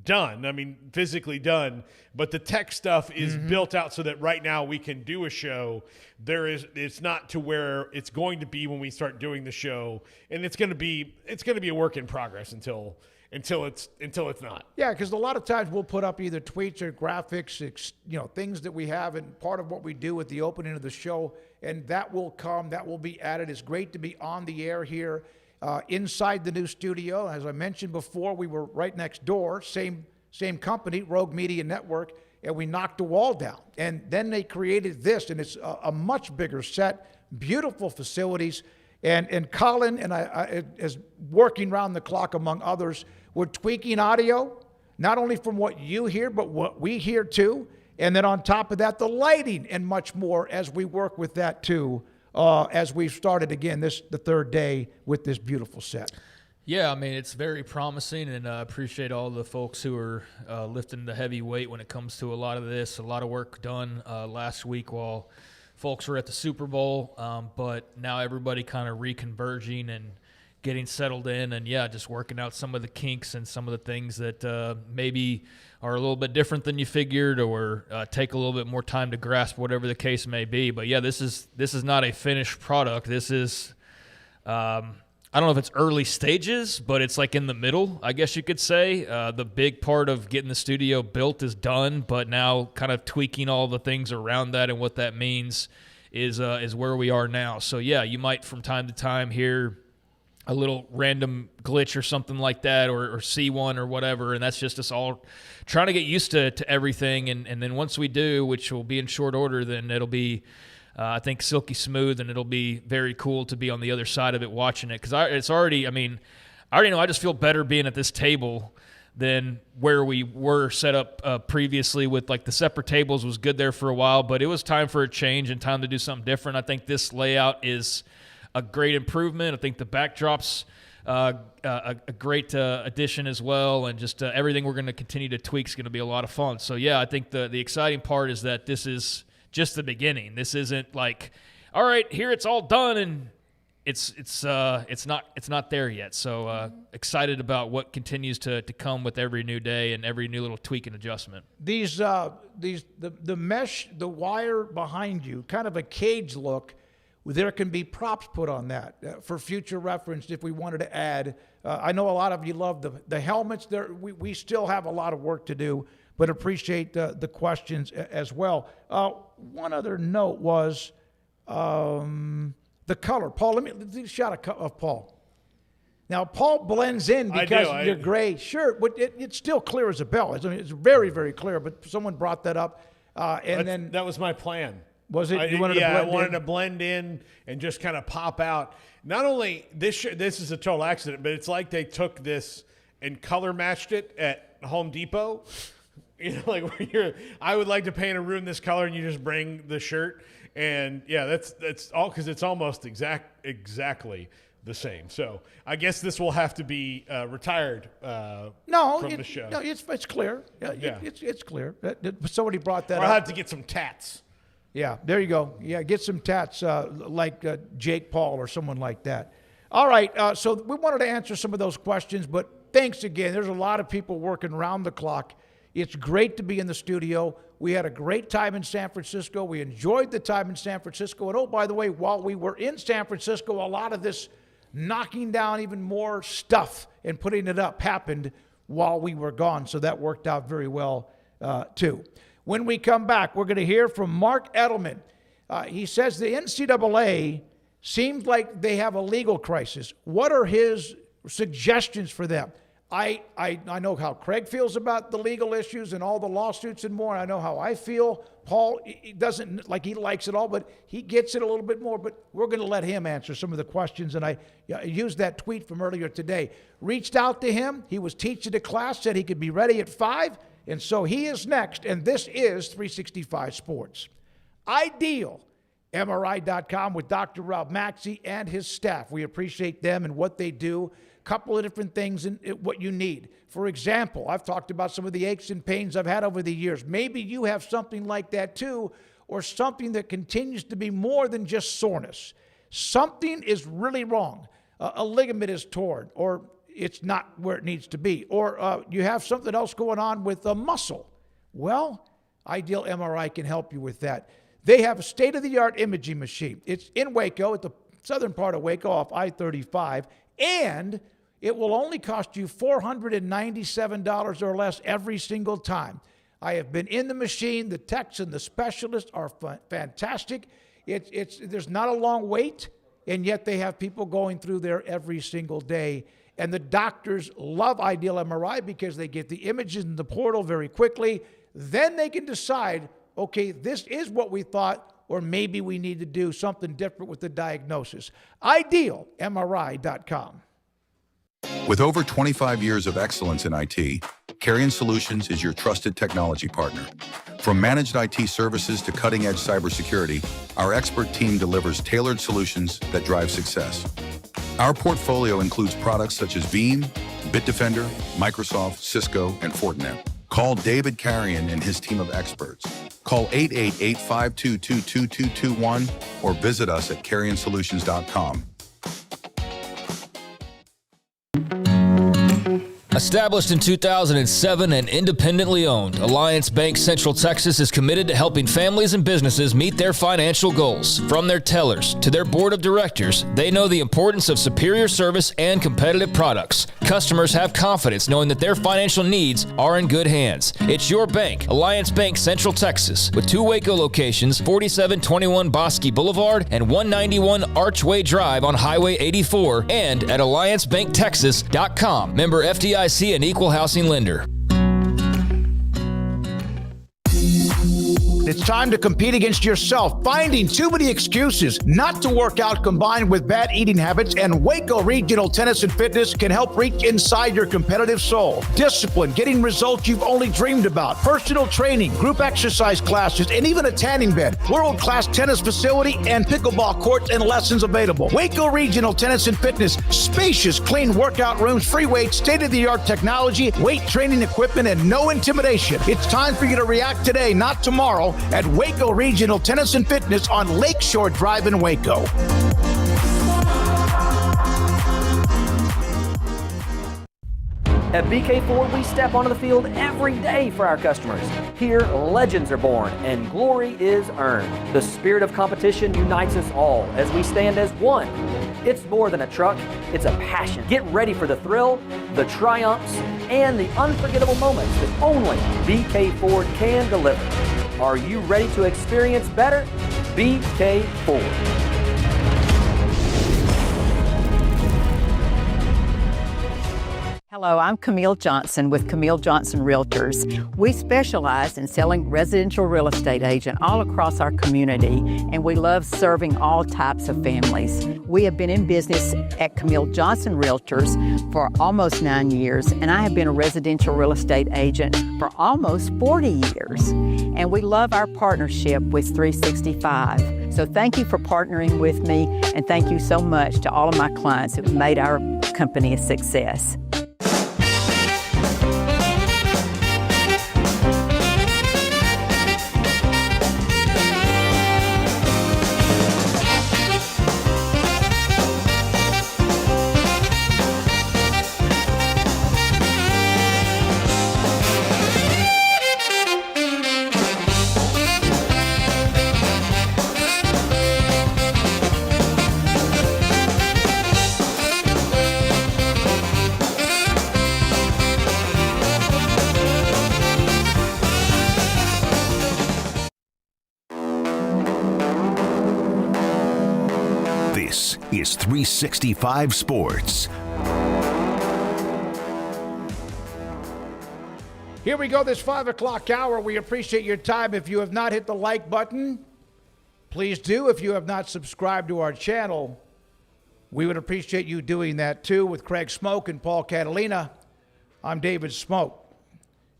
done. I mean, physically done, but the tech stuff is built out so that right now we can do a show. It's not to where it's going to be when we start doing the show, and it's going to be a work in progress until it's not. Yeah, because a lot of times we'll put up either tweets or graphics, things that we have, and part of what we do at the opening of the show, and that will come, that will be added. It's great to be on the air here. Inside the new studio. As I mentioned before, we were right next door, same company, Rogue Media Network, and we knocked the wall down. And then they created this, and it's a much bigger set, beautiful facilities. And Colin and I is working around the clock, among others. We're tweaking audio, not only from what you hear, but what we hear too. And then on top of that, the lighting and much more as we work with that too. As we've started again the third day with this beautiful set. Yeah, I mean, it's very promising, and I appreciate all the folks who are lifting the heavy weight when it comes to a lot of this. A lot of work done last week while folks were at the Super Bowl, but now everybody kind of reconverging and getting settled in, and just working out some of the kinks and some of the things that maybe are a little bit different than you figured, or take a little bit more time to grasp, whatever the case may be. But this is not a finished product. This is I don't know if it's early stages, but it's like in the middle, I guess you could say. The big part of getting the studio built is done, but now kind of tweaking all the things around that and what that means is where we are now. So, you might from time to time hear a little random glitch or something like that, or see one or whatever, and that's just us all trying to get used to everything. And then once we do, which will be in short order, then it'll be I think silky smooth, and it'll be very cool to be on the other side of it watching it. Because it's already, I already know I just feel better being at this table than where we were set up previously with, like, the separate tables was good there for a while, but it was time for a change and time to do something different. I think this layout is a great improvement. I think the backdrop's a great addition as well, and just everything we're going to continue to tweak is going to be a lot of fun. So, I think the exciting part is that this is just the beginning. This isn't like, all right, here it's all done, and it's not there yet. So excited about what continues to come with every new day and every new little tweak and adjustment. The mesh, the wire behind you, kind of a cage look. There can be props put on that for future reference if we wanted to add. I know a lot of you love the helmets. We still have a lot of work to do, but appreciate the questions as well. One other note was the color. Paul, let me do a shot of Paul. Now, Paul blends in because you're gray. Sure, but it's still clear as a bell. It's very, very clear, but someone brought that up. That was my plan. Was it? I wanted to blend in and just kind of pop out. Not only this is a total accident, but it's like they took this and color matched it at Home Depot. Like I would like to paint a room this color, and you just bring the shirt, and that's all, because it's almost exactly the same. So I guess this will have to be retired from the show. No, it's clear. It's clear. Somebody brought that up. I'll have to get some tats. Yeah, there you go. Yeah, get some tats like Jake Paul or someone like that. All right, so we wanted to answer some of those questions, but thanks again. There's a lot of people working around the clock. It's great to be in the studio. We had a great time in San Francisco. We enjoyed the time in San Francisco. And, oh, by the way, while we were in San Francisco, a lot of this knocking down even more stuff and putting it up happened while we were gone. So that worked out very well, too. When we come back, we're going to hear from Mark Edelman. He says the NCAA seems like they have a legal crisis. What are his suggestions for them? I know how Craig feels about the legal issues and all the lawsuits and more. I know how I feel. Paul, he doesn't like he likes it all, but he gets it a little bit more. But we're going to let him answer some of the questions. And I used that tweet from earlier today. Reached out to him. He was teaching a class, said he could be ready at 5. And so he is next. And this is 365 Sports. Ideal. MRI.com with Dr. Rob Maxey and his staff. We appreciate them and what they do. Couple of different things in what you need. For example, I've talked about some of the aches and pains I've had over the years. Maybe you have something like that too, or something that continues to be more than just soreness. Something is really wrong. A ligament is torn, or it's not where it needs to be, or you have something else going on with a muscle. Well, Ideal MRI can help you with that. They have a state-of-the-art imaging machine. It's in Waco, at the southern part of Waco off I-35, and it will only cost you $497 or less every single time. I have been in the machine. The techs and the specialists are fantastic. There's not a long wait, and yet they have people going through there every single day. And the doctors love Ideal MRI because they get the images in the portal very quickly. Then they can decide, okay, this is what we thought, or maybe we need to do something different with the diagnosis. IdealMRI.com. With over 25 years of excellence in IT, Carrion Solutions is your trusted technology partner. From managed IT services to cutting-edge cybersecurity, our expert team delivers tailored solutions that drive success. Our portfolio includes products such as Veeam, Bitdefender, Microsoft, Cisco, and Fortinet. Call David Carrion and his team of experts. Call 888-522-2221 or visit us at carrionsolutions.com. Established in 2007 and independently owned, Alliance Bank Central Texas is committed to helping families and businesses meet their financial goals. From their tellers to their board of directors, they know the importance of superior service and competitive products. Customers have confidence knowing that their financial needs are in good hands. It's your bank, Alliance Bank Central Texas, with 2 Waco locations, 4721 Bosque Boulevard and 191 Archway Drive on Highway 84, and at alliancebanktexas.com. Member FDIC and equal housing lender. It's time to compete against yourself. Finding too many excuses not to work out combined with bad eating habits, and Waco Regional Tennis and Fitness can help reach inside your competitive soul. Discipline, getting results you've only dreamed about, personal training, group exercise classes, and even a tanning bed, world-class tennis facility, and pickleball courts and lessons available. Waco Regional Tennis and Fitness, spacious, clean workout rooms, free weights, state-of-the-art technology, weight training equipment, and no intimidation. It's time for you to react today, not tomorrow, at Waco Regional Tennis and Fitness on Lakeshore Drive in Waco. At BK4, we step onto the field every day for our customers. Here, legends are born and glory is earned. The spirit of competition unites us all as we stand as one. It's more than a truck, it's a passion. Get ready for the thrill, the triumphs, and the unforgettable moments that only BK Ford can deliver. Are you ready to experience better? BK Ford. Hello, I'm Camille Johnson with Camille Johnson Realtors. We specialize in selling residential real estate agent all across our community, and we love serving all types of families. We have been in business at Camille Johnson Realtors for almost 9 years, and I have been a residential real estate agent for almost 40 years. And we love our partnership with 365. So thank you for partnering with me, and thank you so much to all of my clients who have made our company a success. This is 365 Sports. Here we go, this 5 o'clock hour. We appreciate your time. If you have not hit the like button, please do. If you have not subscribed to our channel, we would appreciate you doing that too. With Craig Smoak and Paul Catalina, I'm David Smoak.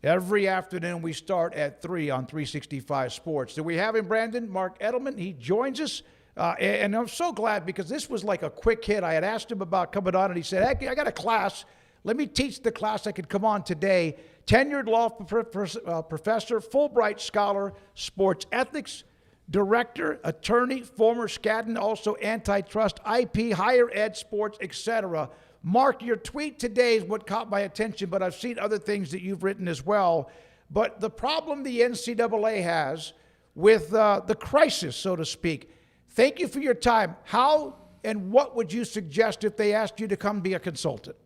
Every afternoon we start at 3 on 365 Sports. Do we have him, Brandon? Mark Edelman, he joins us. And I'm so glad because this was like a quick hit. I had asked him about coming on, and he said, hey, I got a class. Let me teach the class I could come on today. Tenured law professor, Fulbright scholar, sports ethics director, attorney, former Skadden, also antitrust, IP, higher ed, sports, etc. Mark, your tweet today is what caught my attention, but I've seen other things that you've written as well. But the problem the NCAA has with the crisis, so to speak. Thank you for your time. How and what would you suggest if they asked you to come be a consultant?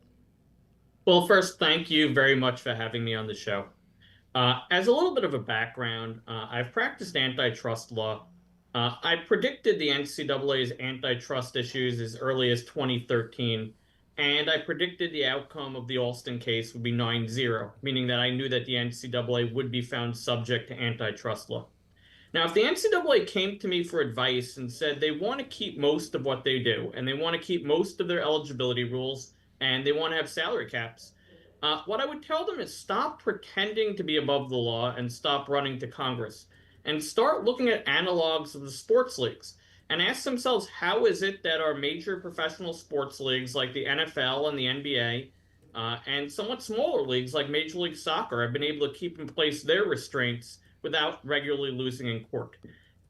Well, first, thank you very much for having me on the show. As a little bit of a background, I've practiced antitrust law. I predicted the NCAA's antitrust issues as early as 2013, and I predicted the outcome of the Alston case would be 9-0, meaning that I knew that the NCAA would be found subject to antitrust law. Now, if the NCAA came to me for advice and said they want to keep most of what they do, and they want to keep most of their eligibility rules, and they want to have salary caps, what I would tell them is stop pretending to be above the law and stop running to Congress, and start looking at analogs of the sports leagues and ask themselves, how is it that our major professional sports leagues like the NFL and the NBA and somewhat smaller leagues like Major League Soccer have been able to keep in place their restraints without regularly losing in court.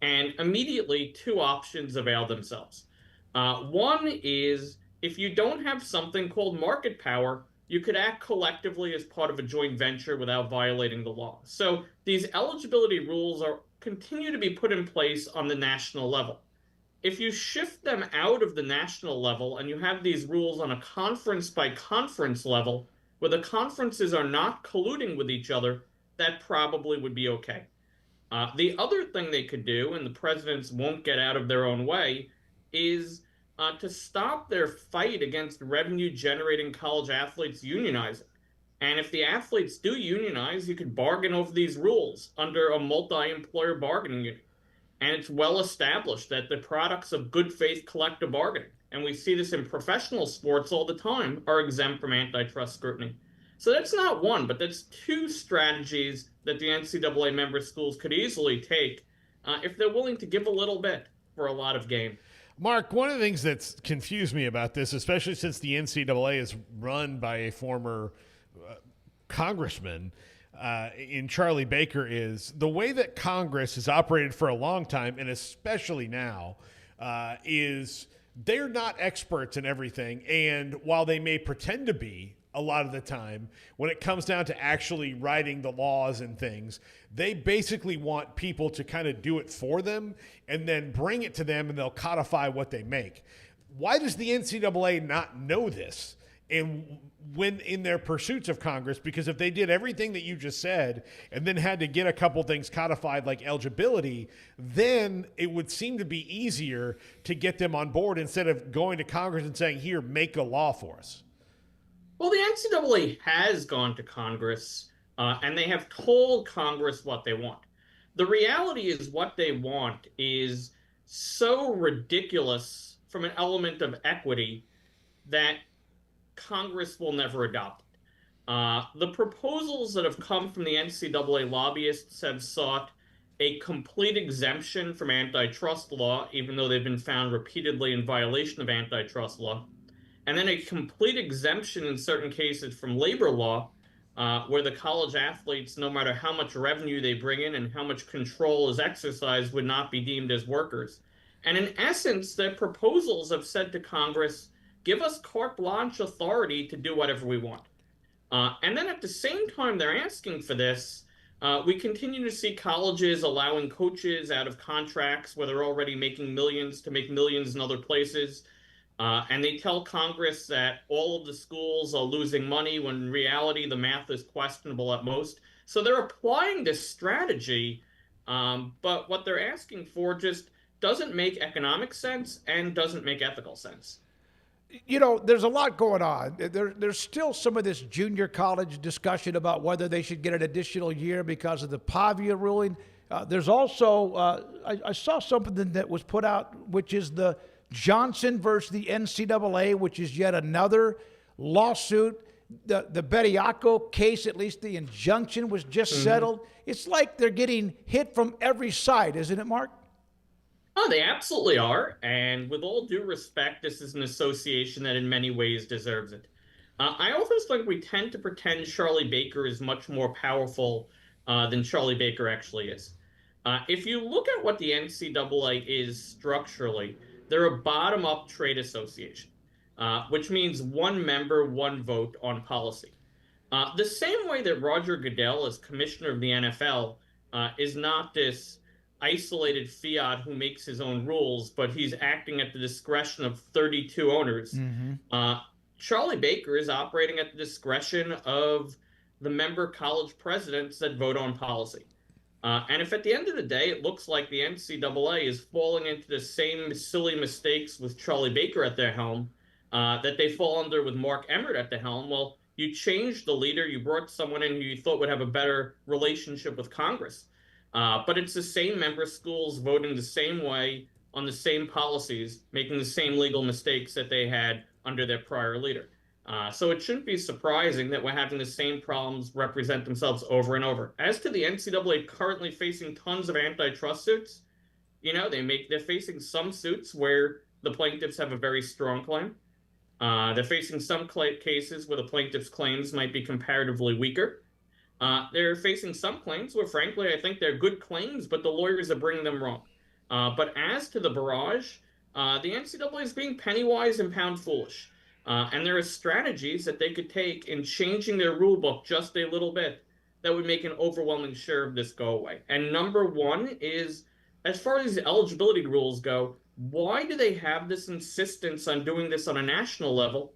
And immediately, two options avail themselves. One is if you don't have something called market power, you could act collectively as part of a joint venture without violating the law. So these eligibility rules are continue to be put in place on the national level. If you shift them out of the national level and you have these rules on a conference by conference level, where the conferences are not colluding with each other, that probably would be okay. The other thing they could do, and the presidents won't get out of their own way, is to stop their fight against revenue generating college athletes unionizing. And if the athletes do unionize, you could bargain over these rules under a multi employer bargaining unit. And it's well established that the products of good faith collective bargaining, and we see this in professional sports all the time, are exempt from antitrust scrutiny. So that's not one, but that's two strategies that the NCAA member schools could easily take if they're willing to give a little bit for a lot of gain. Mark, one of the things that's confused me about this, especially since the NCAA is run by a former congressman in Charlie Baker, is the way that Congress has operated for a long time, and especially now, is they're not experts in everything. And while they may pretend to be a lot of the time, when it comes down to actually writing the laws and things, they basically want people to kind of do it for them and then bring it to them, and they'll codify what they make. Why does the NCAA not know this? And when in their pursuits of Congress, because if they did everything that you just said and then had to get a couple things codified like eligibility, then it would seem to be easier to get them on board instead of going to Congress and saying, here, make a law for us. Well, the NCAA has gone to Congress, and they have told Congress what they want. The reality is what they want is so ridiculous from an element of equity that Congress will never adopt it. The proposals that have come from the NCAA lobbyists have sought a complete exemption from antitrust law, even though they've been found repeatedly in violation of antitrust law, and then a complete exemption in certain cases from labor law, where the college athletes, no matter how much revenue they bring in and how much control is exercised, would not be deemed as workers. And in essence, their proposals have said to Congress, give us carte blanche authority to do whatever we want. And then at the same time they're asking for this, we continue to see colleges allowing coaches out of contracts where they're already making millions to make millions in other places. And they tell Congress that all of the schools are losing money when in reality the math is questionable at most. So they're applying this strategy, but what they're asking for just doesn't make economic sense and doesn't make ethical sense. You know, there's a lot going on. There's still some of this junior college discussion about whether they should get an additional year because of the Pavia ruling. There's also, I saw something that was put out, which is the Johnson versus the NCAA, which is yet another lawsuit. The Bediako case, at least the injunction was just settled. It's like they're getting hit from every side, isn't it, Mark? Oh, they absolutely are. And with all due respect, this is an association that in many ways deserves it. I also think we tend to pretend Charlie Baker is much more powerful than Charlie Baker actually is. If you look at what the NCAA is structurally, they're a bottom-up trade association, which means one member, one vote on policy. The same way that Roger Goodell, as commissioner of the NFL, is not this isolated fiat who makes his own rules, but he's acting at the discretion of 32 owners. Charlie Baker is operating at the discretion of the member college presidents that vote on policy. And if at the end of the day it looks like the NCAA is falling into the same silly mistakes with Charlie Baker at their helm that they fall under with Mark Emmert at the helm, well, you changed the leader, you brought someone in who you thought would have a better relationship with Congress. But it's the same member schools voting the same way on the same policies, making the same legal mistakes that they had under their prior leader. So it shouldn't be surprising that we're having the same problems represent themselves over and over. As to the NCAA currently facing tons of antitrust suits, you know, they're facing some suits where the plaintiffs have a very strong claim. They're facing some cases where the plaintiffs' claims might be comparatively weaker. They're facing some claims where, frankly, I think they're good claims, but the lawyers are bringing them wrong. But as to the barrage, the NCAA is being penny wise and pound foolish. And there are strategies that they could take in changing their rule book just a little bit that would make an overwhelming share of this go away. And number one is, as far as eligibility rules go, why do they have this insistence on doing this on a national level?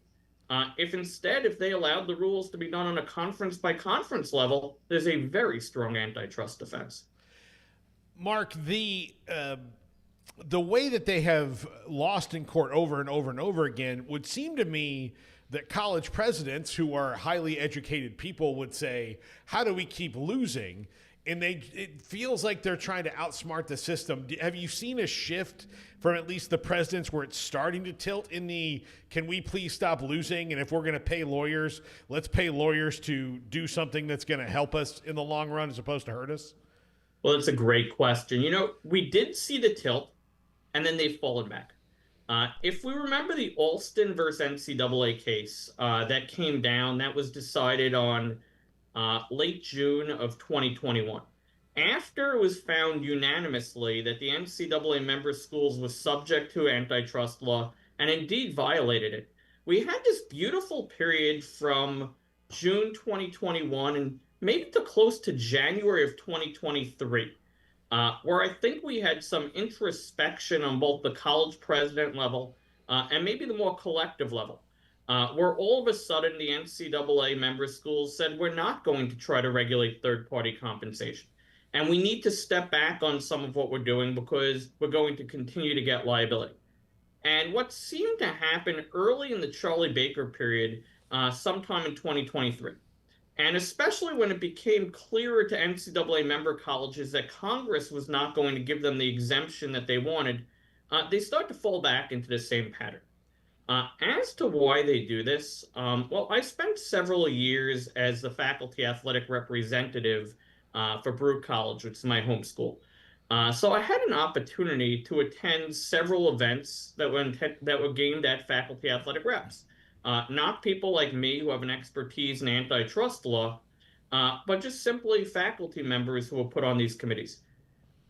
If instead, if they allowed the rules to be done on a conference by conference level, there's a very strong antitrust defense. Mark, the way that they have lost in court over and over and over again would seem to me that college presidents who are highly educated people would say, how do we keep losing? And it feels like they're trying to outsmart the system. Have you seen a shift from at least the presidents where it's starting to tilt in the, can we please stop losing? And if we're going to pay lawyers, let's pay lawyers to do something that's going to help us in the long run as opposed to hurt us? Well, it's a great question. You know, we did see the tilt, and then they've fallen back. If we remember the Alston versus NCAA case that came down, that was decided on late June of 2021. After it was found unanimously that the NCAA member schools was subject to antitrust law and indeed violated it, we had this beautiful period from June 2021 and maybe to close to January of 2023, where I think we had some introspection on both the college president level and maybe the more collective level, where all of a sudden the NCAA member schools said, we're not going to try to regulate third-party compensation. And we need to step back on some of what we're doing because we're going to continue to get liability. And what seemed to happen early in the Charlie Baker period, sometime in 2023, and especially when it became clearer to NCAA member colleges that Congress was not going to give them the exemption that they wanted, they start to fall back into the same pattern. As to why they do this, well, I spent several years as the faculty athletic representative for Baruch College, which is my home school. So I had an opportunity to attend several events that were aimed at faculty athletic reps. Not people like me who have an expertise in antitrust law, but just simply faculty members who were put on these committees.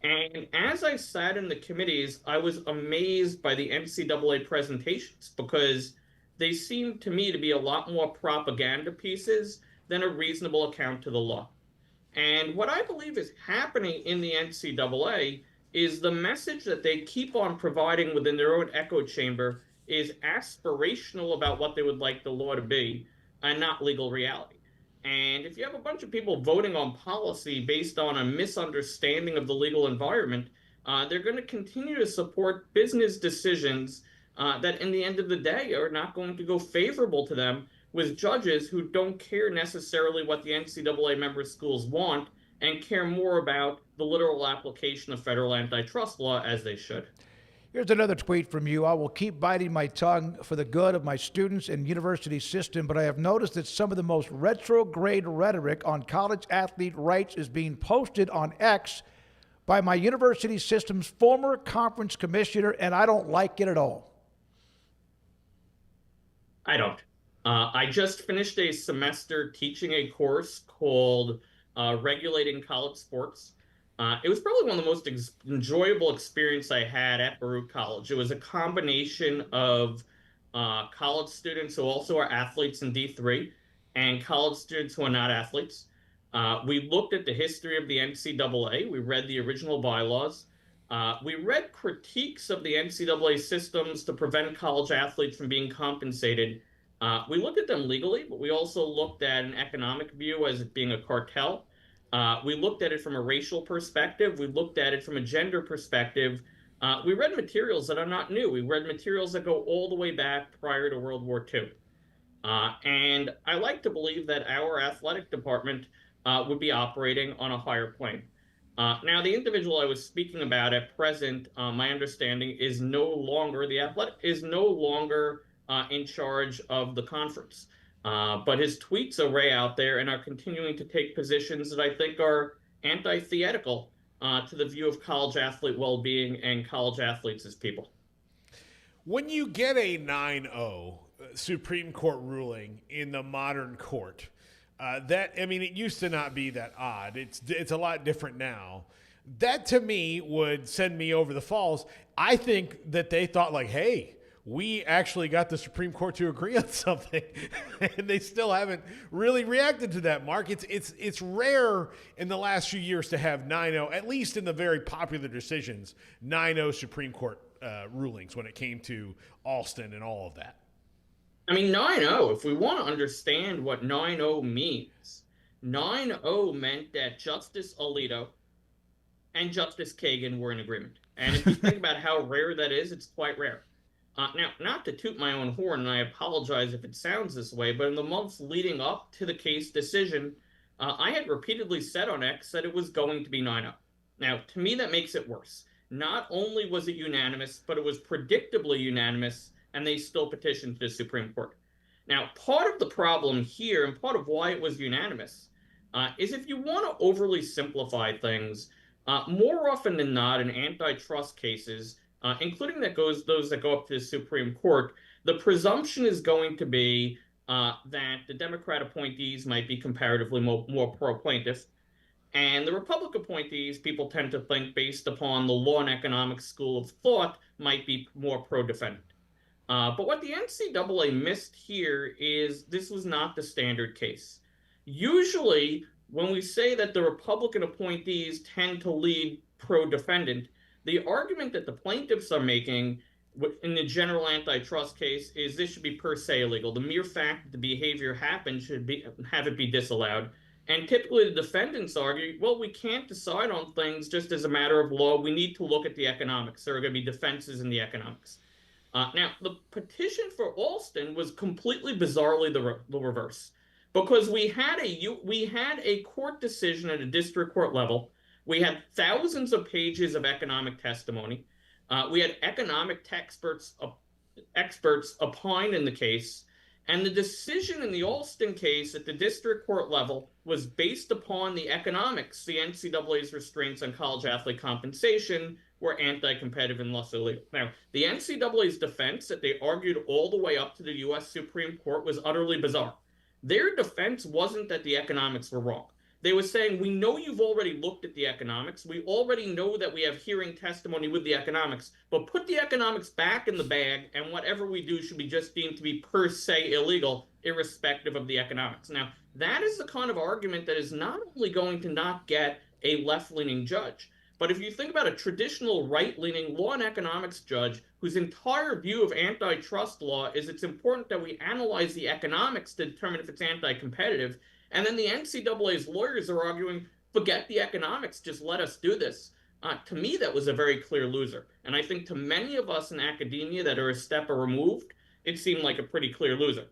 And as I sat in the committees, I was amazed by the NCAA presentations because they seemed to me to be a lot more propaganda pieces than a reasonable account to the law. And what I believe is happening in the NCAA is the message that they keep on providing within their own echo chamber is aspirational about what they would like the law to be and not legal reality. And if you have a bunch of people voting on policy based on a misunderstanding of the legal environment, they're going to continue to support business decisions that in the end of the day are not going to go favorable to them with judges who don't care necessarily what the NCAA member schools want and care more about the literal application of federal antitrust law as they should. Here's another tweet from you. I will keep biting my tongue for the good of my students and university system, but I have noticed that some of the most retrograde rhetoric on college athlete rights is being posted on X by my university system's former conference commissioner, and I don't like it at all. I don't. I just finished a semester teaching a course called Regulating College Sports. It was probably one of the most enjoyable experience I had at Baruch College. It was a combination of college students who also are athletes in D3 and college students who are not athletes. We looked at the history of the NCAA. We read the original bylaws. We read critiques of the NCAA systems to prevent college athletes from being compensated. We looked at them legally, but we also looked at an economic view as it being a cartel. We looked at it from a racial perspective. We looked at it from a gender perspective. We read materials that are not new. We read materials that go all the way back prior to World War II. And I like to believe that our athletic department would be operating on a higher plane. Now, the individual I was speaking about at present, my understanding is no longer, the athletic is no longer in charge of the conference. But his tweets are way out there and are continuing to take positions that I think are antithetical to the view of college athlete well-being and college athletes as people. When you get a 9-0 Supreme Court ruling in the modern court, It used to not be that odd. It's a lot different now. That to me would send me over the falls. I think that they thought like, hey, we actually got the Supreme Court to agree on something, and they still haven't really reacted to that, Mark. It's rare in the last few years to have 9-0, at least in the very popular decisions, 9-0 Supreme Court rulings when it came to Alston and all of that. I mean, 9-0, if we want to understand what 9-0 means, 9-0 meant that Justice Alito and Justice Kagan were in agreement. And if you think about how rare that is, it's quite rare. Now, not to toot my own horn, and I apologize if it sounds this way, but in the months leading up to the case decision, I had repeatedly said on X that it was going to be 9-0. Now, to me, that makes it worse. Not only was it unanimous, but it was predictably unanimous, and they still petitioned the Supreme Court. Now, part of the problem here, and part of why it was unanimous, is if you want to overly simplify things, more often than not in antitrust cases, including those that go up to the Supreme Court, the presumption is going to be that the Democrat appointees might be comparatively more pro-plaintiff, and the Republican appointees, people tend to think, based upon the law and economics school of thought, might be more pro-defendant. But what the NCAA missed here is this was not the standard case. Usually, when we say that the Republican appointees tend to lead pro-defendant, the argument that the plaintiffs are making in the general antitrust case is this should be per se illegal. The mere fact that the behavior happened should have it be disallowed. And typically the defendants argue, well, we can't decide on things just as a matter of law. We need to look at the economics. There are going to be defenses in the economics. Now, the petition for Alston was completely bizarrely the reverse, because we had a court decision at a district court level. We had thousands of pages of economic testimony. We had economic experts opine in the case, and the decision in the Alston case at the district court level was based upon the economics. The NCAA's restraints on college athlete compensation were anti-competitive and thus illegal. Now, the NCAA's defense that they argued all the way up to the U.S. Supreme Court was utterly bizarre. Their defense wasn't that the economics were wrong. They were saying, we know you've already looked at the economics. We already know that we have hearing testimony with the economics, but put the economics back in the bag, and whatever we do should be just deemed to be per se illegal, irrespective of the economics. Now, that is the kind of argument that is not only going to not get a left-leaning judge, but if you think about a traditional right-leaning law and economics judge whose entire view of antitrust law is it's important that we analyze the economics to determine if it's anti-competitive, and then the NCAA's lawyers are arguing, forget the economics, just let us do this. To me, that was a very clear loser. And I think to many of us in academia that are a step removed, it seemed like a pretty clear loser.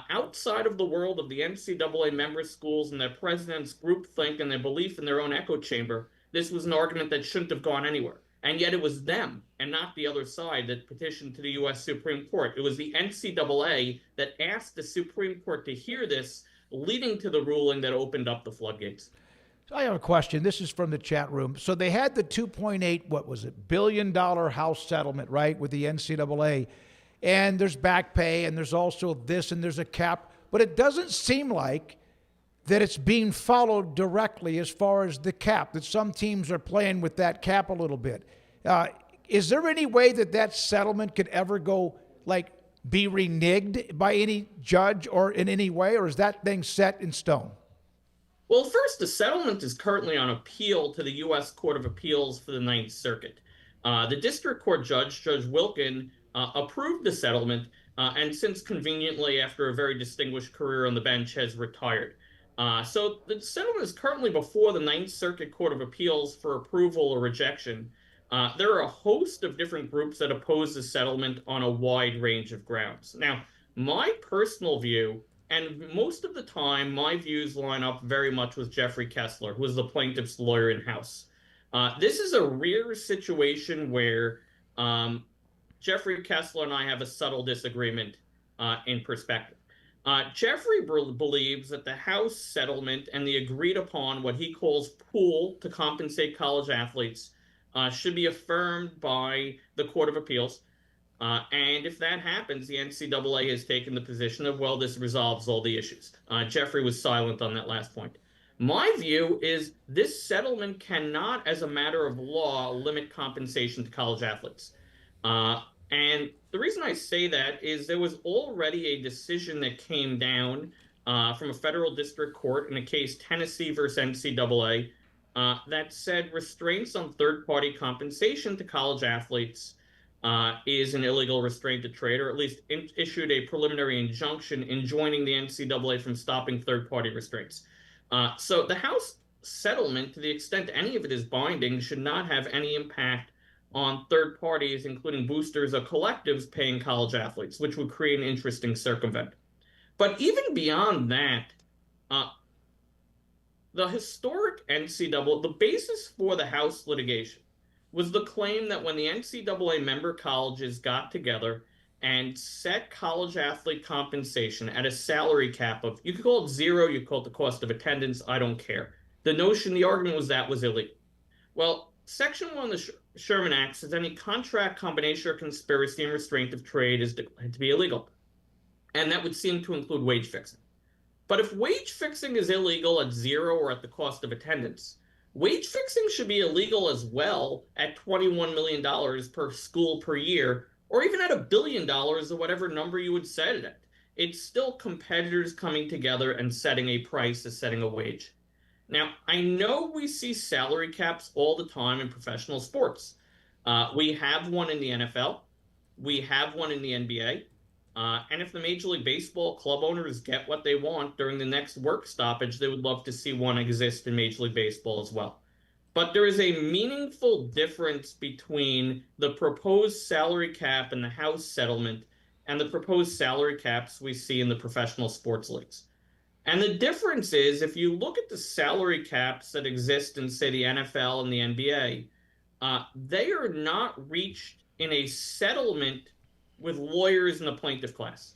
Outside of the world of the NCAA member schools and their presidents' groupthink and their belief in their own echo chamber, this was an argument that shouldn't have gone anywhere. And yet it was them and not the other side that petitioned to the U.S. Supreme Court. It was the NCAA that asked the Supreme Court to hear this, leading to the ruling that opened up the floodgates. So I have a question. This is from the chat room. So they had the 2.8 billion house settlement, right, with the NCAA. And there's back pay, and there's also this, and there's a cap. But it doesn't seem like that it's being followed directly as far as the cap, that some teams are playing with that cap a little bit. Is there any way that that settlement could ever go, like, be reneged by any judge or in any way, or is that thing set in stone? Well, first, the settlement is currently on appeal to the U.S. Court of Appeals for the Ninth Circuit. The district court judge, Judge Wilkin, approved the settlement, and since conveniently, after a very distinguished career on the bench, has retired. So the settlement is currently before the Ninth Circuit Court of Appeals for approval or rejection. There are a host of different groups that oppose the settlement on a wide range of grounds. Now, my personal view, and most of the time my views line up very much with Jeffrey Kessler, who is the plaintiff's lawyer in-house. This is a rare situation where Jeffrey Kessler and I have a subtle disagreement in perspective. Jeffrey believes that the House settlement and the agreed upon what he calls pool to compensate college athletes should be affirmed by the Court of Appeals. And if that happens, the NCAA has taken the position of, well, this resolves all the issues. Jeffrey was silent on that last point. My view is this settlement cannot, as a matter of law, limit compensation to college athletes. And the reason I say that is there was already a decision that came down from a federal district court in a case Tennessee versus NCAA that said restraints on third-party compensation to college athletes is an illegal restraint to trade, or at least issued a preliminary injunction enjoining the NCAA from stopping third-party restraints. So the House settlement, to the extent any of it is binding, should not have any impact on third parties, including boosters or collectives paying college athletes, which would create an interesting circumvent. But even beyond that, the historic NCAA, the basis for the House litigation was the claim that when the NCAA member colleges got together and set college athlete compensation at a salary cap of, you could call it zero, you could call it the cost of attendance, I don't care. The notion, the argument was that was illegal. Well, Section 1 of the Sherman Act says any contract, combination, or conspiracy and restraint of trade is declared to be illegal. And that would seem to include wage fixing. But if wage fixing is illegal at zero or at the cost of attendance, wage fixing should be illegal as well at $21 million per school per year, or even at $1 billion or whatever number you would set it at. It's still competitors coming together and setting a price as setting a wage. Now, I know we see salary caps all the time in professional sports. We have one in the NFL. We have one in the NBA. And if the Major League Baseball club owners get what they want during the next work stoppage, they would love to see one exist in Major League Baseball as well. But there is a meaningful difference between the proposed salary cap in the House settlement and the proposed salary caps we see in the professional sports leagues. And the difference is, if you look at the salary caps that exist in, say, the NFL and the NBA, they are not reached in a settlement with lawyers in the plaintiff class.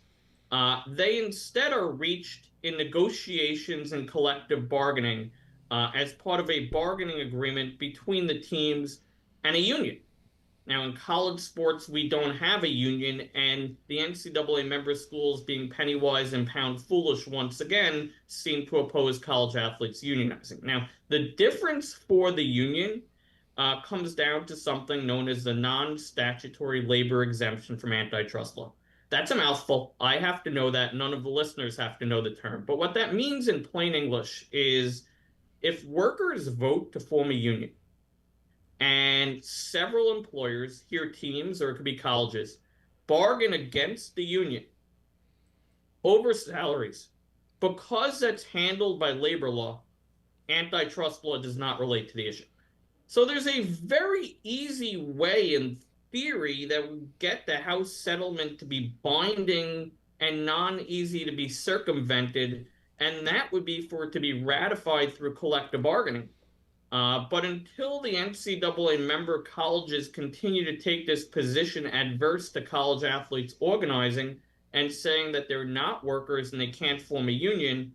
They instead are reached in negotiations and collective bargaining as part of a bargaining agreement between the teams and a union. Now, in college sports, we don't have a union, and the NCAA member schools, being penny wise and pound foolish once again, seem to oppose college athletes unionizing. Now, the difference for the union comes down to something known as the non-statutory labor exemption from antitrust law. That's a mouthful. I have to know that. None of the listeners have to know the term. But what that means in plain English is if workers vote to form a union, and several employers, here teams or it could be colleges, bargain against the union over salaries, because that's handled by labor law, antitrust law does not relate to the issue. So there's a very easy way in theory that would get the House settlement to be binding and non-easy to be circumvented, and that would be for it to be ratified through collective bargaining. But until the NCAA member colleges continue to take this position adverse to college athletes organizing and saying that they're not workers and they can't form a union,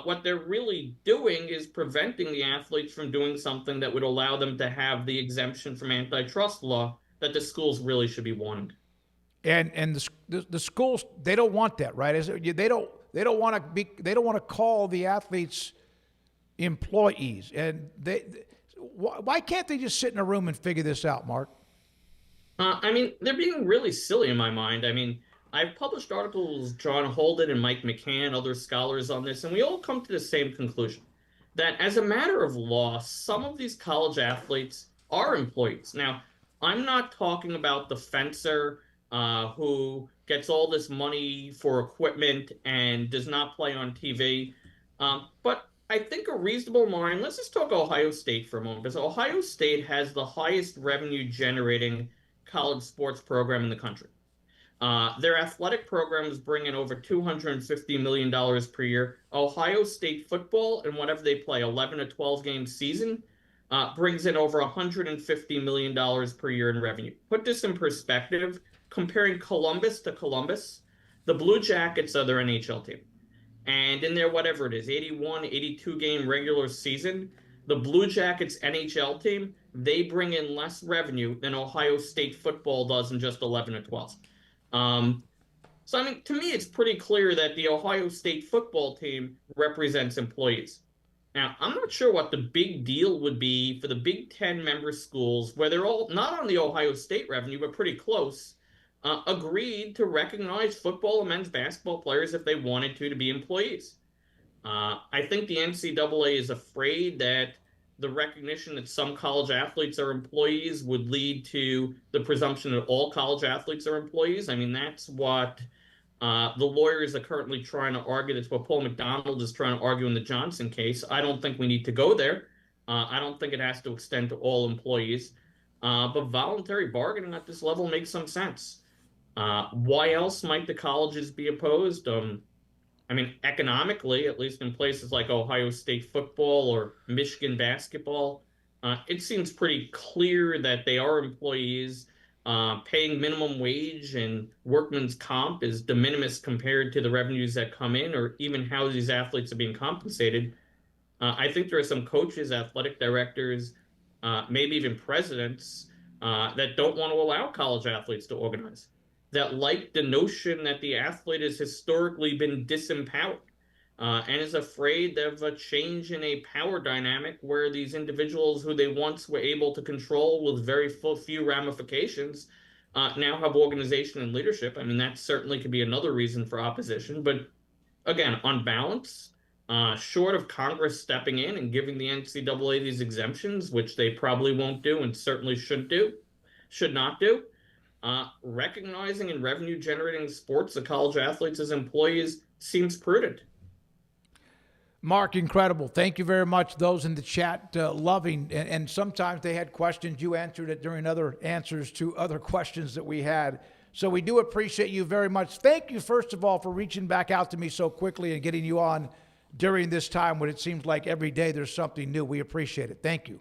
what they're really doing is preventing the athletes from doing something that would allow them to have the exemption from antitrust law that the schools really should be wanting. And the schools, they don't want that, right? They don't want to call the athletes employees, and why can't they just sit in a room and figure this out, Mark? I mean, they're being really silly in my mind. I mean, I've published articles, John Holden and Mike McCann, other scholars on this, and we all come to the same conclusion, that as a matter of law, some of these college athletes are employees. Now, I'm not talking about the fencer who gets all this money for equipment and does not play on TV, but I think a reasonable mind, let's just talk Ohio State for a moment, because Ohio State has the highest revenue-generating college sports program in the country. Their athletic programs bring in over $250 million per year. Ohio State football, and whatever they play, 11 to 12 game season, brings in over $150 million per year in revenue. Put this in perspective, comparing Columbus to Columbus, the Blue Jackets are their NHL team. And in their, whatever it is, 81, 82 game regular season, the Blue Jackets NHL team they bring in less revenue than Ohio State football does in just 11 or 12. So, I mean, to me, it's pretty clear that the Ohio State football team represents employees. Now, I'm not sure what the big deal would be for the Big Ten member schools, where they're all not on the Ohio State revenue, but pretty close, agreed to recognize football and men's basketball players if they wanted to be employees. I think the NCAA is afraid that the recognition that some college athletes are employees would lead to the presumption that all college athletes are employees. I mean, that's what the lawyers are currently trying to argue. That's what Paul McDonald is trying to argue in the Johnson case. I don't think we need to go there. I don't think it has to extend to all employees. But voluntary bargaining at this level makes some sense. Why else might the colleges be opposed? I mean, economically, at least in places like Ohio State football or Michigan basketball, it seems pretty clear that they are employees. Paying minimum wage and workman's comp is de minimis compared to the revenues that come in, or even how these athletes are being compensated. I think there are some coaches, athletic directors, maybe even presidents that don't want to allow college athletes to organize, that like the notion that the athlete has historically been disempowered and is afraid of a change in a power dynamic where these individuals who they once were able to control with very few ramifications now have organization and leadership. I mean, that certainly could be another reason for opposition. But again, on balance, short of Congress stepping in and giving the NCAA these exemptions, which they probably won't do and certainly should not do, recognizing and revenue generating sports of college athletes as employees seems prudent. Mark, incredible. Thank you very much. Those in the chat loving, and sometimes they had questions. You answered it during other answers to other questions that we had. So we do appreciate you very much. Thank you, first of all, for reaching back out to me so quickly and getting you on during this time when it seems like every day there's something new. We appreciate it. Thank you.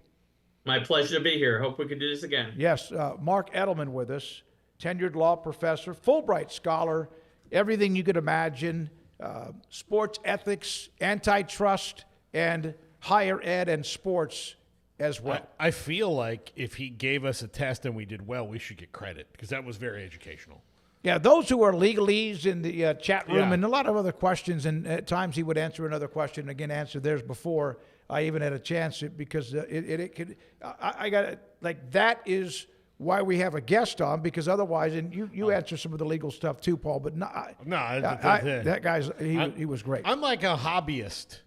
My pleasure to be here. Hope we can do this again. Yes, Mark Edelman with us, tenured law professor, Fulbright scholar, everything you could imagine. Sports ethics, antitrust, and higher ed and sports as well. I feel like if he gave us a test and we did well, we should get credit because that was very educational. Yeah, those who are legalese in the chat room and a lot of other questions, and at times he would answer another question, again, answer theirs before I even had a chance because it could, I got it, like that is why we have a guest on, because otherwise, and you answer some of the legal stuff too, Paul, but that guy's, he was great. I'm like a hobbyist.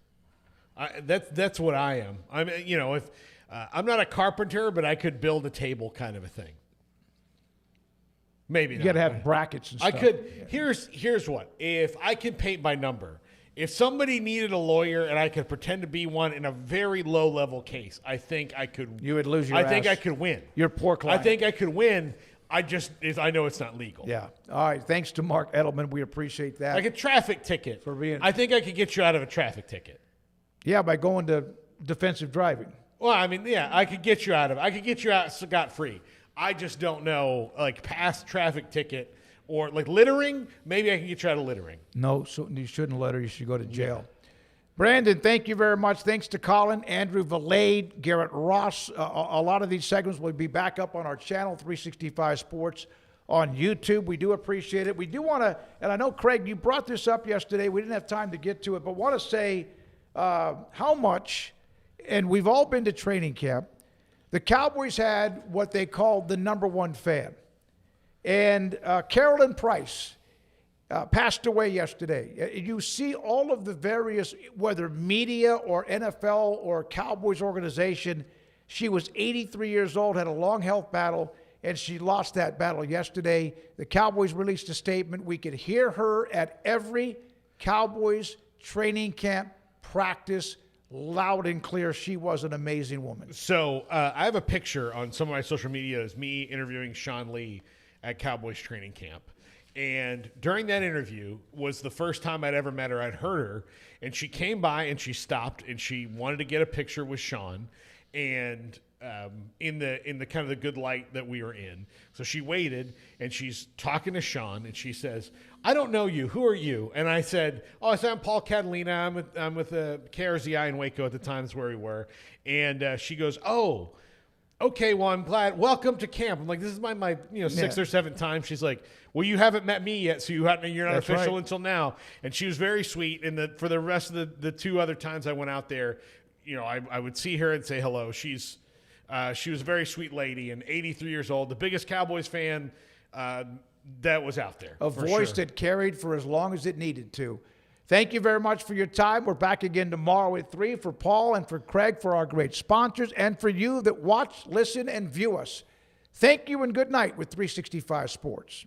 That's what I am. I mean, if I'm not a carpenter, but I could build a table kind of a thing. Maybe you got to have brackets and stuff. I could. Yeah. Here's what. If I could paint by number, if somebody needed a lawyer and I could pretend to be one in a very low level case, I think I could. You would lose your ass. I think I could win. Your poor client. I think I could win. I know it's not legal. Yeah. All right. Thanks to Mark Edelman. We appreciate that. Like a traffic ticket. I think I could get you out of a traffic ticket. Yeah, by going to defensive driving. Well, I mean, yeah, I could get you out scot-free. I just don't know, like past traffic ticket or like littering. Maybe I can get you out of littering. No, so you shouldn't litter. You should go to jail. Yeah. Brandon, thank you very much. Thanks to Colin, Andrew Valade, Garrett Ross. A lot of these segments will be back up on our channel, 365 Sports on YouTube. We do appreciate it. We do want to, and I know, Craig, you brought this up yesterday. We didn't have time to get to it, but want to say how much, and we've all been to training camp, the Cowboys had what they called the number one fan. And Carolyn Price passed away yesterday. You see all of the various, whether media or NFL or Cowboys organization, she was 83 years old, had a long health battle, and she lost that battle yesterday. The Cowboys released a statement. We could hear her at every Cowboys training camp practice, loud and clear. She was an amazing woman. So I have a picture on some of my social media of me interviewing Sean Lee at Cowboys training camp. And during that interview was the first time I'd ever met her. I'd heard her, and she came by and she stopped and she wanted to get a picture with Sean, and in the kind of the good light that we were in. So she waited and she's talking to Sean and she says, "I don't know you. Who are you?" And I said, I'm Paul Catalina. I'm with KRZI in Waco at the time. That's where we were. And she goes, "Oh, okay, well, I'm glad. Welcome to camp. I'm like, this is my sixth or seventh time. She's like, well, you haven't met me yet, so you're not That's official right. until now. And she was very sweet. And for the rest of the 2 other times I went out there, I would see her and say hello. She was a very sweet lady and 83 years old, the biggest Cowboys fan that was out there. A voice that carried for as long as it needed to. Thank you very much for your time. We're back again tomorrow at 3 for Paul and for Craig, for our great sponsors, and for you that watch, listen, and view us. Thank you and good night with 365 Sports.